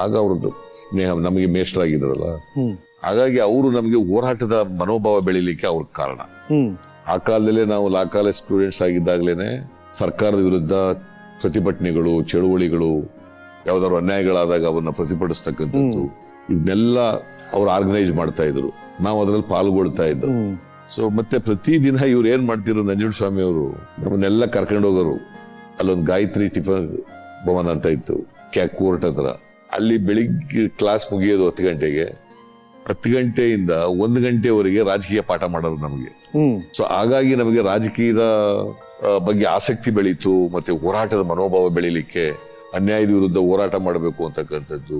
ಆಗ ಅವ್ರದ್ದು ಸ್ನೇಹ ನಮಗೆ ಮೇಷ್ಟ್ರಾಗಿದ್ರಲ್ಲ, ಹಾಗಾಗಿ ಅವರು ನಮಗೆ ಹೋರಾಟದ ಮನೋಭಾವ ಬೆಳಿಲಿಕ್ಕೆ ಅವ್ರ ಕಾರಣ. ಆ ಕಾಲದಲ್ಲೇ ನಾವು ಲಾ ಕಾಲೇಜ್ ಸ್ಟೂಡೆಂಟ್ಸ್ ಆಗಿದ್ದಾಗಲೇನೆ ಸರ್ಕಾರದ ವಿರುದ್ಧ ಪ್ರತಿಭಟನೆಗಳು, ಚಳುವಳಿಗಳು, ಯಾವ್ದಾದ್ರು ಅನ್ಯಾಯಗಳಾದಾಗ ಅವನ್ನ ಪ್ರತಿಭಟಿಸ್ತಕ್ಕಂಥದ್ದು, ಇದನ್ನೆಲ್ಲ ಅವ್ರು ಆರ್ಗನೈಸ್ ಮಾಡ್ತಾ ಇದ್ರು. ನಾವು ಅದ್ರಲ್ಲಿ ಪಾಲ್ಗೊಳ್ತಾ ಇದ್ದರು. ಸೊ ಮತ್ತೆ ಪ್ರತಿದಿನ ಇವ್ರು ಏನ್ ಮಾಡ್ತಿದ್ರು, ನಂಜುಂಡಸ್ವಾಮಿ ಅವರು ನಮ್ಮನ್ನೆಲ್ಲ ಕರ್ಕೊಂಡು ಹೋಗೋರು. ಅಲ್ಲೊಂದು ಗಾಯತ್ರಿ ಟಿಫನ್ ಭವನ ಅಂತ ಇತ್ತು ಕೋರ್ಟ್ ಹತ್ರ. ಅಲ್ಲಿ ಬೆಳಿಗ್ಗೆ ಕ್ಲಾಸ್ ಮುಗಿಯೋದು 10 ಗಂಟೆಗೆ. 10 ಗಂಟೆಯಿಂದ 1 ಗಂಟೆವರೆಗೆ ರಾಜಕೀಯ ಪಾಠ ಮಾಡೋರು ನಮಗೆ. ಸೊ ಹಾಗಾಗಿ ನಮಗೆ ರಾಜಕೀಯದ ಬಗ್ಗೆ ಆಸಕ್ತಿ ಬೆಳೀತು, ಮತ್ತೆ ಹೋರಾಟದ ಮನೋಭಾವ ಬೆಳಿಲಿಕ್ಕೆ, ಅನ್ಯಾಯದ ವಿರುದ್ಧ ಹೋರಾಟ ಮಾಡಬೇಕು ಅಂತಕ್ಕಂಥದ್ದು,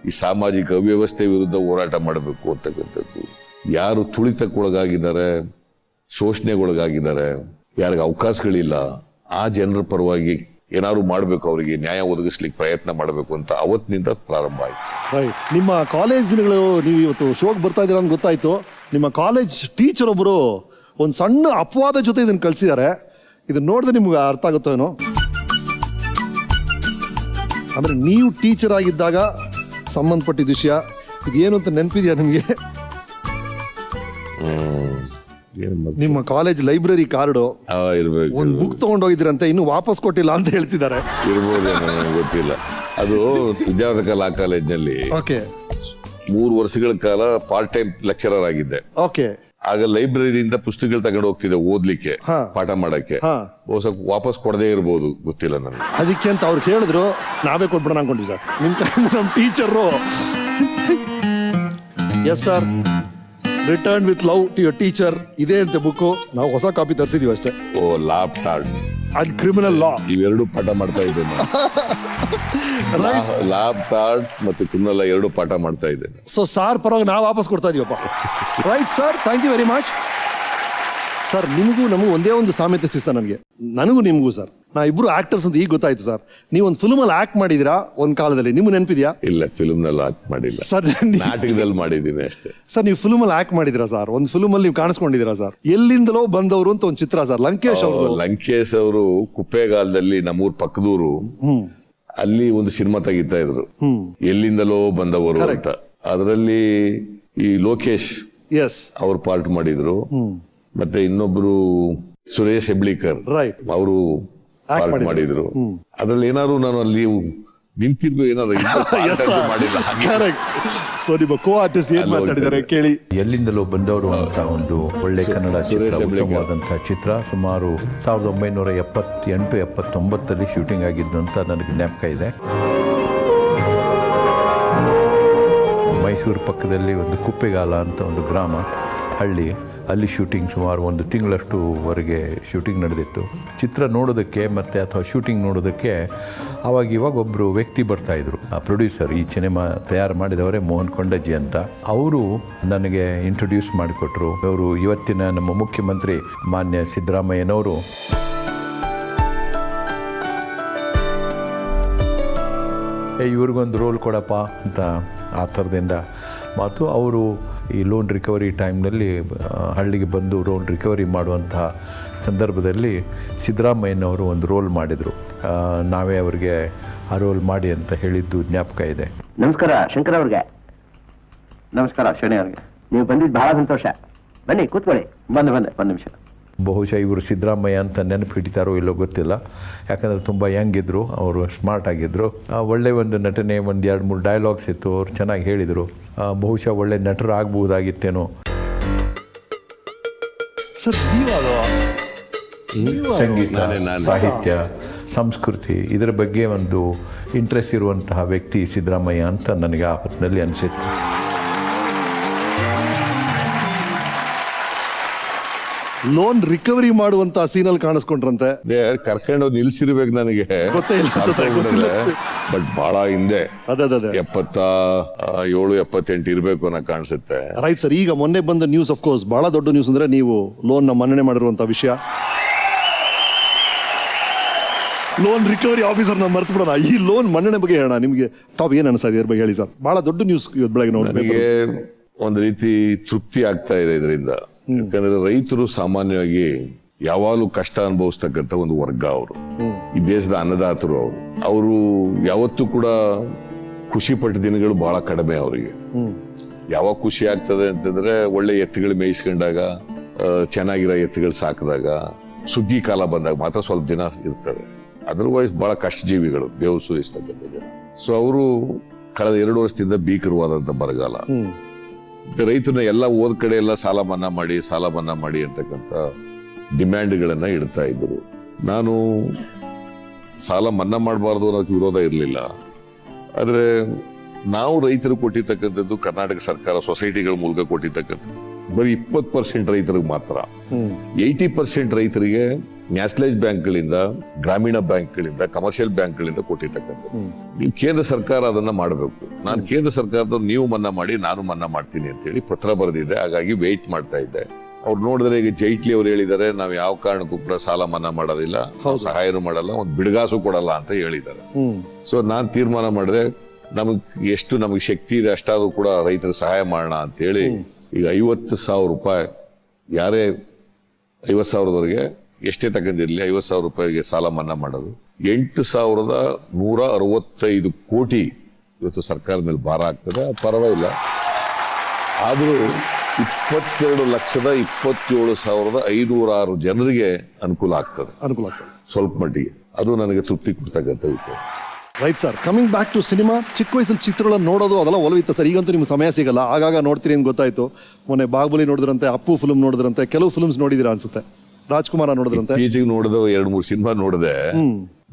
ಈ ಸಾಮಾಜಿಕ ಅವ್ಯವಸ್ಥೆ ವಿರುದ್ಧ ಹೋರಾಟ ಮಾಡಬೇಕು ಅಂತಕ್ಕಂಥದ್ದು, ಯಾರು ತುಳಿತಕ್ಕೊಳಗಾಗಿದ್ದಾರೆ, ಶೋಷಣೆಗೊಳಗಾಗಿದ್ದಾರೆ, ಯಾರಿಗೆ ಅವಕಾಶಗಳಿಲ್ಲ, ಆ ಜನರ ಪರವಾಗಿ ಏನಾದ್ರು ಮಾಡಬೇಕು, ಅವರಿಗೆ ನ್ಯಾಯ ಒದಗಿಸ್ಲಿಕ್ಕೆ ಪ್ರಯತ್ನ ಮಾಡಬೇಕು ಅಂತ ಅವತ್ತಿನಿಂದ ಪ್ರಾರಂಭ ಆಯ್ತು. ರೈಟ್. ನಿಮ್ಮ ಕಾಲೇಜ್ ದಿನಗಳು, ನೀವು ಇವತ್ತು ಶೋಕ್ ಬರ್ತಾ ಇದ್ದೀರಾ ಅಂತ ಗೊತ್ತಾಯ್ತು. ನಿಮ್ಮ ಕಾಲೇಜ್ ಟೀಚರ್ ಒಬ್ಬರು ಒಂದು ಸಣ್ಣ ಅಪವಾದ ಜೊತೆ ಇದನ್ನು ಕಳಿಸಿದ್ದಾರೆ. ಇದನ್ನ ನೋಡಿದ್ರೆ ನಿಮ್ಗೆ ಅರ್ಥ ಆಗುತ್ತೋ ಏನೋ. ಅಂದ್ರೆ ನೀವು ಟೀಚರ್ ಆಗಿದ್ದಾಗ ಸಂಬಂಧಪಟ್ಟಿದ್ದ ವಿಷಯ ಇದೇನು ಅಂತ ನೆನಪಿದ್ಯಾ ನಿಮ್ಗೆ? ನಿಮ್ಮ ಕಾಲೇಜ್ ಲೈಬ್ರರಿ ಕಾರ್ಡು ಒಂದು ಬುಕ್ ತಗೊಂಡೋಗಿದ್ರಂತೆ, ಇನ್ನು ವಾಪಸ್ ಕೊಟ್ಟಿಲ್ಲ ಅಂತ ಹೇಳ್ತಿದ್ದಾರೆ. ಇರ್ಬೋದೇನೋ, ಗೊತ್ತಿಲ್ಲ. ಅದು ವಿದ್ಯಾವರ್ಧಕ ಲಾ ಕಾಲೇಜ್ನಲ್ಲಿ 3 ವರ್ಷಗಳ ಕಾಲ ಪಾರ್ಟ್ ಟೈಮ್ ಲೆಕ್ಚರರ್ ಆಗಿದ್ದೆ. ಓಕೆ. ಆಗ ಲೈಬ್ರರಿಯಿಂದ ಪುಸ್ತಕಗಳು ತಗೊಂಡು ಹೋಗ್ತಿದ್ದೆ ಓದ್ಲಿಕ್ಕೆ, ಪಾಠ ಮಾಡಕ್ಕೆ. ವಾಪಸ್ ಕೊಡದೇ ಇರ್ಬೋದು, ಗೊತ್ತಿಲ್ಲ ನನಗೆ. ಅದಕ್ಕೆ ಅಂತ ಅವ್ರು ಹೇಳಿದ್ರು, ನಾವೇ ಕೊಟ್ಬಿಡೋಣ ಅನ್ಕೊಂಡ್ವಿ ಸರ್. ನಿಮ್ ಕಡೆಯಿಂದ ನಮ್ಮ teacher, yes sir, return with love to your teacher ಇದೆ ಅಂತ ಬುಕ್ಕು. ನಾವು ಹೊಸ ಕಾಪಿ ತರಿಸಿದೀವಿ ಅಷ್ಟೇ. ಓ, ಲಾಬ್ ಟಾರ್ಡ್ಸ್ ಅಂಡ್ ಕ್ರಿಮಿನಲ್ ಲಾ, ಇವೆರಡು ಪಾಠ ಮಾಡ್ತಾ ಇದ್ದೇನೆ. ಲಾಬ್ ಟಾರ್ಡ್ಸ್ ಮತ್ತೆ ಕ್ರಿಮಿನಲ್ ಲಾ 2 ಪಾಠ ಮಾಡ್ತಾ ಇದ್ದೇನೆ. ಸೊ ಸಾರ್ ಪರವಾಗಿ ನಾವು ವಾಪಸ್ ಕೊಡ್ತಾ ಇದೀವಪ್ಪ. Right sir, thank you very much sir. ನಿಮಗೂ ನಮಗೂ ಒಂದೇ ಒಂದು ಸಾಮ್ಯತೆ ಸಿಗ್ತಾ ನನಗೆ, ನನಗೂ ನಿಮಗೂ ಸರ್. ನಾ ಇಬ್ರು ಆಕ್ಟರ್ಸ್ ಅಂತ ಈಗ ಗೊತ್ತಾಯ್ತು ಸರ್. ನೀವು ಒಂದು ಫಿಲ್ಮಲ್ಲಿ ಆಕ್ಟ್ ಮಾಡಿದಿರಾ ಒಂದ್ ಕಾಲದಲ್ಲಿ, ನಿಮ್ಗೆ ನೆನಪಿದ್ಯಾ? ಇಲ್ಲ, ಫಿಲ್ಮ್ನಲ್ಲಿ ಆಕ್ಟ್ ಮಾಡಿಲ್ಲ ಸರ್, ನಾಟಕದಲ್ಲಿ ಮಾಡಿದ್ದೀನಿ ಅಷ್ಟೇ. ಸರ್, ನೀವು ಫಿಲ್ಮಲ್ಲಿ ಆಕ್ಟ್ ಮಾಡಿದಿರಾ ಸರ್? ಒಂದು ಫಿಲ್ಮಲ್ಲಿ ನೀವು ಕಾಣಿಸ್ಕೊಂಡಿದ್ದೀರಾ ಸರ್? ಎಲ್ಲಿಂದಲೋ ಬಂದವರು ಅಂತ ಒಂದು ಚಿತ್ರ ಸರ್, ಲಂಕೇಶ್ ಅವರು. ಲಂಕೇಶ್ ಅವರು ಕುಪ್ಪೇಗಾಲದಲ್ಲಿ ನಮ್ಮೂರ್ ಪಕ್ಕದೂರು, ಅಲ್ಲಿ ಒಂದು ಸಿನಿಮಾ ತೆಗಿತಾ ಇದ್ರು, ಎಲ್ಲಿಂದಲೋ ಬಂದವರು ಅಂತ. ಅದರಲ್ಲಿ ಈ ಲೋಕೇಶ್ ಅವ್ರು ಪಾರ್ಟ್ ಮಾಡಿದ್ರು, ಮತ್ತೆ ಇನ್ನೊಬ್ರು ಸುರೇಶ್ ಹೆಬ್ಳಿಕರ್ ಅವರು ಪಾರ್ಟ್ ಮಾಡಿದ್ರು. ಅದ್ರಲ್ಲಿ ಏನಾದ್ರು ನಾನು ಅಲ್ಲಿ ನಿಂತಿರ್ಬೇಕು, ಏನಾದ್ರು ಮಾಡಿಲ್ಲ. ಸೊ ನಿಮ್ಮ ಕೋ ಆರ್ಟಿಸ್ಟ್ ಏನ್ ಮಾತಾಡಿದ್ದಾರೆ ಕೇಳಿ. ಎಲ್ಲಿಂದಲೂ ಬಂದವರು ಅಂತ ಒಂದು ಒಳ್ಳೆ ಕನ್ನಡ ಚಿತ್ರ, ಉತ್ತಮವಾದಂತಹ ಚಿತ್ರ. ಸುಮಾರು 1978-79 ಶೂಟಿಂಗ್ ಆಗಿದ್ದು ಅಂತ ನನಗೆ ಜ್ಞಾಪಕ ಇದೆ. ಮೈಸೂರು ಪಕ್ಕದಲ್ಲಿ ಒಂದು ಕುಪ್ಪೆಗಾಲ ಅಂತ ಒಂದು ಗ್ರಾಮ, ಹಳ್ಳಿ, ಅಲ್ಲಿ ಶೂಟಿಂಗ್ ಸುಮಾರು 1 ತಿಂಗಳಷ್ಟುವರೆಗೆ ಶೂಟಿಂಗ್ ನಡೆದಿತ್ತು. ಚಿತ್ರ ನೋಡೋದಕ್ಕೆ ಮತ್ತು ಅಥವಾ ಶೂಟಿಂಗ್ ನೋಡೋದಕ್ಕೆ ಆವಾಗ ಇವಾಗ ಒಬ್ಬರು ವ್ಯಕ್ತಿ ಬರ್ತಾಯಿದ್ರು, ಆ ಪ್ರೊಡ್ಯೂಸರ್, ಈ ಸಿನಿಮಾ ತಯಾರು ಮಾಡಿದವರೇ ಮೋಹನ್ ಕೊಂಡಜ್ಜಿ ಅಂತ. ಅವರು ನನಗೆ ಇಂಟ್ರೊಡ್ಯೂಸ್ ಮಾಡಿಕೊಟ್ರು. ಅವರು ಇವತ್ತಿನ ನಮ್ಮ ಮುಖ್ಯಮಂತ್ರಿ ಮಾನ್ಯ ಸಿದ್ದರಾಮಯ್ಯನವರು ಇವ್ರಿಗೊಂದು ರೋಲ್ ಕೊಡಪ್ಪ ಅಂತ ಆ ಥರದಿಂದ ಮಾತು. ಅವರು ಈ ಲೋನ್ ರಿಕವರಿ ಟೈಮ್ನಲ್ಲಿ ಹಳ್ಳಿಗೆ ಬಂದು ಲೋನ್ ರಿಕವರಿ ಮಾಡುವಂತಹ ಸಂದರ್ಭದಲ್ಲಿ ಸಿದ್ದರಾಮಯ್ಯನವರು ಒಂದು ರೋಲ್ ಮಾಡಿದರು. ನಾವೇ ಅವರಿಗೆ ಆ ರೋಲ್ ಮಾಡಿ ಅಂತ ಹೇಳಿದ್ದು ಜ್ಞಾಪಕ ಇದೆ. ನಮಸ್ಕಾರ ಶಂಕರ್ ಅವ್ರಿಗೆ. ನಮಸ್ಕಾರ ಶನಿ ಅವ್ರಿಗೆ. ನೀವು ಬಂದಿದ್ದು ಬಹಳ ಸಂತೋಷ. ಬನ್ನಿ ಕೂತ್ಕೊಳ್ಳಿ. ಬಂದೆ ಒಂದು ನಿಮಿಷ. ಬಹುಶಃ ಇವರು ಸಿದ್ದರಾಮಯ್ಯ ಅಂತ ನೆನಪು ಹಿಡಿತಾರೋ ಇಲ್ಲೋ ಗೊತ್ತಿಲ್ಲ, ಯಾಕಂದರೆ ತುಂಬ ಯಂಗ್ ಇದ್ದರು, ಅವರು ಸ್ಮಾರ್ಟ್ ಆಗಿದ್ದರು. ಒಳ್ಳೆ ಒಂದು ನಟನೆ, ಒಂದು 2-3 ಡೈಲಾಗ್ಸ್ ಇತ್ತು, ಅವ್ರು ಚೆನ್ನಾಗಿ ಹೇಳಿದರು. ಬಹುಶಃ ಒಳ್ಳೆ ನಟರು ಆಗ್ಬಹುದಾಗಿತ್ತೇನೋ. ಸಂಗೀತ, ಸಾಹಿತ್ಯ, ಸಂಸ್ಕೃತಿ ಇದರ ಬಗ್ಗೆ ಒಂದು ಇಂಟ್ರೆಸ್ಟ್ ಇರುವಂತಹ ವ್ಯಕ್ತಿ ಸಿದ್ದರಾಮಯ್ಯ ಅಂತ ನನಗೆ ಆ ಹೊತ್ತಿನಲ್ಲಿ ಅನಿಸಿತ್ತು. ಲೋನ್ ರಿಕವರಿ ಮಾಡುವಂತ ಸೀನಲ್ಲಿ ಕಾಣಿಸ್ಕೊಂಡ್ರಂತೆ. ಕರ್ಕೊಂಡು ನಿಲ್ಸಿರ್ಬೇಕು ನನಗೆ ಗೊತ್ತೇ ಇಲ್ಲ. ಬಟ್ ಬಹಳ ಹಿಂದೆ ಅದೇ 77-78 ಇರ್ಬೇಕು ಅನ್ನೋ ಕಾಣಿಸುತ್ತೆ. Right sir. ಈಗ ಮೊನ್ನೆ ಬಂದ ನ್ಯೂಸ್, ಆಫ್ ಕೋರ್ಸ್ ಬಹಳ ದೊಡ್ಡ ನ್ಯೂಸ್ ಅಂದ್ರೆ ನೀವು ಲೋನ್ ನ ಮನ್ನಣೆ ಮಾಡಿರುವಂತ ವಿಷಯ. ಲೋನ್ ರಿಕವರಿ ಆಫೀಸರ್ ನಾವು ಮರ್ತು ಬಿಡೋಣ. ಈ ಲೋನ್ ಮನ್ನಣೆ ಬಗ್ಗೆ ಹೇಳೋಣ. ನಿಮಗೆ ಟಾಪ್ ಏನ್ ಅನಿಸ್ತಾ ಇದ್ರ ಬಗ್ಗೆ ಹೇಳಿ ಸರ್. ಬಹಳ ದೊಡ್ಡ ನ್ಯೂಸ್ ಇವತ್ತು ಬೆಳಗ್ಗೆ ನೋಡಿ. ನನಗೆ ಒಂದು ರೀತಿ ತೃಪ್ತಿ ಆಗ್ತಾ ಇದೆ ಇದರಿಂದ. ಯಾಕಂದ್ರೆ ರೈತರು ಸಾಮಾನ್ಯವಾಗಿ ಯಾವಾಗಲೂ ಕಷ್ಟ ಅನುಭವಿಸ್ತಕ್ಕಂಥ ಒಂದು ವರ್ಗ ಅವರು. ಈ ದೇಶದ ಅನ್ನದಾತರು ಅವರು ಯಾವತ್ತೂ ಕೂಡ ಖುಷಿ ಪಟ್ಟ ದಿನಗಳು ಬಹಳ ಕಡಿಮೆ ಅವರಿಗೆ. ಯಾವಾಗ ಖುಷಿ ಆಗ್ತದೆ ಅಂತಂದ್ರೆ ಒಳ್ಳೆ ಎತ್ತುಗಳು ಮೇಯಿಸ್ಕೊಂಡಾಗ, ಚೆನ್ನಾಗಿರೋ ಎತ್ತುಗಳು ಸಾಕಿದಾಗ, ಸುಗ್ಗಿ ಕಾಲ ಬಂದಾಗ ಮಾತ್ರ ಸ್ವಲ್ಪ ದಿನ ಇರ್ತವೆ. ಅದರ್ವೈಸ್ ಬಹಳ ಕಷ್ಟ ಜೀವಿಗಳು, ಬೇವು ಸುರಿಸ್ತಕ್ಕಂಥ ಜನ. ಸೊ ಅವರು ಕಳೆದ 2 ವರ್ಷದಿಂದ ಭೀಕರವಾದಂತ ಬರಗಾಲ. ರೈತರನ್ನ ಎಲ್ಲ ಓದ್ ಕಡೆ ಎಲ್ಲ ಸಾಲ ಮನ್ನಾ ಮಾಡಿ ಅಂತಕ್ಕಂಥ ಡಿಮ್ಯಾಂಡ್ಗಳನ್ನ ಇಡ್ತಾ ಇದ್ರು. ನಾನು ಸಾಲ ಮನ್ನಾ ಮಾಡಬಾರ್ದು ಅನ್ನೋದಕ್ಕೆ ವಿರೋಧ ಇರಲಿಲ್ಲ. ಆದ್ರೆ ನಾವು ರೈತರು ಕೊಟ್ಟಿರ್ತಕ್ಕಂಥದ್ದು ಕರ್ನಾಟಕ ಸರ್ಕಾರ ಸೊಸೈಟಿಗಳ ಮೂಲಕ ಕೊಟ್ಟಿರ್ತಕ್ಕಂಥದ್ದು ಬರೀ 20% ರೈತರಿಗೆ ಮಾತ್ರ. 80% ರೈತರಿಗೆ ನ್ಯಾಷನಲೈಸ್ ಬ್ಯಾಂಕ್ಗಳಿಂದ, ಗ್ರಾಮೀಣ ಬ್ಯಾಂಕ್ಗಳಿಂದ, ಕಮರ್ಷಿಯಲ್ ಬ್ಯಾಂಕ್ಗಳಿಂದ ಕೊಟ್ಟಿರ್ತಕ್ಕಂಥದ್ದು. ನೀವು ಕೇಂದ್ರ ಸರ್ಕಾರ ಅದನ್ನ ಮಾಡಬೇಕು. ನಾನು ಕೇಂದ್ರ ಸರ್ಕಾರದವ್ರು ನೀವು ಮನ್ನಾ ಮಾಡಿ, ನಾನು ಮನ್ನಾ ಮಾಡ್ತೀನಿ ಅಂತೇಳಿ ಪತ್ರ ಬರೆದಿದ್ದೆ. ಹಾಗಾಗಿ ವೆಯ್ಟ್ ಮಾಡ್ತಾ ಇದ್ದೆ. ಅವ್ರು ನೋಡಿದ್ರೆ ಈಗ ಜೈಟ್ಲಿ ಅವ್ರು ಹೇಳಿದ್ದಾರೆ, ನಾವು ಯಾವ ಕಾರಣಕ್ಕೂ ಕೂಡ ಸಾಲ ಮನ್ನಾ ಮಾಡೋದಿಲ್ಲ, ಸಹಾಯನೂ ಮಾಡಲ್ಲ, ಒಂದು ಬಿಡುಗಾಸು ಕೊಡಲ್ಲ ಅಂತ ಹೇಳಿದ್ದಾರೆ. ಸೊ ನಾನು ತೀರ್ಮಾನ ಮಾಡಿದೆ, ನಮಗೆ ಶಕ್ತಿ ಇದೆ ಅಷ್ಟಾದ್ರೂ ಕೂಡ ರೈತರ ಸಹಾಯ ಮಾಡೋಣ ಅಂತೇಳಿ ಈಗ 50,000 ರೂಪಾಯಿ, ಯಾರೇ 50,000ದವರೆಗೆ ಎಷ್ಟೇ ತಗೊಂಡಿರ್ಲಿ 50,000 ರೂಪಾಯಿಗೆ ಸಾಲ ಮನ್ನಾ ಮಾಡೋದು. 8,165 ಕೋಟಿ ಇವತ್ತು ಸರ್ಕಾರ ಮೇಲೆ ಭಾರ ಆಗ್ತದೆ. ಪರವಾಗಿಲ್ಲ. ಆದರೂ 22,27,506 ಜನರಿಗೆ ಅನುಕೂಲ ಆಗ್ತದೆ ಸ್ವಲ್ಪ ಮಟ್ಟಿಗೆ. ಅದು ನನಗೆ ತೃಪ್ತಿ ಕೊಡ್ತಕ್ಕಂಥ ವಿಚಾರ. Right sir. Coming back to cinema, ಚಿಕ್ಕ ವಯಸ್ಸಲ್ಲಿ ಚಿತ್ರಗಳನ್ನು ನೋಡೋದು ಅದೆಲ್ಲ ಒಲವಿತ್ತು ಸರ್. ಈಗಂತೂ ನಿಮ್ಗೆ ಸಮಯ ಸಿಗಲ್ಲ, ಆಗಾಗ ನೋಡ್ತೀರಿ ಅಂತ ಗೊತ್ತಾಯ್ತು. ಮೊನ್ನೆ ಬಾಹುಬಲಿ ನೋಡಿದ್ರಂತೆ, ಅಪ್ಪು ಫಿಲ್ಮ್ ನೋಡಿದ್ರಂತೆ, ಕೆಲವು ಫಿಲ್ಮ್ಸ್ ನೋಡಿದಿರಾ ಅನ್ಸುತ್ತೆ. ರಾಜ್ಕುಮಾರ ನೋಡಿದ್ರಂತೆ. ಈಚೆಗೆ ನೋಡಿದ 2-3 ಸಿನಿಮಾ ನೋಡಿದೆ.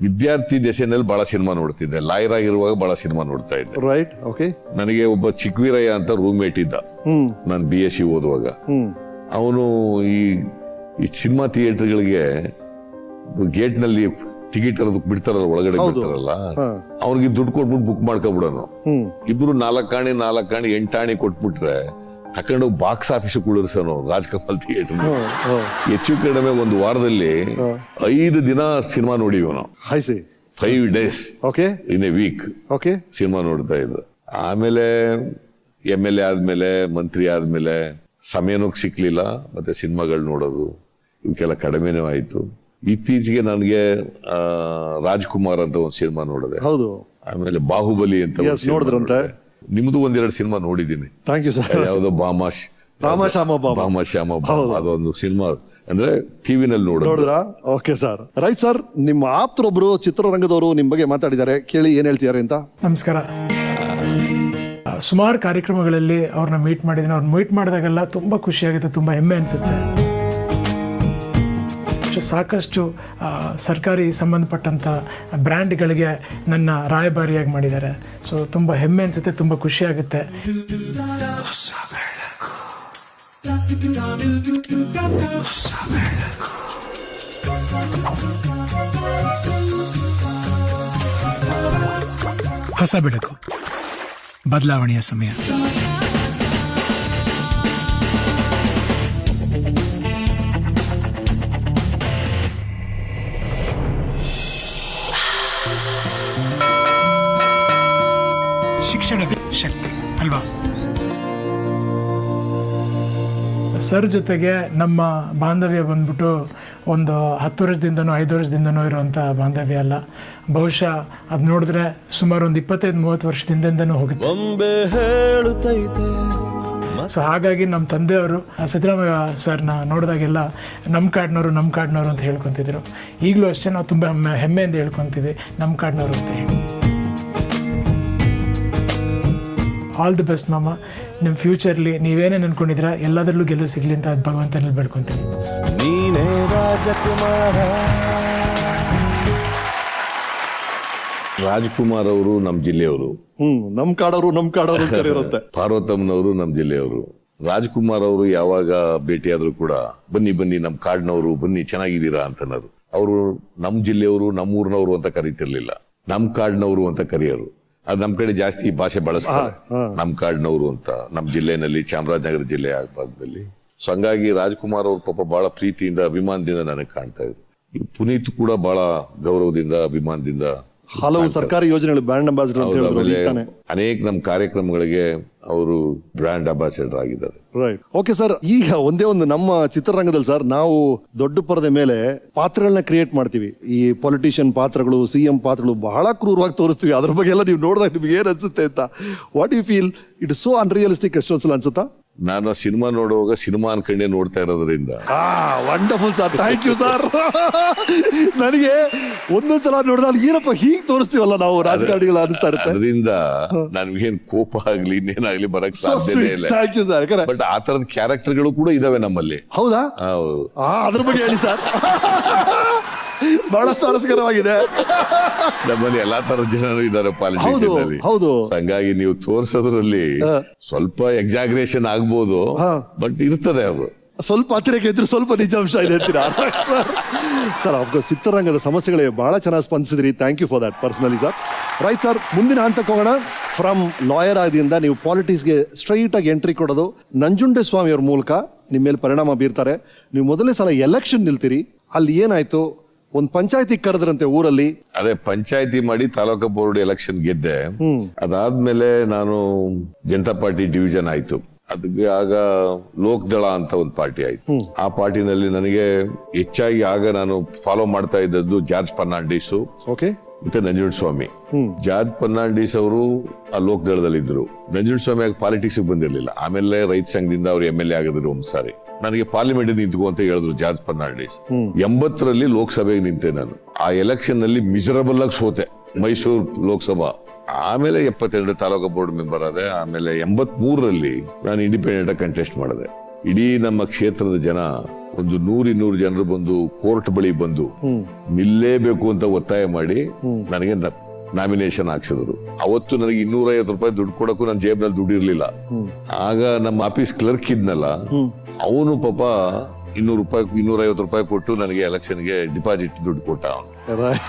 ವಿದ್ಯಾರ್ಥಿ ದಶೆನಲ್ಲಿ ಬಹಳ ಸಿನಿಮಾ ನೋಡ್ತಿದ್ದೆ. ಲಾಯರ್ ಆಗಿರುವಾಗ ಬಹಳ ಸಿನಿಮಾ ನೋಡ್ತಾ ಇದ್ದೆ. Right, okay. ನನಗೆ ಒಬ್ಬ ಚಿಕ್ಕವೀರಯ್ಯ ಅಂತ ರೂಮ್ಮೇಟ್ ಇದ್ದ. ನಾನು BSc ಓದುವಾಗ. ಅವನು ಈ ಸಿನಿಮಾ ಥಿಯೇಟರ್ಗಳಿಗೆ ಗೇಟ್ ನಲ್ಲಿ ಟಿಕೆಟ್ ಬಿಡ್ತಾರಲ್ಲ, ಒಳಗಡೆ ಬಿಡ್ತಾರಲ್ಲ, ಅವ್ರಿಗೆ ದುಡ್ಡು ಕೊಟ್ಬಿಟ್ಟು ಬುಕ್ ಮಾಡ್ಕೊಬಿಡೋನು. ಇಬ್ರು 4 ಆಣೆ 8 ಆಣೆ ಕೊಟ್ಬಿಟ್ರೆ ತಕೊಂಡು ಬಾಕ್ಸ್ ಆಫೀಸ್ ಕುಳಿಸೋನು ರಾಜ್ಕಮಲ್ ಥಿಯೇಟರ್. ಹೆಚ್ಚು ಕಡಿಮೆ ಒಂದು ವಾರದಲ್ಲಿ 5 ದಿನ ಸಿನಿಮಾ ನೋಡಿವಿ ನಾವು. 5 days in a week cinema ನೋಡ್ತಾ ಇದ್ದ. ಆಮೇಲೆ MLA ಆದ್ಮೇಲೆ, ಮಂತ್ರಿ ಆದ್ಮೇಲೆ ಸಮಯನೂ ಸಿಕ್ಲಿಲ್ಲ. ಮತ್ತೆ ಸಿನಿಮಾಗಳು ನೋಡೋದು ಇವಕ್ಕೆಲ್ಲ ಕಡಿಮೆನೂ ಆಯ್ತು. ಇತ್ತೀಚೆಗೆ ನನಗೆ ರಾಜ್ಕುಮಾರ್ ಅಂತ ಒಂದು ಸಿನಿಮಾ ನೋಡಿದೆ. ಆಮೇಲೆ ಬಾಹುಬಲಿ ಅಂತ ನೋಡಿದ್ರಂತೆ. ನಿಮ್ದು 1-2 ಸಿನಿಮಾ ನೋಡಿದ್ದೀನಿ. Thank you sir. ಯಾವ್ದೋ ಭಾಮಾಶ್ಯಾಮ ಅದೊಂದು ಸಿನಿಮಾ ಅಂದ್ರೆ ಟಿವಿನಲ್ಲಿ ನೋಡಿದ್ರಾ? Okay sir. Right sir. ನಿಮ್ಮ ಆಪ್ತರೊಬ್ರು ಚಿತ್ರರಂಗದವರು ನಿಮ್ ಬಗ್ಗೆ ಮಾತಾಡಿದ್ದಾರೆ, ಕೇಳಿ ಏನ್ ಹೇಳ್ತಿದ್ದಾರೆ ಅಂತ. ನಮಸ್ಕಾರ. ಸುಮಾರು ಕಾರ್ಯಕ್ರಮಗಳಲ್ಲಿ ಅವ್ರನ್ನ ಮೀಟ್ ಮಾಡಿದ್ದೀನಿ. ಅವ್ರನ್ನ ಮೀಟ್ ಮಾಡಿದಾಗೆಲ್ಲ ತುಂಬ ಖುಷಿಯಾಗುತ್ತೆ, ತುಂಬ ಹೆಮ್ಮೆ ಅನಿಸುತ್ತೆ. ಸಾಕಷ್ಟು ಸರ್ಕಾರಿ ಸಂಬಂಧಪಟ್ಟಂಥ ಬ್ರ್ಯಾಂಡ್ಗಳಿಗೆ ನನ್ನ ರಾಯಭಾರಿಯಾಗಿ ಮಾಡಿದ್ದಾರೆ. ಸೊ ತುಂಬ ಹೆಮ್ಮೆ ಅನಿಸುತ್ತೆ, ತುಂಬ ಖುಷಿಯಾಗುತ್ತೆ. ಹೊಸ ಬೆಳಕು, ಬದಲಾವಣೆಯ ಸಮಯ. ತಕ್ಷಣವೇ ಶಕ್ತಿ ಅಲ್ವಾ? ಸರ್ ಜೊತೆಗೆ ನಮ್ಮ ಬಾಂಧವ್ಯ ಬಂದ್ಬಿಟ್ಟು ಒಂದು 10 ವರ್ಷದಿಂದನೋ 5 ವರ್ಷದಿಂದನೋ ಇರುವಂಥ ಬಾಂಧವ್ಯ ಅಲ್ಲ. ಬಹುಶಃ ಅದು ನೋಡಿದ್ರೆ ಸುಮಾರು ಒಂದು 25-30 ವರ್ಷದಿಂದನೂ ಹೋಗುತ್ತೆ. ಸೊ ಹಾಗಾಗಿ ನಮ್ಮ ತಂದೆಯವರು ಸಿದ್ದರಾಮಯ್ಯ ಸರ್ನ ನೋಡಿದಾಗೆಲ್ಲ ನಮ್ಮ ಕಾಡಿನವರು ಅಂತ ಹೇಳ್ಕೊತಿದ್ರು. ಈಗಲೂ ಅಷ್ಟೇ ನಾವು ತುಂಬ ಹೆಮ್ಮೆಯಿಂದ ಹೇಳ್ಕೊತೀವಿ ನಮ್ಮ ಕಾಡಿನವರು ಅಂತ ಹೇಳಿ. ಆಲ್ ದಿ ಬೆಸ್ಟ್ ಮಾಮ. ನಿಮ್ಮ ಫ್ಯೂಚರ್ಲಿ ನೀವೇನೇನು ಅನ್ಕೊಂಡಿದ್ದೀರ ಎಲ್ಲದರಲ್ಲೂ ಗೆಲುವು ಸಿಗಲಿ ಅಂತ ಅದು ಭಗವಂತನಲ್ಲಿ ಬೇಡ್ಕೊತೀನಿ. ನೀನೇ ರಾಜಕುಮಾರ. ರಾಜ್ಕುಮಾರ್ ಅವರು ನಮ್ಮ ಜಿಲ್ಲೆಯವರು, ನಮ್ಮ ಕಾಡವರು ಕರೆಯುತ್ತೆ. ಪಾರ್ವತಮ್ಮನವರು ನಮ್ಮ ಜಿಲ್ಲೆಯವರು. ರಾಜ್ಕುಮಾರ್ ಅವರು ಯಾವಾಗ ಭೇಟಿಯಾದ್ರು ಕೂಡ ಬನ್ನಿ ನಮ್ಮ ಕಾಡಿನವರು, ಬನ್ನಿ ಚೆನ್ನಾಗಿದ್ದೀರಾ ಅಂತನೋರು. ಅವರು ನಮ್ಮ ಜಿಲ್ಲೆಯವರು, ನಮ್ಮೂರಿನವರು ಅಂತ ಕರೀತಿರ್ಲಿಲ್ಲ, ನಮ್ಮ ಕಾಡಿನವರು ಅಂತ ಕರೆಯೋರು. ಅದು ನಮ್ಮ ಕಡೆ ಜಾಸ್ತಿ ಭಾಷೆ ಬಳಸ್ತಾರೆ, ನಮ್ಮ ಕಾಡಿನವರು ಅಂತ. ನಮ್ಮ ಜಿಲ್ಲೆನಲ್ಲಿ ಚಾಮರಾಜನಗರ ಜಿಲ್ಲೆ ಆ ಭಾಗದಲ್ಲಿ. ಸೊ ಹಂಗಾಗಿ ರಾಜ್ಕುಮಾರ್ ಅವರು ಪಾಪ ಬಹಳ ಪ್ರೀತಿಯಿಂದ ಅಭಿಮಾನದಿಂದ ನನಗೆ ಕಾಣ್ತಾ ಇದ್ರು. ಪುನೀತ್ ಕೂಡ ಬಹಳ ಗೌರವದಿಂದ ಅಭಿಮಾನದಿಂದ ಹಲವು ಸರ್ಕಾರಿ ಯೋಜನೆಗಳು ಬ್ರ್ಯಾಂಡ್ ಅಂಬಾಸಿಡರ್ ಅಂತ ಹೇಳಿದ್ರು. ಅನೇಕ ನಮ್ಮ ಕಾರ್ಯಕ್ರಮಗಳಿಗೆ ಅವರು ಬ್ರ್ಯಾಂಡ್ ಅಂಬಾಸಿಡರ್ ಆಗಿದ್ದಾರೆ. ರೈಟ್. ಓಕೆ ಸರ್, ಈಗ ಒಂದೇ ಒಂದು ನಮ್ಮ ಚಿತ್ರರಂಗದಲ್ಲಿ ಸರ್ ನಾವು ದೊಡ್ಡ ಪರದೆ ಮೇಲೆ ಪಾತ್ರಗಳನ್ನ ಕ್ರಿಯೇಟ್ ಮಾಡ್ತೀವಿ. ಈ ಪೊಲಿಟಿಷಿಯನ್ ಪಾತ್ರಗಳು, CM ಪಾತ್ರಗಳು ಬಹಳ ಕ್ರೂರವಾಗಿ ತೋರಿಸ್ತೀವಿ. ಅದ್ರ ಬಗ್ಗೆ ಎಲ್ಲ ನೀವು ನೋಡಿದಾಗ ನಿಮ್ಗೆ ಏನ್ ಅನ್ಸುತ್ತೆ ಅಂತ? What you feel? It is so unrealistic ಎಷ್ಟೊಂದ್ಸಲ ಅನ್ಸುತ್ತಾ? ನಾನು ಸಿನಿಮಾ ನೋಡುವಾಗ ಸಿನಿಮಾ ಅನ್ಕಂಡೇ ನೋಡ್ತಾ ಇರೋದ್ರಿಂದ. Wonderful sir, thank you sir. ನನಗೆ ಒಂದೊಂದ್ಸಲ ನೋಡಿದಾಗ ಏನಪ್ಪ ಹೀಗೆ ತೋರಿಸ್ತೀವಲ್ಲ ನಾವು ರಾಜಕಾರಣಿಗಳು ಅನಿಸ್ತಾ ಇರುತ್ತೆ. ಅದರಿಂದ ನನ್ಗೇನ್ ಕೋಪ ಆಗ್ಲಿ ಇನ್ನೇನಾಗ್ಲಿ ಬರಕ್ ಸಾಧ್ಯನೇ ಇಲ್ಲ. Thank you sir. ಬಟ್ ಆ ತರದ ಕ್ಯಾರೆಕ್ಟರ್ಗಳು ಕೂಡ ಇದಾವೆ ನಮ್ಮಲ್ಲಿ. ಹೌದಾ? ಹೌದು. ಅದ್ರ ಬಗ್ಗೆ ಹೇಳಿ ಸರ್. ಬಹಳ ಸ್ವಾರಸ್ಯಕರವಾಗಿದೆ. ನಮ್ಮಲ್ಲಿ ಎಲ್ಲಾ ತರದ ಜನರು ಇದ್ದಾರೆ ಪಾಲಿಟಿಕ್ಸ್. ಹೌದು. ಹಂಗಾಗಿ ನೀವು ತೋರ್ಸೋದ್ರಲ್ಲಿ ಸ್ವಲ್ಪ ಎಕ್ಸಾಗ್ರೇಷನ್ ಆಗ್ಬೋದು, ಬಟ್ ಇರ್ತದೆ ಅದು. ಸ್ವಲ್ಪ ಅತಿರೇಕ ಇದ್ರು ಸ್ವಲ್ಪ ನಿಜಾಂಶ ಇದೆ ಅಂತೀರಾ ಸರ್? ಅಫ್ಕೋರ್ಸ್ ಚಿತ್ರರಂಗದ ಸಮಸ್ಯೆಗಳೇ ಬಹಳ ಚೆನ್ನಾಗಿ ಸ್ಪಂದಿಸಿದ್ರಿ. Thank you for that personally sir. Right sir, ಮುಂದಿನ ಹಂತಕ್ಕೆ ಹೋಗೋಣ. ಫ್ರಮ್ ಲಾಯರ್ ಆದ್ರಿಂದ ನೀವು ಪಾಲಿಟಿಕ್ಸ್ಗೆ ಸ್ಟ್ರೈಟ್ ಆಗಿ ಎಂಟ್ರಿ ಕೊಡೋದು ನಂಜುಂಡಸ್ವಾಮಿ ಅವ್ರ ಮೂಲಕ ನಿಮ್ಮ ಮೇಲೆ ಪರಿಣಾಮ ಬೀರ್ತಾರೆ. ನೀವು ಮೊದಲನೇ ಸಲ ಎಲೆಕ್ಷನ್ ನಿಲ್ತೀರಿ. ಅಲ್ಲಿ ಏನಾಯ್ತು? ಒಂದು ಪಂಚಾಯತಿ ಕರೆದ್ರಂತೆ ಊರಲ್ಲಿ. ಅದೇ ಪಂಚಾಯತಿ ಮಾಡಿ ತಾಲೂಕು ಬೋರ್ಡ್ ಎಲೆಕ್ಷನ್ ಗೆದ್ದೆ. ಅದಾದ್ಮೇಲೆ ನಾನು ಜನತಾ ಪಾರ್ಟಿ ಡಿವಿಷನ್ ಆಯ್ತು. ಅದಕ್ಕೆ ಆಗ ಲೋಕದಳ ಅಂತ ಒಂದು ಪಾರ್ಟಿ ಆಯ್ತು. ಆ ಪಾರ್ಟಿನಲ್ಲಿ ನನಗೆ ಹೆಚ್ಚಾಗಿ ಆಗ ನಾನು ಫಾಲೋ ಮಾಡ್ತಾ ಇದ್ದದ್ದು ಜಾರ್ಜ್ ಫರ್ನಾಂಡಿಸ್ ಮತ್ತೆ ನಂಜುಂಡಸ್ವಾಮಿ. ಜಾರ್ಜ್ ಫರ್ನಾಂಡಿಸ್ ಅವರು ಆ ಲೋಕದಳದಲ್ಲಿ ಇದ್ರು. ನಂಜುಂಡಸ್ವಾಮಿ ಆಗ ಪಾಲಿಟಿಕ್ಸ್ ಬಂದಿರಲಿಲ್ಲ. ಆಮೇಲೆ ರೈತ ಸಂಘದಿಂದ ಅವ್ರು MLA ಆಗಿದ್ರು ಒಂದ್ ಸಾರಿ. ನನಗೆ ಪಾರ್ಲಿಮೆಂಟ್ ನಿಂತ್ಕೋ ಅಂತ ಹೇಳಿದ್ರು ಜಾರ್ಜ್ ಫರ್ನಾಂಡಿಸ್. 80ರಲ್ಲಿ ಲೋಕಸಭೆಗೆ ನಿಂತೆ ನಾನು. ಆ ಎಲೆಕ್ಷನ್ ನಲ್ಲಿ ಮಿಸರಬಲ್ ಆಗಿ ಸೋತೆ, ಮೈಸೂರು ಲೋಕಸಭಾ. ಆಮೇಲೆ 72 ತಾಲೂಕು ಬೋರ್ಡ್ ಮೆಂಬರ್ ಆದೆ. ಆಮೇಲೆ 83ರಲ್ಲಿ ನಾನು ಇಂಡಿಪೆಂಡೆಂಟ್ ಆಗಿ ಕಂಟೆಸ್ಟ್ ಮಾಡಿದೆ. ಇಡೀ ನಮ್ಮ ಕ್ಷೇತ್ರದ ಜನ ಒಂದು 100-200 ಜನರು ಬಂದು ಕೋರ್ಟ್ ಬಳಿ ಬಂದು ನಿಲ್ಲೇಬೇಕು ಅಂತ ಒತ್ತಾಯ ಮಾಡಿ ನನಗೆ ನಾಮಿನೇಷನ್ ಹಾಕ್ಸಿದ್ರು. ಅವತ್ತು ನನಗೆ 250 ರೂಪಾಯಿ ದುಡ್ಡು ಕೊಡಕ್ಕೂ ನನ್ನ ಜೇಬ್ನಲ್ಲಿ ದುಡ್ಡು ಇರ್ಲಿಲ್ಲ. ಆಗ ನಮ್ಮ ಆಫೀಸ್ ಕ್ಲರ್ಕ್ ಇದ್ನಲ್ಲ, ಅವನು ಪಾಪ 250 ರೂಪಾಯಿ ಕೊಟ್ಟು ನನಗೆ ಎಲೆಕ್ಷನ್ಗೆ ಡಿಪಾಸಿಟ್ ದುಡ್ಡು ಕೊಟ್ಟ.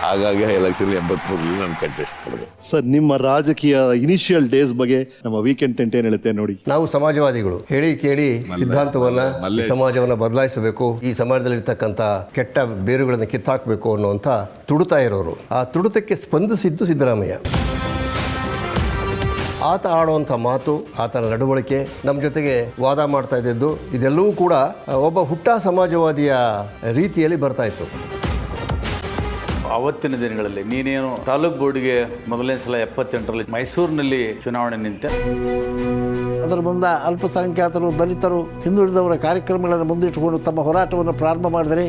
ಹಾಗಾಗಿ ಎಲೆಕ್ಷನ್ 83ರಲ್ಲಿ ನಾನು ಕಂಟೆಸ್ಟ್ ಮಾಡಿದೆ. ಸರ್, ನಿಮ್ಮ ರಾಜಕೀಯ ಇನಿಷಿಯಲ್ ಡೇಸ್ ಬಗ್ಗೆ ನಮ್ಮ ವೀಕೆಂಡ್ ಟೆಂಟ್ ಏನ್ ಹೇಳುತ್ತೆ ನೋಡಿ. ನಾವು ಸಮಾಜವಾದಿಗಳು ಹೇಳಿ ಕೇಳಿ ಸಿದ್ಧಾಂತವನ್ನ, ಸಮಾಜವನ್ನ ಬದಲಾಯಿಸಬೇಕು, ಈ ಸಮಾಜದಲ್ಲಿರ್ತಕ್ಕಂಥ ಕೆಟ್ಟ ಬೇರುಗಳನ್ನು ಕಿತ್ತಾಕಬೇಕು ಅನ್ನುವಂಥ ತುಡುತ್ತಾ ಇರೋರು. ಆ ತುಡುತಕ್ಕೆ ಸ್ಪಂದಿಸಿದ್ದು ಸಿದ್ದರಾಮಯ್ಯ. ಆತ ಆಡುವಂಥ ಮಾತು, ಆತನ ನಡವಳಿಕೆ, ನಮ್ಮ ಜೊತೆಗೆ ವಾದ ಮಾಡ್ತಾ ಇದ್ದದ್ದು, ಇದೆಲ್ಲವೂ ಕೂಡ ಒಬ್ಬ ಹುಟ್ಟ ಸಮಾಜವಾದಿಯ ರೀತಿಯಲ್ಲಿ ಬರ್ತಾ ಇತ್ತು. ಆವತ್ತಿನ ದಿನಗಳಲ್ಲಿ ನೀನೇನು ತಾಲೂಕ್ ಬೋರ್ಡ್ಗೆ ಮೊದಲನೇ ಸಲ 78ರಲ್ಲಿ ಮೈಸೂರಿನಲ್ಲಿ ಚುನಾವಣೆ ನಿಂತೆ. ಅದರ ಮುಂದೆ ಅಲ್ಪಸಂಖ್ಯಾತರು, ದಲಿತರು, ಹಿಂದುಳಿದವರ ಕಾರ್ಯಕ್ರಮಗಳನ್ನು ಮುಂದಿಟ್ಟುಕೊಂಡು ತಮ್ಮ ಹೋರಾಟವನ್ನು ಪ್ರಾರಂಭ ಮಾಡಿದರೆ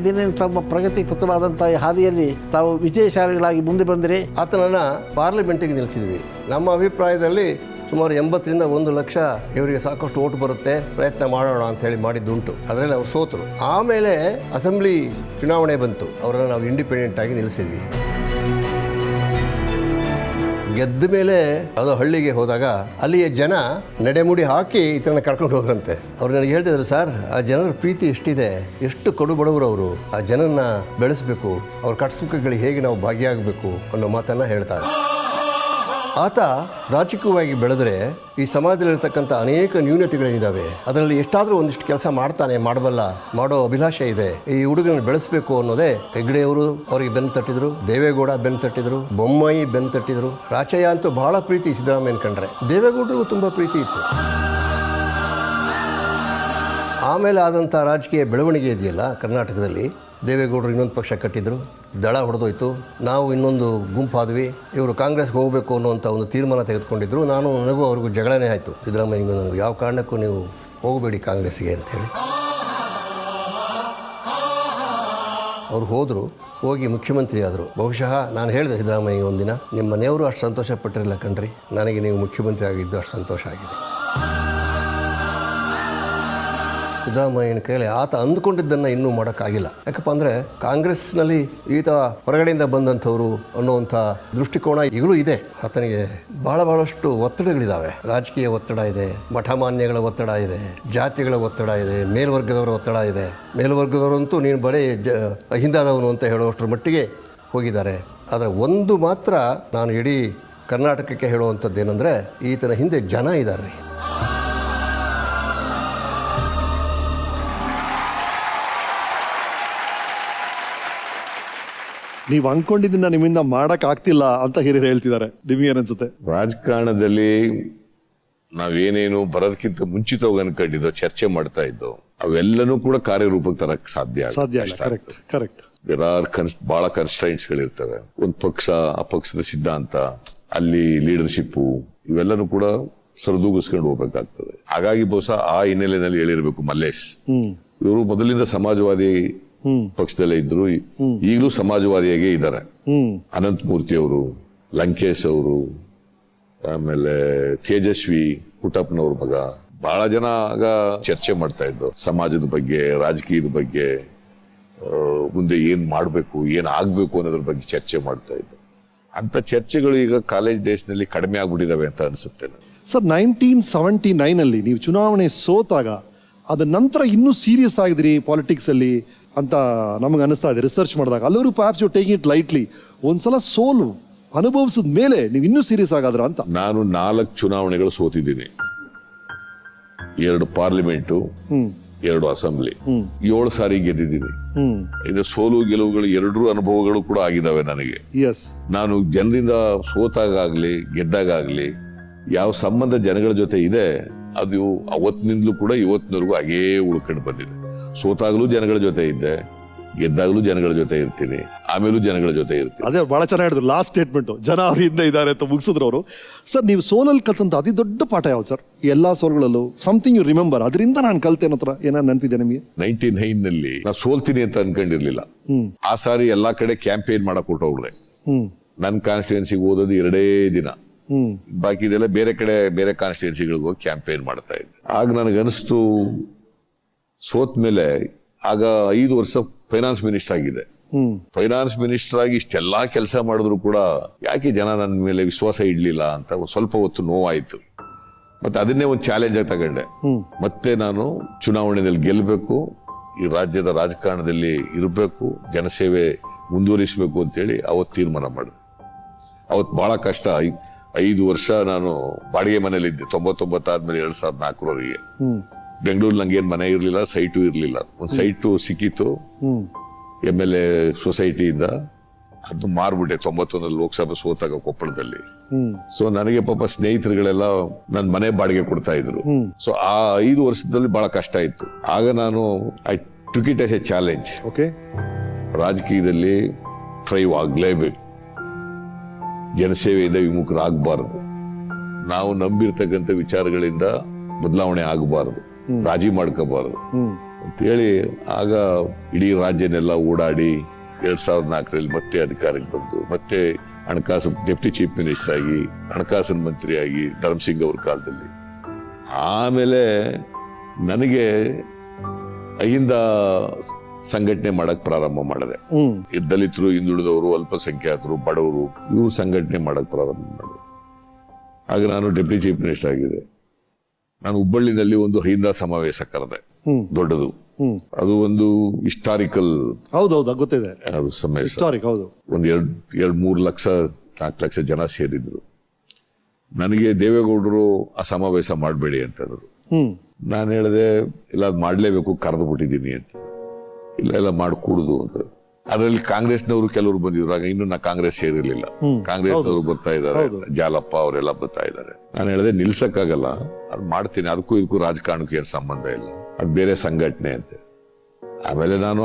ದಿನೇ ತಮ್ಮ ಪ್ರಗತಿಪಥವಾದಂಥ ಹಾದಿಯಲ್ಲಿ ತಾವು ವಿಜಯಶಾಲಿಗಳಾಗಿ ಮುಂದೆ ಬಂದರೆ ಆತನನ್ನು ಪಾರ್ಲಿಮೆಂಟಿಗೆ ನಿಲ್ಲಿಸಿದ್ವಿ. ನಮ್ಮ ಅಭಿಪ್ರಾಯದಲ್ಲಿ ಸುಮಾರು 80ರಿಂದ 1 ಲಕ್ಷ ಇವರಿಗೆ ಸಾಕಷ್ಟು ಓಟು ಬರುತ್ತೆ, ಪ್ರಯತ್ನ ಮಾಡೋಣ ಅಂತ ಹೇಳಿ ಮಾಡಿದ್ದುಂಟು. ಅದರಲ್ಲಿ ಅವರು ಸೋತರು. ಆಮೇಲೆ ಅಸೆಂಬ್ಲಿ ಚುನಾವಣೆ ಬಂತು, ಅವರನ್ನು ನಾವು ಇಂಡಿಪೆಂಡೆಂಟ್ ಆಗಿ ನಿಲ್ಲಿಸಿದ್ವಿ. ಗೆದ್ದ ಮೇಲೆ ಅದು ಹಳ್ಳಿಗೆ ಹೋದಾಗ ಅಲ್ಲಿಯ ಜನ ನಡೆಮುಡಿ ಹಾಕಿ ಈತನ ಕರ್ಕೊಂಡು ಹೋದ್ರಂತೆ. ಅವ್ರು ನನಗೆ ಹೇಳ್ತಿದ್ರು, ಸರ್ ಆ ಜನರ ಪ್ರೀತಿ ಎಷ್ಟಿದೆ, ಎಷ್ಟು ಕಡು ಬಡವರು ಅವರು, ಆ ಜನನ ಬೆಳೆಸಬೇಕು, ಅವ್ರ ಕಟ್ಸುಖಗಳಿಗೆ ಹೇಗೆ ನಾವು ಭಾಗಿಯಾಗಬೇಕು ಅನ್ನೋ ಮಾತನ್ನು ಹೇಳ್ತಾರೆ. ಆತ ರಾಜಕೀಯವಾಗಿ ಬೆಳೆದರೆ ಈ ಸಮಾಜದಲ್ಲಿರ್ತಕ್ಕಂಥ ಅನೇಕ ನ್ಯೂನತೆಗಳೇನಿದ್ದಾವೆ ಅದರಲ್ಲಿ ಎಷ್ಟಾದರೂ ಒಂದಿಷ್ಟು ಕೆಲಸ ಮಾಡ್ತಾನೆ, ಮಾಡೋ ಅಭಿಲಾಷೆ ಇದೆ. ಈ ಹುಡುಗನ ಬೆಳೆಸಬೇಕು ಅನ್ನೋದೇ ಹೆಗ್ಡೆಯವರು ಅವರಿಗೆ ಬೆನ್ನು ತಟ್ಟಿದ್ರು, ದೇವೇಗೌಡ ಬೆನ್ನು ತಟ್ಟಿದ್ರು, ಬೊಮ್ಮಾಯಿ ಬೆನ್ನು ತಟ್ಟಿದ್ರು. ರಾಚಯ್ಯ ಅಂತೂ ಬಹಳ ಪ್ರೀತಿ ಸಿದ್ದರಾಮಯ್ಯನ ಕಂಡ್ರೆ, ದೇವೇಗೌಡರಿಗೂ ತುಂಬ ಪ್ರೀತಿ ಇತ್ತು. ಆಮೇಲೆ ಆದಂಥ ರಾಜಕೀಯ ಬೆಳವಣಿಗೆ ಇದೆಯಲ್ಲ ಕರ್ನಾಟಕದಲ್ಲಿ, ದೇವೇಗೌಡರು ಇನ್ನೊಂದು ಪಕ್ಷ ಕಟ್ಟಿದ್ರು, ದಳ ಹೊಡೆದೋಯ್ತು, ನಾವು ಇನ್ನೊಂದು ಗುಂಪಾದ್ವಿ, ಇವರು ಕಾಂಗ್ರೆಸ್ಗೆ ಹೋಗಬೇಕು ಅನ್ನೋಂಥ ಒಂದು ತೀರ್ಮಾನ ತೆಗೆದುಕೊಂಡಿದ್ರು. ನನಗೂ ಅವ್ರಿಗೂ ಜಗಳನೇ ಆಯಿತು, ಸಿದ್ದರಾಮಯ್ಯನಿಗೂ ನನಗೂ, ಯಾವ ಕಾರಣಕ್ಕೂ ನೀವು ಹೋಗಬೇಡಿ ಕಾಂಗ್ರೆಸ್ಗೆ ಅಂಥೇಳಿ. ಅವ್ರು ಹೋಗಿ ಮುಖ್ಯಮಂತ್ರಿ ಆದರು. ಬಹುಶಃ ನಾನು ಹೇಳಿದೆ ಸಿದ್ದರಾಮಯ್ಯ ಒಂದಿನ, ನಿಮ್ಮ ಮನೆಯವರು ಅಷ್ಟು ಸಂತೋಷ ಪಟ್ಟಿರಲಿಲ್ಲ ಕಣ್ರಿ, ನನಗೆ ನೀವು ಮುಖ್ಯಮಂತ್ರಿ ಆಗಿದ್ದು ಅಷ್ಟು ಸಂತೋಷ ಆಗಿದೆ. ಸಿದ್ದರಾಮಯ್ಯನ ಕೈಯಲ್ಲಿ ಆತ ಅಂದುಕೊಂಡಿದ್ದನ್ನು ಇನ್ನೂ ಮಾಡೋಕ್ಕಾಗಿಲ್ಲ. ಯಾಕಪ್ಪ ಅಂದರೆ ಕಾಂಗ್ರೆಸ್ನಲ್ಲಿ ಈತ ಹೊರಗಡೆಯಿಂದ ಬಂದಂಥವ್ರು ಅನ್ನೋವಂಥ ದೃಷ್ಟಿಕೋನ ಈಗಲೂ ಇದೆ. ಆತನಿಗೆ ಬಹಳಷ್ಟು ಒತ್ತಡಗಳಿದ್ದಾವೆ. ರಾಜಕೀಯ ಒತ್ತಡ ಇದೆ, ಮಠಮಾನ್ಯಗಳ ಒತ್ತಡ ಇದೆ, ಜಾತಿಗಳ ಒತ್ತಡ ಇದೆ, ಮೇಲ್ವರ್ಗದವರ ಒತ್ತಡ ಇದೆ. ಮೇಲ್ವರ್ಗದವರಂತೂ ನೀನು ಬರೀ ಅಹಿಂದಾದವನು ಅಂತ ಹೇಳುವಷ್ಟರ ಮಟ್ಟಿಗೆ ಹೋಗಿದ್ದಾರೆ. ಆದರೆ ಒಂದು ಮಾತ್ರ ನಾನು ಇಡೀ ಕರ್ನಾಟಕಕ್ಕೆ ಹೇಳುವಂಥದ್ದು ಏನಂದರೆ, ಈತನ ಹಿಂದೆ ಜನ ಇದ್ದಾರೆ. ನೀವು ಅಂದ್ಕೊಂಡಿದ್ದನ್ನ ನಿಮ್ಮಿಂದ ಮಾಡಕ್ ಆಗ್ತಿಲ್ಲ ಅಂತ ಹಿರಿಯರು ಹೇಳ್ತಿದ್ದಾರೆ. ನಿಮ್ಗೆ ಏನನ್ಸುತ್ತೆ? ರಾಜಕಾರಣದಲ್ಲಿ ನಾವೇನೇನು ಬರೋದಕ್ಕಿಂತ ಮುಂಚಿತವಾಗಿ ಅನ್ಕೊಂಡಿದ್ದೋ, ಚರ್ಚೆ ಮಾಡ್ತಾ ಇದ್ದೋ, ಅವೆಲ್ಲನೂ ಕೂಡ ಕಾರ್ಯರೂಪಕ್ಕೆ ತರಕ್ ಸಾಧ್ಯ ಕರೆಕ್ಟ್. ಬಹಳ ಕನ್ಸ್ಟ್ರೈಂಟ್ಸ್ ಗಳಿರ್ತವೆ. ಒಂದು ಪಕ್ಷ, ಆ ಪಕ್ಷದ ಸಿದ್ಧಾಂತ, ಅಲ್ಲಿ ಲೀಡರ್ಶಿಪ್ಪು, ಇವೆಲ್ಲನೂ ಕೂಡ ಸರಿದೂಗಿಸ್ಕೊಂಡು ಹೋಗ್ಬೇಕಾಗ್ತದೆ. ಹಾಗಾಗಿ ಬಹುಶಃ ಆ ಹಿನ್ನೆಲೆಯಲ್ಲಿ ಹೇಳಿರ್ಬೇಕು ಮಲ್ಲೇಶ್. ಇವರು ಮೊದಲಿಂದ ಸಮಾಜವಾದಿ ಪಕ್ಷದಲ್ಲೇ ಇದ್ರು, ಈಗಲೂ ಸಮಾಜವಾದಿಯಾಗೇ ಇದ್ದಾರೆ. ಅನಂತಮೂರ್ತಿ ಅವರು, ಲಂಕೇಶ್ ಅವರು, ಆಮೇಲೆ ತೇಜಸ್ವಿ ಪುಟ್ಟಪ್ಪನವ್ರ ಮಗ, ಬಹಳ ಜನ ಆಗ ಚರ್ಚೆ ಮಾಡ್ತಾ ಇದ್ದು ಸಮಾಜದ ಬಗ್ಗೆ, ರಾಜಕೀಯದ ಬಗ್ಗೆ, ಮುಂದೆ ಏನ್ ಮಾಡ್ಬೇಕು, ಏನ್ ಆಗ್ಬೇಕು ಅನ್ನೋದ್ರ ಬಗ್ಗೆ ಚರ್ಚೆ ಮಾಡ್ತಾ ಇದ್ದು. ಅಂತ ಚರ್ಚೆಗಳು ಈಗ ಕಾಲೇಜ್ ಡೇಸ್ನಲ್ಲಿ ಕಡಿಮೆ ಆಗ್ಬಿಟ್ಟಿದಾವೆ ಅಂತ ಅನ್ಸುತ್ತೆ. ಸರ್, 1979 ನೀವು ಚುನಾವಣೆ ಸೋತಾಗ ಅದ ನಂತರ ಇನ್ನೂ ಸೀರಿಯಸ್ ಆಗಿದ್ರಿ ಪಾಲಿಟಿಕ್ಸ್ ಅಲ್ಲಿ ಅಂತ ನಮಗೆ ಅನಿಸ್ತಾ ಇದೆ ರಿಸರ್ಚ್ ಮಾಡಿದಾಗ. ಅಲ್ಲರೂ perhaps you taking it lightly. ಒಂದ್ಸಲ ಸೋಲು ಅನುಭವಿಸಿದ ಮೇಲೆ ನೀವು ಇನ್ನೂ ಸೀರಿಯಸ್ ಆಗಾದ್ರ ಅಂತ. ನಾನು 4 ಚುನಾವಣೆಗಳು ಸೋತಿದ್ದೀನಿ, 2 ಪಾರ್ಲಿಮೆಂಟು, 2 ಅಸೆಂಬ್ಲಿ, 7 ಸಾರಿ ಗೆದ್ದಿದ್ದೀನಿ. ಇದು ಸೋಲು ಗೆಲುವುಗಳು 2 ಅನುಭವಗಳು ಕೂಡ ಆಗಿದಾವೆ ನನಗೆ. ನಾನು ಜನರಿಂದ ಸೋತಾಗಲಿ ಗೆದ್ದಾಗಲಿ ಯಾವ ಸಂಬಂಧ ಜನಗಳ ಜೊತೆ ಇದೆ ಅದು ಅವತ್ತಿನಿಂದಲೂ ಕೂಡ ಇವತ್ತಿನವರೆಗೂ ಹಾಗೇ ಉಳ್ಕೊಂಡು ಬಂದಿದೆ. ಸೋತಾಗಲೂ ಜನಗಳ ಜೊತೆ ಇದ್ದೆ, ಗೆದ್ದಾಗಲೂ ಜನಗಳ ಜೊತೆ ಇರ್ತೀನಿ, ಆಮೇಲೂ ಜನಗಳ ಜೊತೆ ಇರ್ತೀನಿ. ಅದೇ ಬಹಳ ಚೆನ್ನಾಗಿ ಹೇಳಿದ್ರು ಲಾಸ್ಟ್ ಸ್ಟೇಟ್ಮೆಂಟ್, ಜನ ಅವ್ರ ಹಿಂದೆ ಇದ್ದಾರೆ ಅಂತ ಮುಗಿಸಿದ್ರು ಅವರು. ಸರ್, ನೀವು ಸೋಲಲ್ಲಿ ಕಲ್ತಂತ ಅತಿ ದೊಡ್ಡ ಪಾಠ ಯಾವ್ದು ಸರ್? ಎಲ್ಲಾ ಸೋಲ್ಗಳಲ್ಲೂ ಸಮಥಿಂಗ್ ಯು ರಿಮೆಂಬರ್, ಅದರಿಂದ ನಾನು ಕಲ್ತೇನೋ ಹತ್ರ ಏನಾದ್ರು ನೆನಪಿದೆ ನಿಮಗೆ? 99 ನಾನು ಸೋಲ್ತೀನಿ ಅಂತ ಅನ್ಕೊಂಡಿರ್ಲಿಲ್ಲ. ಆ ಸಾರಿ ಎಲ್ಲಾ ಕಡೆ ಕ್ಯಾಂಪೇನ್ ಮಾಡಕ್ ಹೊರಟೋಗ್ರೆ. ನನ್ನ ಕಾನ್ಸ್ಟಿಟ್ಯೂನ್ಸಿಗೆ ಓದೋದು 2 ದಿನ, ಬಾಕಿದೆಲ್ಲ ಬೇರೆ ಕಡೆ ಬೇರೆ ಕಾನ್ಸ್ಟಿಟ್ಯೂನ್ಸಿಗಳಿಗೆ ಹೋಗಿ ಕ್ಯಾಂಪೇನ್ ಮಾಡ್ತಾ ಇದ್ದೆ. ಆಗ ನನಗನ್ನಿಸ್ತು, ಸೋತ್ ಮೇಲೆ ಆಗ 5 ವರ್ಷ ಫೈನಾನ್ಸ್ ಮಿನಿಸ್ಟರ್ ಆಗಿದೆ. ಫೈನಾನ್ಸ್ ಮಿನಿಸ್ಟರ್ ಆಗಿ ಇಷ್ಟೆಲ್ಲಾ ಕೆಲಸ ಮಾಡಿದ್ರು ಕೂಡ ಯಾಕೆ ಜನ ನನ್ನ ಮೇಲೆ ವಿಶ್ವಾಸ ಇಡ್ಲಿಲ್ಲ ಅಂತ ಸ್ವಲ್ಪ ಹೊತ್ತು ನೋವಾಯ್ತು. ಮತ್ತೆ ಅದನ್ನೇ ಒಂದು ಚಾಲೆಂಜ್ ಆಗಿ ತಗೊಂಡೆ. ಮತ್ತೆ ನಾನು ಚುನಾವಣೆಯಲ್ಲಿ ಗೆಲ್ಲಬೇಕು, ಈ ರಾಜ್ಯದ ರಾಜಕಾರಣದಲ್ಲಿ ಇರಬೇಕು, ಜನಸೇವೆ ಮುಂದುವರಿಸಬೇಕು ಅಂತೇಳಿ ಅವತ್ತು ತೀರ್ಮಾನ ಮಾಡಿದೆ. ಅವತ್ತು ಬಹಳ ಕಷ್ಟ. 5 ವರ್ಷ ನಾನು ಬಾಡಿಗೆ ಮನೇಲಿ ಇದ್ದೆ. 99 ಆದ್ಮೇಲೆ 2004 ಬೆಂಗಳೂರು ನಂಗೇನ್ ಮನೆ ಇರ್ಲಿಲ್ಲ, ಸೈಟು ಇರ್ಲಿಲ್ಲ. ಒಂದು ಸೈಟು ಸಿಕ್ಕಿತ್ತು MLA ಸೊಸೈಟಿಯಿಂದ, ಅದು ಮಾರ್ಬಿಟ್ಟೆ 91 ಲೋಕಸಭೆ ಸೋತಾಗ ಕೊಪ್ಪಳದಲ್ಲಿ. ಸೊ ನನಗೆ ಪಾಪ ಸ್ನೇಹಿತರುಗಳೆಲ್ಲ ನನ್ನ ಮನೆ ಬಾಡಿಗೆ ಕೊಡ್ತಾ ಇದ್ರು. ಸೊ ಆ 5 ವರ್ಷದಲ್ಲಿ ಬಹಳ ಕಷ್ಟ ಇತ್ತು. ಆಗ ನಾನು I took it as A challenge. ರಾಜಕೀಯದಲ್ಲಿ ಥ್ರೈವ್ ಆಗ್ಲೇಬೇಕು, ಜನಸೇವೆಯಿಂದ ವಿಮುಖರಾಗಬಾರದು, ನಾವು ನಂಬಿರ್ತಕ್ಕಂಥ ವಿಚಾರಗಳಿಂದ ಬದಲಾವಣೆ ಆಗಬಾರದು, ರಾಜಿ ಮಾಡ್ಕೋಬಾರದು ಅಂತೇಳಿ ಆಗ ಇಡೀ ರಾಜ್ಯನೆಲ್ಲ ಓಡಾಡಿ 2004 ಮತ್ತೆ ಅಧಿಕಾರಕ್ಕೆ ಬಂದು, ಮತ್ತೆ ಹಣಕಾಸು ಡೆಪ್ಟಿ ಚೀಫ್ ಮಿನಿಸ್ಟರ್ ಆಗಿ, ಹಣಕಾಸಿನ ಮಂತ್ರಿಯಾಗಿ ಧರ್ಮಸಿಂಗ್ ಅವ್ರ ಕಾಲದಲ್ಲಿ. ಆಮೇಲೆ ನನಗೆ ಅಹಿಂದ ಸಂಘಟನೆ ಮಾಡಕ್ ಪ್ರಾರಂಭ ಮಾಡಿದೆ. ದಲಿತರು, ಹಿಂದುಳಿದವರು, ಅಲ್ಪಸಂಖ್ಯಾತರು, ಬಡವರು, ಇವರು ಸಂಘಟನೆ ಮಾಡಕ್ ಪ್ರಾರಂಭ ಮಾಡಿದೆ. ಆಗ ನಾನು ಡೆಪ್ಟಿ ಚೀಫ್ ಮಿನಿಸ್ಟರ್ ಆಗಿದೆ. ನಾನು ಹುಬ್ಬಳ್ಳಿನಲ್ಲಿ ಒಂದು ಅಹಿಂದ ಸಮಾವೇಶ ಕರೆದೆ, ದೊಡ್ಡದು. ಅದು ಒಂದು ಹಿಸ್ಟಾರಿಕಲ್, ಗೊತ್ತಿದೆ, ಅದು ಸಮಾವೇಶ. ಒಂದು 2-3 ಲಕ್ಷ 4 ಲಕ್ಷ ಜನ ಸೇರಿದ್ರು. ನನಗೆ ದೇವೇಗೌಡರು ಆ ಸಮಾವೇಶ ಮಾಡಬೇಡಿ ಅಂತಂದ್ರು. ನಾನು ಹೇಳಿದೆ ಇಲ್ಲ ಅದು ಮಾಡಲೇಬೇಕು, ಕರೆದು ಬಿಟ್ಟಿದ್ದೀನಿ ಅಂತ. ಇಲ್ಲ ಮಾಡಿಕೊಡುದು ಅಂತ. ಅದರಲ್ಲಿ ಕಾಂಗ್ರೆಸ್ನವರು ಕೆಲವರು ಬಂದಿದ್ರು. ಆಗ ಇನ್ನು ನಾ ಕಾಂಗ್ರೆಸ್ ಸೇರಿರ್ಲಿಲ್ಲ. ಕಾಂಗ್ರೆಸ್ನವರು ಬರ್ತಾ ಇದ್ದಾರೆ, ಜಾಲಪ್ಪ ಅವರೆಲ್ಲ ಬರ್ತಾ ಇದ್ದಾರೆ. ನಾನು ಹೇಳಿದೆ ನಿಲ್ಸಕ್ಕಾಗಲ್ಲ, ಅದು ಮಾಡ್ತೀನಿ, ಅದಕ್ಕೂ ಇದಕ್ಕೂ ರಾಜಕಾರಣಕ್ಕೂ ಏನು ಸಂಬಂಧ ಇಲ್ಲ, ಅದು ಬೇರೆ ಸಂಘಟನೆ ಅಂತ. ಆಮೇಲೆ ನಾನು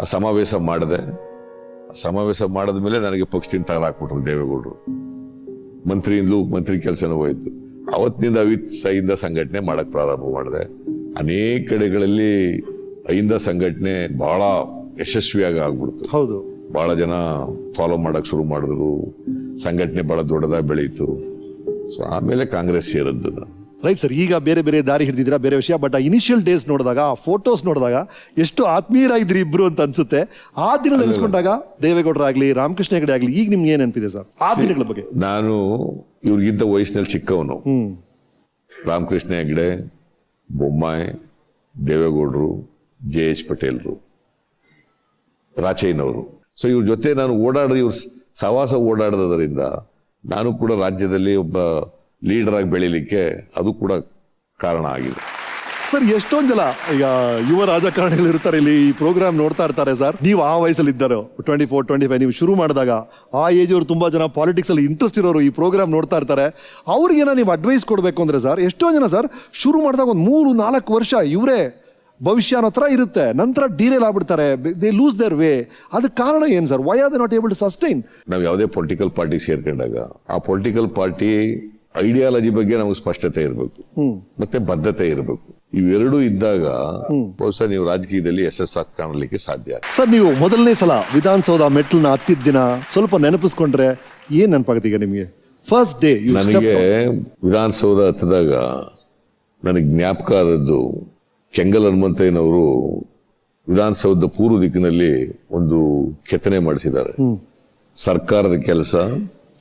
ಆ ಸಮಾವೇಶ ಮಾಡಿದೆ. ಸಮಾವೇಶ ಮಾಡಿದ ಮೇಲೆ ನನಗೆ ಪಕ್ಷದಿಂದ ತೆಗೆದಾಕ್ಬಿಟ್ರು ದೇವೇಗೌಡರು. ಮಂತ್ರಿ ಕೆಲಸನೂ ಹೋಯ್ತು. ಅವತ್ತಿನಿಂದ ಅಹಿಂದ ಸಂಘಟನೆ ಮಾಡಕ್ ಪ್ರಾರಂಭ ಮಾಡಿದೆ. ಅನೇಕ ಕಡೆಗಳಲ್ಲಿ ಅಹಿಂದ ಸಂಘಟನೆ ಬಹಳ ಯಶಸ್ವಿಯಾಗಿ ಆಗ್ಬಿಡ್ತು. ಹೌದು, ಬಹಳ ಜನ ಫಾಲೋ ಮಾಡಕ್ ಶುರು ಮಾಡಿದ್ರು. ಸಂಘಟನೆ ಬಹಳ ದೊಡ್ಡದಾಗಿ ಬೆಳೀತು. ಸೊ ಆಮೇಲೆ ಕಾಂಗ್ರೆಸ್ ಸೇರಿದ್ದು ನಾನು. Right sir. ಈಗ ಬೇರೆ ಬೇರೆ ದಾರಿ ಹಿಡಿದಿದ್ದೀರಾ, ಬೇರೆ ವಿಷಯ. ಬಟ್ ಆ ಇನಿಷಿಯಲ್ ಡೇಸ್ ನೋಡಿದಾಗ, ಆ ಫೋಟೋಸ್ ನೋಡಿದಾಗ ಎಷ್ಟು ಆತ್ಮೀಯರಾಗಿದ್ರಿ ಇಬ್ರು ಅಂತ ಅನ್ಸುತ್ತೆ. ಆ ದಿನ ನೆನೆಸ್ಕೊಂಡಾಗ ದೇವೇಗೌಡರಾಗ್ಲಿ, ರಾಮಕೃಷ್ಣ ಹೆಗಡೆ ಆಗ್ಲಿ, ಈಗ ನಿಮ್ಗೆ ಏನ್ ನೆನಪಿದೆ ಸರ್ ಆ ದಿನಗಳ ಬಗ್ಗೆ? ನಾನು ಇವ್ರಿಗಿಂತ ವಯಸ್ಸಿನಲ್ಲಿ ಚಿಕ್ಕವನು. ರಾಮಕೃಷ್ಣ ಹೆಗಡೆ, ಬೊಮ್ಮಾಯಿ, ದೇವೇಗೌಡರು, JH ಪಟೇಲ್ರು, ರಾಚಯ್ಯನವರು. ಸೊ ಇವ್ರ ಜೊತೆ ನಾನು ಇವ್ರ ಸವಾಸ ಓಡಾಡೋದ್ರಿಂದ ನಾನು ಕೂಡ ರಾಜ್ಯದಲ್ಲಿ ಒಬ್ಬ ಲೀಡರ್ ಆಗಿ ಬೆಳಿಲಿಕ್ಕೆ ಅದು ಕೂಡ ಕಾರಣ ಆಗಿದೆ. ಸರ್, ಎಷ್ಟೊಂದು ಜನ ಈಗ ಯುವ ರಾಜಕಾರಣಿಗಳು ಇರ್ತಾರೆ, ಇಲ್ಲಿ ಈ ಪ್ರೋಗ್ರಾಮ್ ನೋಡ್ತಾ ಇರ್ತಾರೆ ಸರ್. ನೀವು ಆ ವಯಸ್ಸಲ್ಲಿ ಇದ್ದಾರೋ 24-25 ನೀವು ಶುರು ಮಾಡಿದಾಗ, ಆ ಏಜ್ ಅವರು ತುಂಬಾ ಜನ ಪಾಲಿಟಿಕ್ಸ್ ಅಲ್ಲಿ ಇಂಟ್ರೆಸ್ಟ್ ಇರೋರು ಈ ಪ್ರೋಗ್ರಾಮ್ ನೋಡ್ತಾ ಇರ್ತಾರೆ. ಅವ್ರಿಗೇನ ನೀವು ಅಡ್ವೈಸ್ ಕೊಡಬೇಕು ಅಂದ್ರೆ ಸರ್, ಎಷ್ಟೊಂದು ಜನ ಸರ್ ಶುರು ಮಾಡಿದಾಗ ಒಂದು 3-4 ವರ್ಷ ಇವರೇ ಭವಿಷ್ಯ ಅನ್ನೋ ಥರ ಇರುತ್ತೆ, ನಂತರ ಡೀರೇಲ್ ಆಗ್ಬಿಡ್ತಾರೆ, ದೇ ಲೂಸ್ ದೇರ್ ವೇ. ಅದಕ್ಕೆ ಕಾರಣ ಏನು sir? Why are they not able to sustain? ನಾವು ಯಾವುದೇ ಪೊಲಿಟಿಕಲ್ ಪಾರ್ಟಿ ಸೇರ್ಕೊಂಡಾಗ ಆ ಪೊಲಿಟಿಕಲ್ ಪಾರ್ಟಿ ಐಡಿಯಾಲಜಿ ಬಗ್ಗೆ ನಮಗೆ ಸ್ಪಷ್ಟತೆ ಇರಬೇಕು, ಮತ್ತೆ ಬದ್ಧತೆ ಇರಬೇಕು. ಇವೆರಡೂ ಇದ್ದಾಗ ಬಹುಶಃ ನೀವು ರಾಜಕೀಯದಲ್ಲಿ ಯಶಸ್ಸು ಕಾಣಲಿಕ್ಕೆ ಸಾಧ್ಯ. ಸರ್, ನೀವು ಮೊದಲನೇ ಸಲ ವಿಧಾನಸೌಧ ಮೆಟ್ಲನ್ನ ಹತ್ತಿದ ದಿನ ಸ್ವಲ್ಪ ನೆನಪಿಸ್ಕೊಂಡ್ರೆ ಏನ್ ನೆನಪಾಗುತ್ತೆ ಈಗ ನಿಮಗೆ? ಫಸ್ಟ್ ಡೇ ನನಗೆ ವಿಧಾನಸೌಧ ಹತ್ತಿದಾಗ ನನಗೆ ಜ್ಞಾಪಕ ಆದದ್ದು, ಕೆಂಗಲ್ ಹನುಮಂತಯ್ಯನವರು ವಿಧಾನಸೌಧದ ಪೂರ್ವ ದಿಕ್ಕಿನಲ್ಲಿ ಒಂದು ಕೆತ್ತನೆ ಮಾಡಿಸಿದ್ದಾರೆ. ಸರ್ಕಾರದ ಕೆಲಸ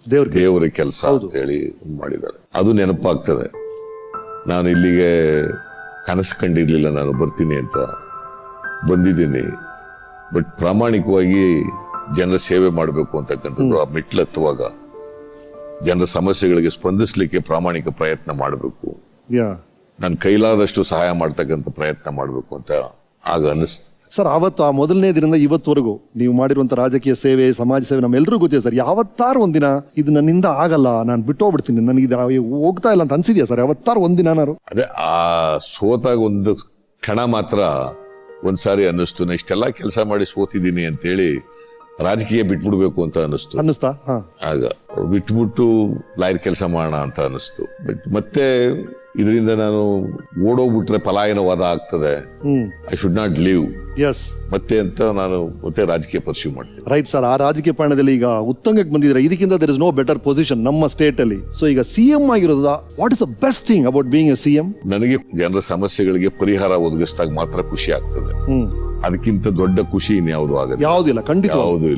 ದೇವರ ಕೆಲಸ ಅಂತ ಹೇಳಿ ಮಾಡಿದ್ದಾರೆ. ಅದು ನೆನಪಾಗ್ತದೆ. ನಾನು ಇಲ್ಲಿಗೆ ಕನಸು ಕಂಡಿರ್ಲಿಲ್ಲ ನಾನು ಬರ್ತೀನಿ ಅಂತ. ಬಂದಿದ್ದೀನಿ. ಬಟ್ ಪ್ರಾಮಾಣಿಕವಾಗಿ ಜನರ ಸೇವೆ ಮಾಡಬೇಕು ಅಂತಕ್ಕಂಥದ್ದು, ಆ ಮೆಟ್ಲು ಹತ್ತುವಾಗ ಜನರ ಸಮಸ್ಯೆಗಳಿಗೆ ಸ್ಪಂದಿಸಲಿಕ್ಕೆ ಪ್ರಾಮಾಣಿಕ ಪ್ರಯತ್ನ ಮಾಡಬೇಕು, ನನ್ನ ಕೈಲಾದಷ್ಟು ಸಹಾಯ ಮಾಡ್ತಕ್ಕಂಥ ಪ್ರಯತ್ನ ಮಾಡಬೇಕು ಅಂತ ಆಗ ಅನಿಸ್ತು. ಸರ್, ಆವತ್ತು ಆ ಮೊದಲನೇ ದಿನದಿಂದ ಇವತ್ತವರೆಗೂ ನೀವು ಮಾಡಿರುವಂತ ರಾಜಕೀಯ ಸೇವೆ, ಸಮಾಜ ಸೇವೆ ನಮ್ಮೆಲ್ಲರೂ ಗೊತ್ತಿದೆ ಸರ್. ಯಾವತ್ತಾರು ಒಂದಿನ ಇದು ನನ್ನಿಂದ ಆಗಲ್ಲ, ನಾನು ಬಿಟ್ಟೋಗ್ಬಿಡ್ತೀನಿ, ನನಗೆ ಇದು ಹೋಗ್ತಾ ಇಲ್ಲ ಅಂತ ಅನ್ಸಿದ್ಯಾ ಸರ್ ಯಾವತ್ತಾರು ಒಂದಿನಾರು? ಅದೇ ಆ ಸೋತಾಗ ಒಂದು ಕ್ಷಣ ಮಾತ್ರ ಒಂದ್ಸಾರಿ ಅನ್ನಿಸ್ತು, ನಾ ಇಷ್ಟೆಲ್ಲ ಕೆಲಸ ಮಾಡಿ ಸೋತಿದ್ದೀನಿ ಅಂತೇಳಿ ರಾಜಕೀಯ ಬಿಟ್ಬಿಡ್ಬೇಕು ಅಂತ ಅನ್ನಿಸ್ತಾ. ಆಗ ಬಿಟ್ಬಿಟ್ಟು ಲಾಯರ್ ಕೆಲಸ ಮಾಡೋಣ ಅಂತ ಅನ್ನಿಸ್ತು. ಬಟ್ ಮತ್ತೆ ಇದರಿಂದ ನಾನು ಓಡೋಗ್ಬಿಟ್ರೆ ಪಲಾಯನವಾದ ಆಗ್ತದೆ, ಐ ಶುಡ್ ನಾಟ್ ಲೀವ್ ಮತ್ತೆ ಅಂತ ನಾನು ಮತ್ತೆ ರಾಜಕೀಯ ಪರ್ಸ್ಯೂ ಮಾಡ್ತೀನಿ. Right sir. ಆ ರಾಜಕೀಯ ಪಯಣದಲ್ಲಿ ಈಗ ಉತ್ತಂಗಕ್ಕೆ ಬಂದಿದ್ರೆ, ಇದಕ್ಕಿಂತ there is no better position ನಮ್ಮ ಸ್ಟೇಟ್ ಅಲ್ಲಿ. ಸೊ ಈಗ CM ಆಗಿರೋದ, what is the best thing about being a CM? ನನಗೆ ಜನರ ಸಮಸ್ಯೆಗಳಿಗೆ ಪರಿಹಾರ ಒದಗಿಸಿದಾಗ ಮಾತ್ರ ಖುಷಿ ಆಗ್ತದೆ. ಅದಕ್ಕಿಂತ ದೊಡ್ಡ ಖುಷಿ ಇನ್ಯಾವುದು ಆಗಲ್ಲ. ಯಾವುದಿಲ್ಲ, ಖಂಡಿತ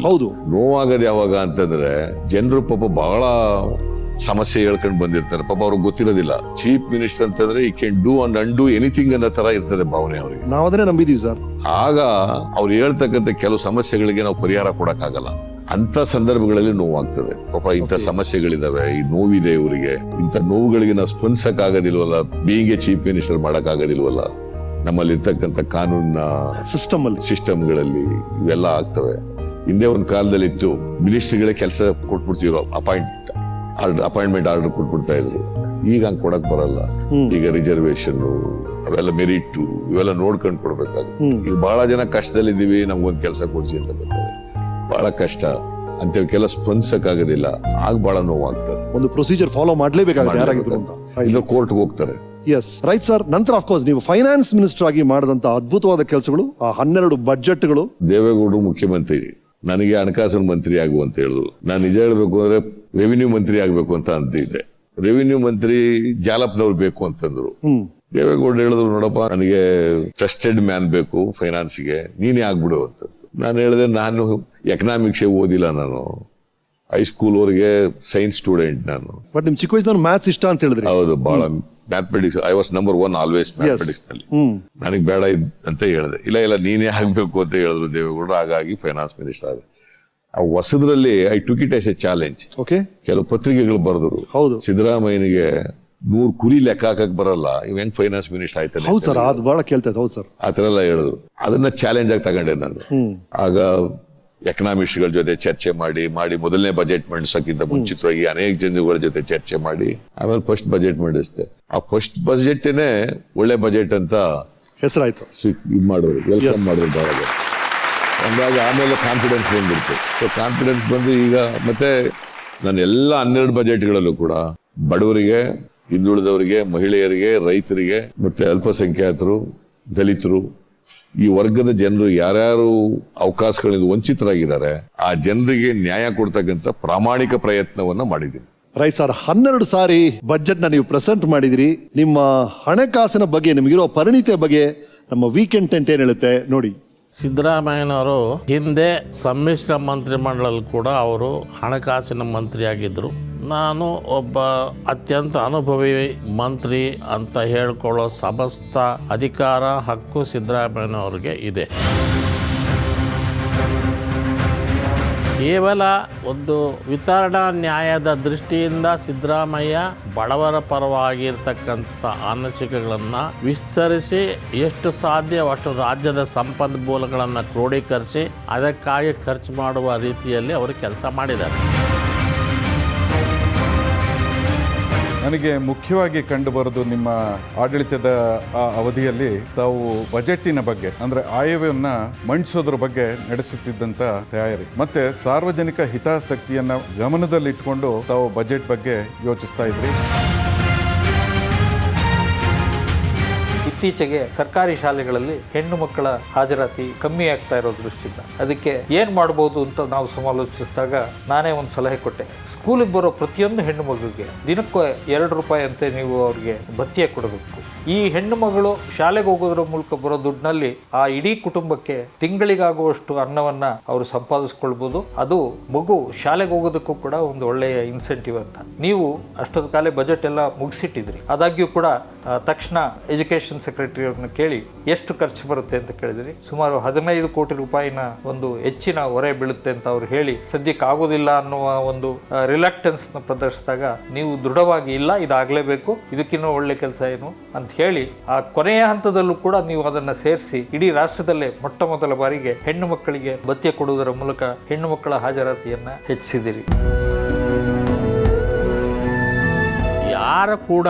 ಹೌದು. ನೋವಾಗದು ಯಾವಾಗ ಅಂತಂದ್ರೆ, ಜನರು ಪಾಪ ಬಹಳ ಸಮಸ್ಯೆ ಹೇಳ್ಕೊಂಡು ಬಂದಿರ್ತಾರೆ. ಪಾಪ ಅವ್ರಿಗೆ ಗೊತ್ತಿರೋದಿಲ್ಲ. ಚೀಫ್ ಮಿನಿಸ್ಟರ್ ಅಂತಂದ್ರೆ ಈ can do and Andu anything ಅನ್ನೋ ತರ ಇರ್ತದೆ ಭಾವನೆ ಅವರಿಗೆ. ನಾವು ಅದನ್ನೇ ನಂಬಿದೀವಿ ಸರ್. ಆಗ ಅವ್ರು ಹೇಳ್ತಕ್ಕಂಥ ಕೆಲವು ಸಮಸ್ಯೆಗಳಿಗೆ ನಾವು ಪರಿಹಾರ ಕೊಡಕ್ಕಾಗಲ್ಲ. ಅಂತ ಸಂದರ್ಭಗಳಲ್ಲಿ ನೋವಾಗ್ತದೆ. ಪಾಪ ಇಂಥ ಸಮಸ್ಯೆಗಳಿದಾವೆ, ಈ ನೋವಿದೆ ಇವರಿಗೆ, ಇಂಥ ನೋವುಗಳಿಗೆ ನಾವು ಸ್ಪಂದಿಸಕ್ ಆಗೋದಿಲ್ವಲ್ಲ, ಬೀಯಿಂಗ್ ಎ ಚೀಫ್ ಮಿನಿಸ್ಟರ್ ಮಾಡಕ್ ಆಗೋದಿಲ್ವಲ್ಲ. ನಮ್ಮಲ್ಲಿ ಇರ್ತಕ್ಕಂಥ ಕಾನೂನಿನ ಸಿಸ್ಟಮ್ಗಳಲ್ಲಿ ಇವೆಲ್ಲ ಆಗ್ತವೆ. ಹಿಂದೆ ಒಂದು ಕಾಲದಲ್ಲಿ ಇತ್ತು, ಮಿನಿಸ್ಟ್ರಿಗಳೇ ಕೆಲಸ ಕೊಟ್ಬಿಡ್ತಿರೋ, ಅಪಾಯಿಂಟ್ಮೆಂಟ್ ಆರ್ಡರ್ ಕೊಟ್ಬಿಡ್ತಾ ಇದ್ರು. ಈಗ ಹಂಗೆ ಕೊಡಕ್ ಬರಲ್ಲ. ಈಗ ರಿಸರ್ವೇಶನ್ ಅವೆಲ್ಲ ಮೆರಿಟ್ ಇವೆಲ್ಲ ನೋಡ್ಕೊಂಡು ಕೊಡ್ಬೇಕಾಗುತ್ತೆ. ಈಗ ಬಹಳ ಜನ ಕಷ್ಟದಲ್ಲಿದ್ದೀವಿ, ನಮ್ಗೊಂದು ಕೆಲಸ ಕೊಡ್ಸಿ ಅಂತ ಬರ್ತಾರೆ. ಬಹಳ ಕಷ್ಟ ಅಂತವಕ್ಕೆಲ್ಲ ಸ್ಪಂದಿಸಕ್ ಆಗೋದಿಲ್ಲ. ಆಗ ಬಹಳ ನೋವಾಗ್ತದೆ. ಒಂದು ಪ್ರೊಸೀಜರ್ ಫಾಲೋ ಮಾಡ್ಲೇಬೇಕಾಗುತ್ತೆ ಯಾರಾಗಿದ್ರು ಅಂತ. ಕೋರ್ಟ್ಗೆ ಹೋಗ್ತಾರೆ. Yes right sir. ನಂತರ ಅಫ್ಕೋರ್ಸ್ ನೀವು ಫೈನಾನ್ಸ್ ಮಿನಿಸ್ಟರ್ ಆಗಿ ಮಾಡಿದಂತ ಅದ್ಭುತವಾದ ಕೆಲಸಗಳು, ಆ 12 ಬಜೆಟ್ಗಳು. ದೇವೇಗೌಡರು ಮುಖ್ಯಮಂತ್ರಿ, ನನಗೆ ಹಣಕಾಸಿನ ಮಂತ್ರಿ ಆಗುವ ಅಂತ ಹೇಳಿದ್ರು. ನಾನು ನಿಜ ಹೇಳ್ಬೇಕು ಅಂದ್ರೆ ರೆವಿನ್ಯೂ ಮಂತ್ರಿ ಆಗ್ಬೇಕು ಅಂತ ಅಂತಿದ್ದೆ. ರೆವಿನ್ಯೂ ಮಂತ್ರಿ ಜಾಲಪ್ನವ್ರು ಬೇಕು ಅಂತಂದ್ರು. ದೇವೇಗೌಡ ಹೇಳಿದ್ರು, ನೋಡಪ್ಪ ನನಗೆ ಟ್ರಸ್ಟೆಡ್ ಮ್ಯಾನ್ ಬೇಕು ಫೈನಾನ್ಸ್ಗೆ, ನೀನೇ ಆಗ್ಬಿಡು ಅಂತ. ನಾನು ಹೇಳಿದೆ, ನಾನು ಎಕನಾಮಿಕ್ಸೇ ಓದಿಲ್ಲ, ನಾನು ಹೈಸ್ಕೂಲ್ ವರೆಗೆ ಸೈನ್ಸ್ ಸ್ಟೂಡೆಂಟ್ ನಾನು. ಬಟ್ ನಿಮ್ ಚಿಕ್ಕ ವಯಸ್ಸಿನ ಮ್ಯಾಥ್ಸ್ ಇಷ್ಟ ಅಂತ ಹೇಳಿದ್ರಿ. ಹೌದು, ಬಹಳ mathematics. I was number 1 always mathematics ನಲ್ಲಿ. ನನಗೆ ಬೇಡ ಅಂತ ಹೇಳಿದೆ. ಇಲ್ಲ ನೀನೇ ಆಗ್ಬೇಕು ಅಂತ ಹೇಳಿದ್ರು ದೇವೇಗೌಡರು. ಹಾಗಾಗಿ ಫೈನಾನ್ಸ್ ಮಿನಿಸ್ಟರ್ ಆದೆ. ಆ ಹೊಸದ್ರಲ್ಲಿ I took it as a challenge. Okay, ಕೆಲವು ಪತ್ರಿಕೆಗಳು ಬರೆದ್ರು, ಹೌದು, ಸಿದ್ದರಾಮಯ್ಯನಿಗೆ 100 ಕುರಿ ಲೆಕ್ಕ ಹಾಕಕ್ ಬರಲ್ಲ, ಇವ್ ಹೆಂಗ್ ಫೈನಾನ್ಸ್ ಮಿನಿಸ್ಟರ್ ಆಯ್ತಾನೆ. ಹೌದು ಸರ್, ಅದು ಬಹಳ ಕೇಳ್ತಾ ಇತ್ತು. ಹೌದು ಸರ್, ಆ ತರ ಎಲ್ಲ ಹೇಳಿದ್ರು. ಅದನ್ನ ಚಾಲೆಂಜ್ ಆಗಿ ತಗೊಂಡೆ ನಾನು. ಆಗ ಎಕನಾಮಿಕ್ಸ್ಗಳ ಜೊತೆ ಚರ್ಚೆ ಮಾಡಿ ಮೊದಲನೇ ಬಜೆಟ್ ಮಂಡಿಸೋಕ್ಕಿಂತ ಮುಂಚಿತವಾಗಿ ಅನೇಕ ಜನಗಳ ಜೊತೆ ಚರ್ಚೆ ಮಾಡಿ ಆಮೇಲೆ ಫಸ್ಟ್ ಬಜೆಟ್ ಮಂಡಿಸ್ತೆ. ಆ ಫಸ್ಟ್ ಬಜೆಟ್ನೇ ಒಳ್ಳೆ ಬಜೆಟ್ ಅಂತ ಹೆಸರಾಯ್ತು, ಮಾಡೋರು, ವೆಲ್ಕಮ್ ಮಾಡೋದು. ಹಂಗಾಗಿ ಆಮೇಲೆ ಕಾನ್ಫಿಡೆನ್ಸ್ ಬಂದ್ಬಿಡ್ತು. ಸೊ ಕಾನ್ಫಿಡೆನ್ಸ್ ಬಂದು ಈಗ ಮತ್ತೆ ನಾನು ಎಲ್ಲ 12 ಬಜೆಟ್ಗಳಲ್ಲೂ ಕೂಡ ಬಡವರಿಗೆ, ಹಿಂದುಳಿದವರಿಗೆ, ಮಹಿಳೆಯರಿಗೆ, ರೈತರಿಗೆ, ಮತ್ತೆ ಅಲ್ಪಸಂಖ್ಯಾತರು, ದಲಿತರು, ಈ ವರ್ಗದ ಜನರು ಯಾರ್ಯಾರು ಅವಕಾಶಗಳಿಂದ ವಂಚಿತರಾಗಿದ್ದಾರೆ ಆ ಜನರಿಗೆ ನ್ಯಾಯ ಕೊಡ್ತಕ್ಕಂಥ ಪ್ರಾಮಾಣಿಕ ಪ್ರಯತ್ನವನ್ನ ಮಾಡಿದ್ದೀನಿ. ರೈಟ್ ಸರ್, 12 ಸಾರಿ ಬಜೆಟ್ ನ ನೀವು ಪ್ರೆಸೆಂಟ್ ಮಾಡಿದಿರಿ. ನಿಮ್ಮ ಹಣಕಾಸಿನ ಬಗ್ಗೆ, ನಿಮಗಿರೋ ಪರಿಣಿತಿಯ ಬಗ್ಗೆ ನಮ್ಮ ವೀಕೆಂಡ್ ಟೆಂಟ್ ಏನ್ ಹೇಳುತ್ತೆ ನೋಡಿ. ಸಿದ್ದರಾಮಯ್ಯನವರು ಹಿಂದೆ ಸಮ್ಮಿಶ್ರ ಮಂತ್ರಿಮಂಡಲದಲ್ಲಿ ಕೂಡ ಅವರು ಹಣಕಾಸಿನ ಮಂತ್ರಿಯಾಗಿದ್ದರು. ನಾನು ಒಬ್ಬ ಅತ್ಯಂತ ಅನುಭವಿ ಮಂತ್ರಿ ಅಂತ ಹೇಳ್ಕೊಳ್ಳೋ ಸಮಸ್ತ ಅಧಿಕಾರ, ಹಕ್ಕು ಸಿದ್ದರಾಮಯ್ಯನವ್ರಿಗೆ ಇದೆ. ಕೇವಲ ಒಂದು ವಿತರಣಾ ನ್ಯಾಯದ ದೃಷ್ಟಿಯಿಂದ ಸಿದ್ದರಾಮಯ್ಯ ಬಡವರ ಪರವಾಗಿರ್ತಕ್ಕಂಥ ಅನಿಸಿಕೆಗಳನ್ನು ವಿಸ್ತರಿಸಿ ಎಷ್ಟು ಸಾಧ್ಯ ಅಷ್ಟು ರಾಜ್ಯದ ಸಂಪನ್ಮೂಲಗಳನ್ನು ಕ್ರೋಢೀಕರಿಸಿ ಅದಕ್ಕಾಗಿ ಖರ್ಚು ಮಾಡುವ ರೀತಿಯಲ್ಲಿ ಅವರು ಕೆಲಸ ಮಾಡಿದ್ದಾರೆ. ನನಗೆ ಮುಖ್ಯವಾಗಿ ಕಂಡುಬರೋದು ನಿಮ್ಮ ಆಡಳಿತದ ಅವಧಿಯಲ್ಲಿ ತಾವು ಬಜೆಟ್ಟಿನ ಬಗ್ಗೆ ಅಂದ್ರೆ ಆಯವ್ಯವನ್ನು ಮಂಡಿಸೋದ್ರ ಬಗ್ಗೆ ನಡೆಸುತ್ತಿದ್ದಂತ ತಯಾರಿ ಮತ್ತೆ ಸಾರ್ವಜನಿಕ ಹಿತಾಸಕ್ತಿಯನ್ನ ಗಮನದಲ್ಲಿಟ್ಕೊಂಡು ತಾವು ಬಜೆಟ್ ಬಗ್ಗೆ ಯೋಚಿಸ್ತಾ ಇದ್ರಿ. ಇತ್ತೀಚೆಗೆ ಸರ್ಕಾರಿ ಶಾಲೆಗಳಲ್ಲಿ ಹೆಣ್ಣು ಮಕ್ಕಳ ಹಾಜರಾತಿ ಕಮ್ಮಿ ಆಗ್ತಾ ಇರೋ ದೃಷ್ಟಿಯಿಂದ ಅದಕ್ಕೆ ಏನ್ ಮಾಡಬಹುದು ಅಂತ ನಾವು ಸಮಾಲೋಚಿಸಿದಾಗ ನಾನೇ ಒಂದು ಸಲಹೆ ಕೊಟ್ಟೆ. ಸ್ಕೂಲಿಗೆ ಬರೋ ಪ್ರತಿಯೊಂದು ಹೆಣ್ಣು ಮಗುಗೆ ದಿನಕ್ಕೂ 2 ರೂಪಾಯಿ ಅಂತೆ ನೀವು ಅವ್ರಿಗೆ ಭತ್ಯೆ ಕೊಡಬೇಕು. ಈ ಹೆಣ್ಣು ಮಗಳು ಶಾಲೆಗೆ ಹೋಗೋದ್ರ ಮೂಲಕ ಬರೋ ದುಡ್ಡಿನಲ್ಲಿ ಆ ಇಡೀ ಕುಟುಂಬಕ್ಕೆ ತಿಂಗಳಿಗಾಗುವಷ್ಟು ಅನ್ನವನ್ನ ಅವರು ಸಂಪಾದಿಸ್ಕೊಳ್ಬಹುದು. ಅದು ಮಗು ಶಾಲೆಗೆ ಹೋಗೋದಕ್ಕೂ ಕೂಡ ಒಂದು ಒಳ್ಳೆಯ ಇನ್ಸೆಂಟಿವ್ ಅಂತ. ನೀವು ಅಷ್ಟೊಂದು ಕಾಲ ಬಜೆಟ್ ಎಲ್ಲ ಮುಗಿಸಿಟ್ಟಿದ್ರಿ. ಆದಾಗ್ಯೂ ಕೂಡ ತಕ್ಷಣ ಎಜುಕೇಷನ್ ಸೆಕ್ರೆಟರಿ ಅವ್ರನ್ನ ಕೇಳಿ ಎಷ್ಟು ಖರ್ಚು ಬರುತ್ತೆ ಅಂತ ಕೇಳಿದ್ರಿ. ಸುಮಾರು 15 ಕೋಟಿ ರೂಪಾಯಿನ ಒಂದು ಹೆಚ್ಚಿನ ಹೊರೆ ಬೀಳುತ್ತೆ ಅಂತ ಅವ್ರು ಹೇಳಿ ಸದ್ಯಕ್ಕೆ ಆಗೋದಿಲ್ಲ ಅನ್ನುವ ಒಂದು ರಿಲಕ್ಟೆನ್ಸ್ ನ ಪ್ರದರ್ಶಿಸಿದಾಗ ನೀವು ದೃಢವಾಗಿ ಇಲ್ಲ, ಇದಾಗಲೇಬೇಕು, ಇದಕ್ಕಿನ್ನೂ ಒಳ್ಳೆ ಕೆಲಸ ಏನು ಅಂತ ಹೇಳಿ ಆ ಕೊನೆಯ ಹಂತದಲ್ಲೂ ಕೂಡ ನೀವು ಅದನ್ನ ಸೇರಿಸಿ ಇಡೀ ರಾಷ್ಟ್ರದಲ್ಲೇ ಮೊಟ್ಟ ಮೊದಲ ಬಾರಿಗೆ ಹೆಣ್ಣು ಮಕ್ಕಳಿಗೆ ಭತ್ಯೆ ಕೊಡುವುದರ ಮೂಲಕ ಹೆಣ್ಣು ಮಕ್ಕಳ ಹಾಜರಾತಿಯನ್ನ ಹೆಚ್ಚಿಸಿದಿರಿ. ಯಾರು ಕೂಡ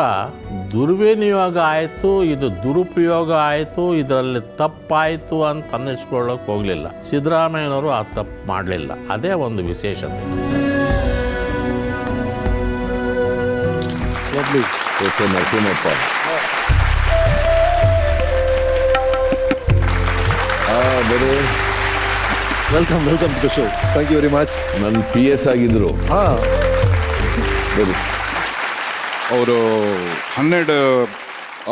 ದುರ್ವಿನಿಯೋಗ ಆಯಿತು, ಇದು ದುರುಪಯೋಗ ಆಯಿತು, ಇದರಲ್ಲಿ ತಪ್ಪಾಯಿತು ಅಂತ ಅನ್ನಿಸ್ಕೊಳ್ಳೋಕೆ ಹೋಗಲಿಲ್ಲ. ಸಿದ್ದರಾಮಯ್ಯನವರು ಆ ತಪ್ಪು ಮಾಡಲಿಲ್ಲ. ಅದೇ ಒಂದು ವಿಶೇಷತೆ. Narasimhappa welcome welcome to the show. Thank you very much. ನನ್ನ PS ಆಗಿದ್ರು. ಅವರು 12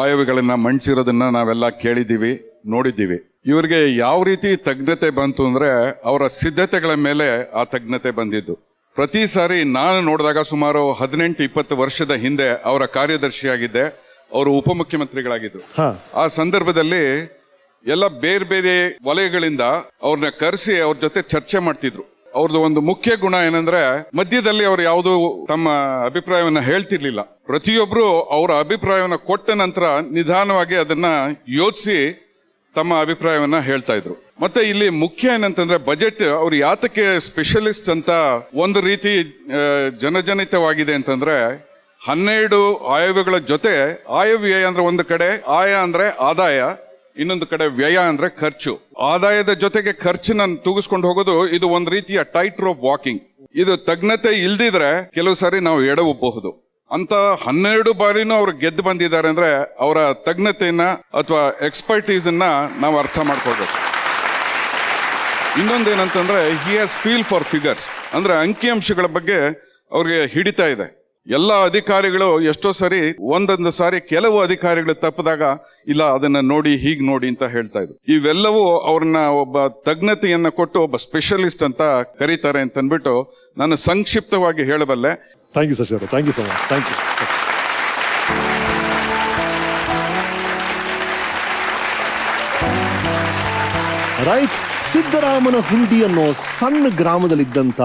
ಆಯವ್ಯಗಳನ್ನು ಮಂಡಿಸಿರೋದನ್ನ ನಾವೆಲ್ಲ ಕೇಳಿದ್ದೀವಿ, ನೋಡಿದ್ದೀವಿ. ಇವರಿಗೆ ಯಾವ ರೀತಿ ತಜ್ಞತೆ ಬಂತು ಅಂದ್ರೆ ಅವರ ಸಿದ್ಧತೆಗಳ ಮೇಲೆ ಆ ತಜ್ಞತೆ ಬಂದಿದ್ದು. ಪ್ರತಿ ಸಾರಿ ನಾನು ನೋಡಿದಾಗ ಸುಮಾರು 18-20 ವರ್ಷದ ಹಿಂದೆ ಅವರ ಕಾರ್ಯದರ್ಶಿಯಾಗಿದ್ದೆ, ಅವರು ಉಪಮುಖ್ಯಮಂತ್ರಿಗಳಾಗಿದ್ರು. ಆ ಸಂದರ್ಭದಲ್ಲಿ ಎಲ್ಲ ಬೇರೆ ಬೇರೆ ವಲಯಗಳಿಂದ ಅವ್ರನ್ನ ಕರೆಸಿ ಅವ್ರ ಜೊತೆ ಚರ್ಚೆ ಮಾಡ್ತಿದ್ರು. ಅವ್ರದ್ದು ಒಂದು ಮುಖ್ಯ ಗುಣ ಏನಂದ್ರೆ ಮಧ್ಯದಲ್ಲಿ ಅವ್ರು ಯಾವುದು ತಮ್ಮ ಅಭಿಪ್ರಾಯವನ್ನ ಹೇಳ್ತಿರ್ಲಿಲ್ಲ. ಪ್ರತಿಯೊಬ್ರು ಅವರ ಅಭಿಪ್ರಾಯವನ್ನ ಕೊಟ್ಟ ನಂತರ ನಿಧಾನವಾಗಿ ಅದನ್ನ ಯೋಚಿಸಿ ತಮ್ಮ ಅಭಿಪ್ರಾಯವನ್ನ ಹೇಳ್ತಾ ಇದ್ರು. ಮತ್ತೆ ಇಲ್ಲಿ ಮುಖ್ಯ ಏನಂತಂದ್ರೆ ಬಜೆಟ್ ಅವ್ರು ಯಾತಕ್ಕೆ ಸ್ಪೆಷಲಿಸ್ಟ್ ಅಂತ ಒಂದು ರೀತಿ ಜನಜನಿತವಾಗಿದೆ ಅಂತಂದ್ರೆ 12 ಆಯವ್ಯಗಳ ಜೊತೆ ಆಯವ್ಯಯ ಅಂದ್ರೆ ಒಂದು ಕಡೆ, ಆಯ ಅಂದ್ರೆ ಆದಾಯ, ಇನ್ನೊಂದು ಕಡೆ ವ್ಯಯ ಅಂದ್ರೆ ಖರ್ಚು. ಆದಾಯದ ಜೊತೆಗೆ ಖರ್ಚನ್ನ ತೂಗಿಸ್ಕೊಂಡು ಹೋಗೋದು ಇದು ಒಂದು ರೀತಿಯ ಟೈಟ್ ರೋಪ್ ವಾಕಿಂಗ್. ಇದು ತಜ್ಞತೆ ಇಲ್ದಿದ್ರೆ ಕೆಲವು ಸಾರಿ ನಾವು ಎಡವಬಹುದು. ಅಂತ 12 ಬಾರಿನೂ ಅವ್ರು ಗೆದ್ದು ಬಂದಿದ್ದಾರೆ ಅಂದ್ರೆ ಅವರ ತಜ್ಞತೆಯನ್ನ ಅಥವಾ ಎಕ್ಸ್ಪರ್ಟೀಸ್ ಅನ್ನ ನಾವು ಅರ್ಥ ಮಾಡ್ಕೊಳ್ಬೇಕು. ಇನ್ನೊಂದೇನಂತಂದ್ರೆ he has feel for figures, ಅಂದ್ರೆ ಅಂಕಿಅಂಶಗಳ ಬಗ್ಗೆ ಅವ್ರಿಗೆ ಹಿಡಿತಾ ಇದೆ. ಎಲ್ಲ ಅಧಿಕಾರಿಗಳು ಎಷ್ಟೋ ಸರಿ ಒಂದೊಂದು ಸಾರಿ ಕೆಲವು ಅಧಿಕಾರಿಗಳು ತಪ್ಪಿದಾಗ ಇಲ್ಲ ಅದನ್ನ ನೋಡಿ ಹೀಗ್ ನೋಡಿ ಅಂತ ಹೇಳ್ತಾ ಇದ್ರು. ಇವೆಲ್ಲವೂ ಅವ್ರನ್ನ ಒಬ್ಬ ತಜ್ಞತೆಯನ್ನ ಕೊಟ್ಟು ಒಬ್ಬ ಸ್ಪೆಷಲಿಸ್ಟ್ ಅಂತ ಕರೀತಾರೆ ಅಂತ ಅಂದ್ಬಿಟ್ಟು ನಾನು ಸಂಕ್ಷಿಪ್ತವಾಗಿ ಹೇಳಬಲ್ಲೆ. Thank you sir, thank you so much. Thank you. Right, ಸಿದ್ದರಾಮನ ಹುಂಡಿ ಅನ್ನೋ ಸಣ್ಣ ಗ್ರಾಮದಲ್ಲಿದ್ದಂಥ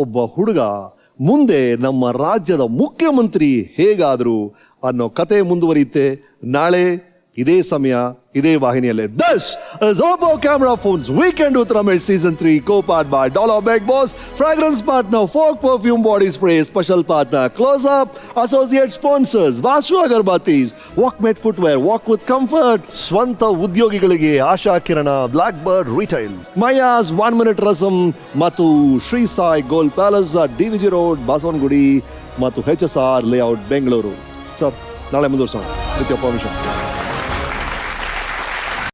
ಒಬ್ಬ ಹುಡುಗ ಮುಂದೆ ನಮ್ಮ ರಾಜ್ಯದ ಮುಖ್ಯಮಂತ್ರಿ ಹೇಗಾದ್ರು ಅನ್ನೋ ಕತೆ ಮುಂದುವರಿಯುತ್ತೆ ನಾಳೆ ಇದೇ ಸಮಯ ಇದೇ ವಾಹಿನಿಯಲ್ಲೇ. This is Oppo Camera Phones Weekend with Ramesh Season 3, co-powered by Dollar Big Boss, fragrance partner Folk Perfume Body Spray, special partner Close Up, associate sponsors Vasu Agarbattis, Walkmate Footwear, Walk with Comfort, ಸ್ವಂತ ಉದ್ಯೋಗಿಗಳಿಗೆ Asha Kirana, Black Bird Retail, Maiyas 1 Minute Rasam ಮತ್ತು Shri Sai Gold Palace DVG Road Basavanagudi ಮತ್ತು HSR layout Bengaluru. Sir ನಾಳೆ ಮುಂದುವರ್ಸೋಣ with your permission.